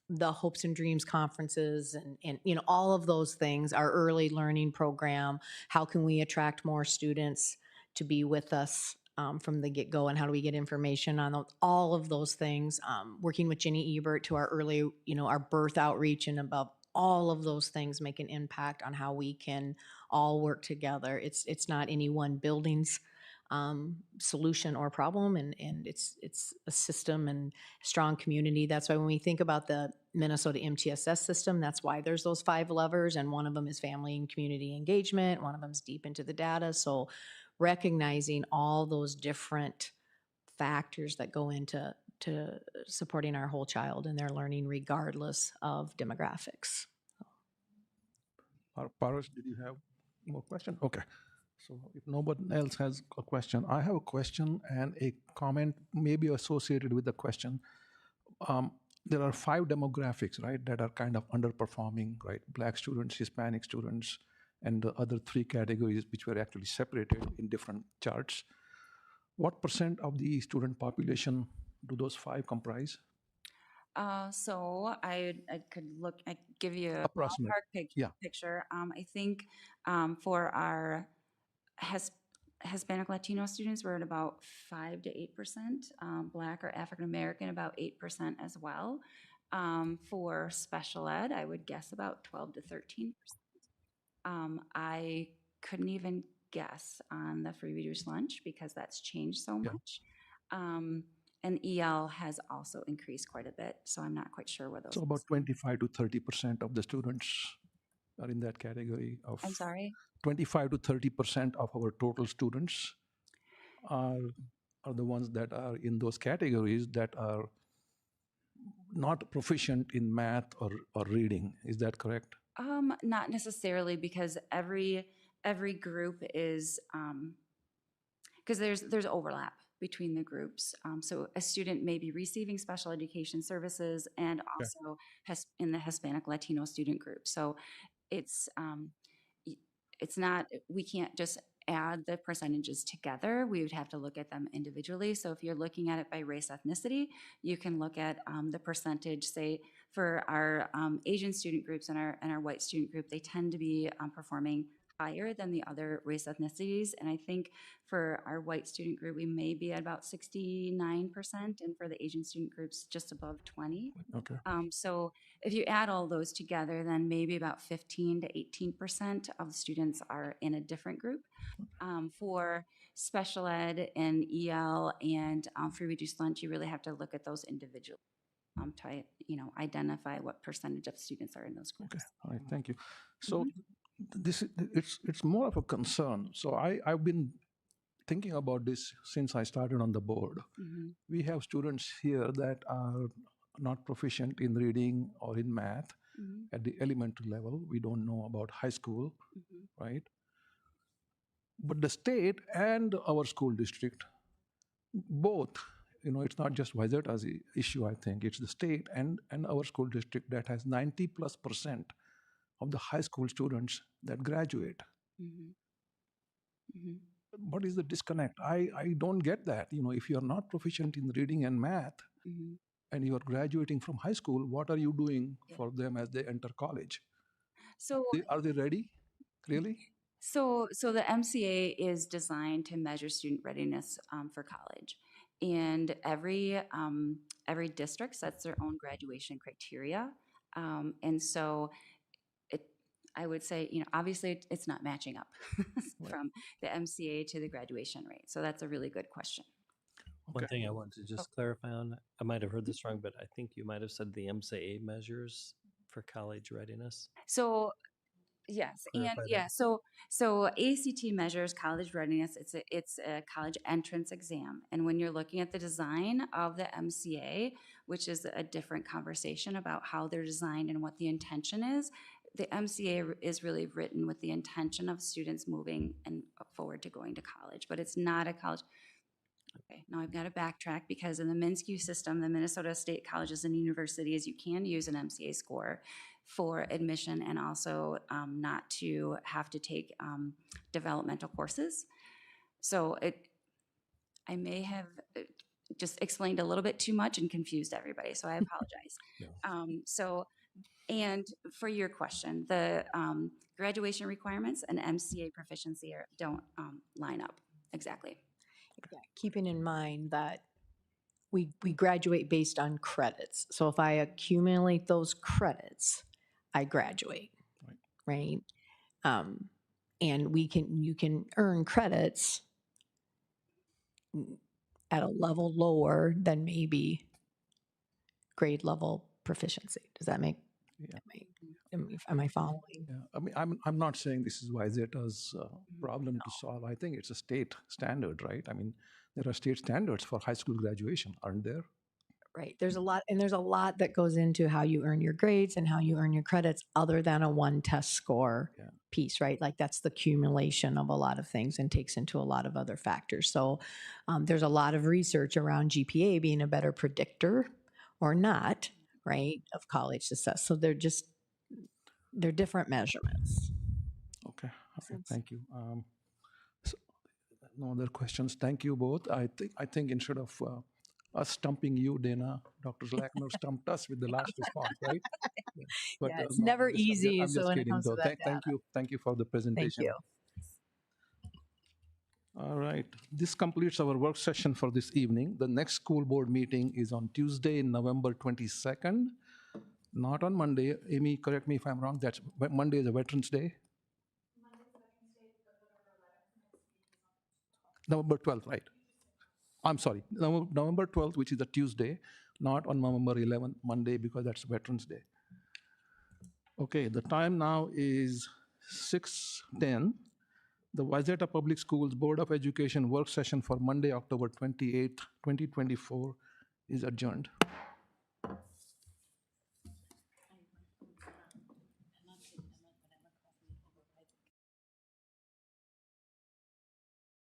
the Hopes and Dreams conferences and all of those things, our early learning program, how can we attract more students to be with us from the get-go, and how do we get information on all of those things, working with Jenny Ebert to our early, our birth outreach, and above all of those things make an impact on how we can all work together. It's not any one building's solution or problem, and it's a system and strong community. That's why when we think about the Minnesota MTSS system, that's why there's those 5 levers, and one of them is family and community engagement, one of them is deep into the data. So recognizing all those different factors that go into supporting our whole child and their learning regardless of demographics. Paras, did you have more question? Okay. So if nobody else has a question, I have a question and a comment maybe associated with the question. There are 5 demographics, right, that are kind of underperforming, right? Black students, Hispanic students, and the other 3 categories which were actually separated in different charts. What % of the student population do those 5 comprise? So I could give you a Approximate. ballpark Yeah. picture. I think for our Hispanic Latino students, we're at about 5 to 8%. Black or African American, about 8% as well. For special ed, I would guess about 12 to 13%. I couldn't even guess on the free reduced lunch because that's changed so much. And EL has also increased quite a bit, so I'm not quite sure where those. So about 25 to 30% of the students are in that category of. I'm sorry? 25 to 30% of our total students are the ones that are in those categories that are not proficient in math or reading. Is that correct? Not necessarily, because every group is because there's overlap between the groups. So a student may be receiving special education services and also has in the Hispanic Latino student group. So it's not, we can't just add the percentages together. We would have to look at them individually. So if you're looking at it by race ethnicity, you can look at the percentage, say for our Asian student groups and our white student group, they tend to be performing higher than the other race ethnicities. And I think for our white student group, we may be at about 69%, and for the Asian student groups, just above 20. Okay. So if you add all those together, then maybe about 15 to 18% of the students are in a different group. For special ed and EL and free reduced lunch, you really have to look at those individually to identify what percentage of students are in those groups. Okay. All right. Thank you. So it's more of a concern. So I've been thinking about this since I started on the board. We have students here that are not proficient in reading or in math at the elementary level. We don't know about high school, right? But the state and our school district, both, it's not just Wayzata's issue, I think. It's the state and our school district that has 90+% of the high school students that graduate. What is the disconnect? I don't get that. If you're not proficient in reading and math and you're graduating from high school, what are you doing for them as they enter college? So are they ready, really? So the MCA is designed to measure student readiness for college. And every district sets their own graduation criteria. And so I would say, obviously it's not matching up from the MCA to the graduation rate. So that's a really good question. One thing I want to just clarify on, I might have heard this wrong, but I think you might have said the MCA measures for college readiness. So Yes, and clarify yeah, that. so ACT measures college readiness. It's a college entrance exam, and when you're looking at the design of the MCA, which is a different conversation about how they're designed and what the intention is, the MCA is really written with the intention of students moving and forward to going to college, but it's not a college. Okay, now I've got to backtrack because in the MINSCU system, the Minnesota State Colleges and Universities, you can use an MCA score for admission and also not to have to take developmental courses. So I may have just explained a little bit too much and confused everybody, so I apologize. And for your question, the graduation requirements and MCA proficiency don't line up exactly. Yeah, keeping in mind that we graduate based on credits. So if I accumulate those credits, I graduate, right? And you can earn credits at a level lower than maybe grade level proficiency. Does that make, am I following? Yeah, I mean, I'm not saying this is YZETA's problem to solve. I think it's a state standard, right? I mean, there are state standards for high school graduation, aren't there? Right. There's a lot that goes into how you earn your grades and how you earn your credits other than a one test score piece, right? Like that's the accumulation of a lot of things and takes into a lot of other factors. So there's a lot of research around GPA being a better predictor or not, right, of college success. So they're different measurements. Okay, thank you. So no other questions. Thank you both. I think instead of us stumping you, Dana, Dr. Zlackner stumped us with the last response, right? Yeah. But, Yeah, it's no, never I'm just easy. I'm So just when it kidding, comes to though. that Thank you for the presentation. Thank you. All right, this completes our work session for this evening. The next school board meeting is on Tuesday, November 22nd, not on Monday. Amy, correct me if I'm wrong. Monday is a Veterans Day. November 12th, right? I'm sorry, November 12th, which is a Tuesday, not on November 11th, Monday, because that's Veterans Day. Okay, the time now is 6:10. The Wayzata Public Schools Board of Education work session for Monday, October 28th, 2024 is adjourned.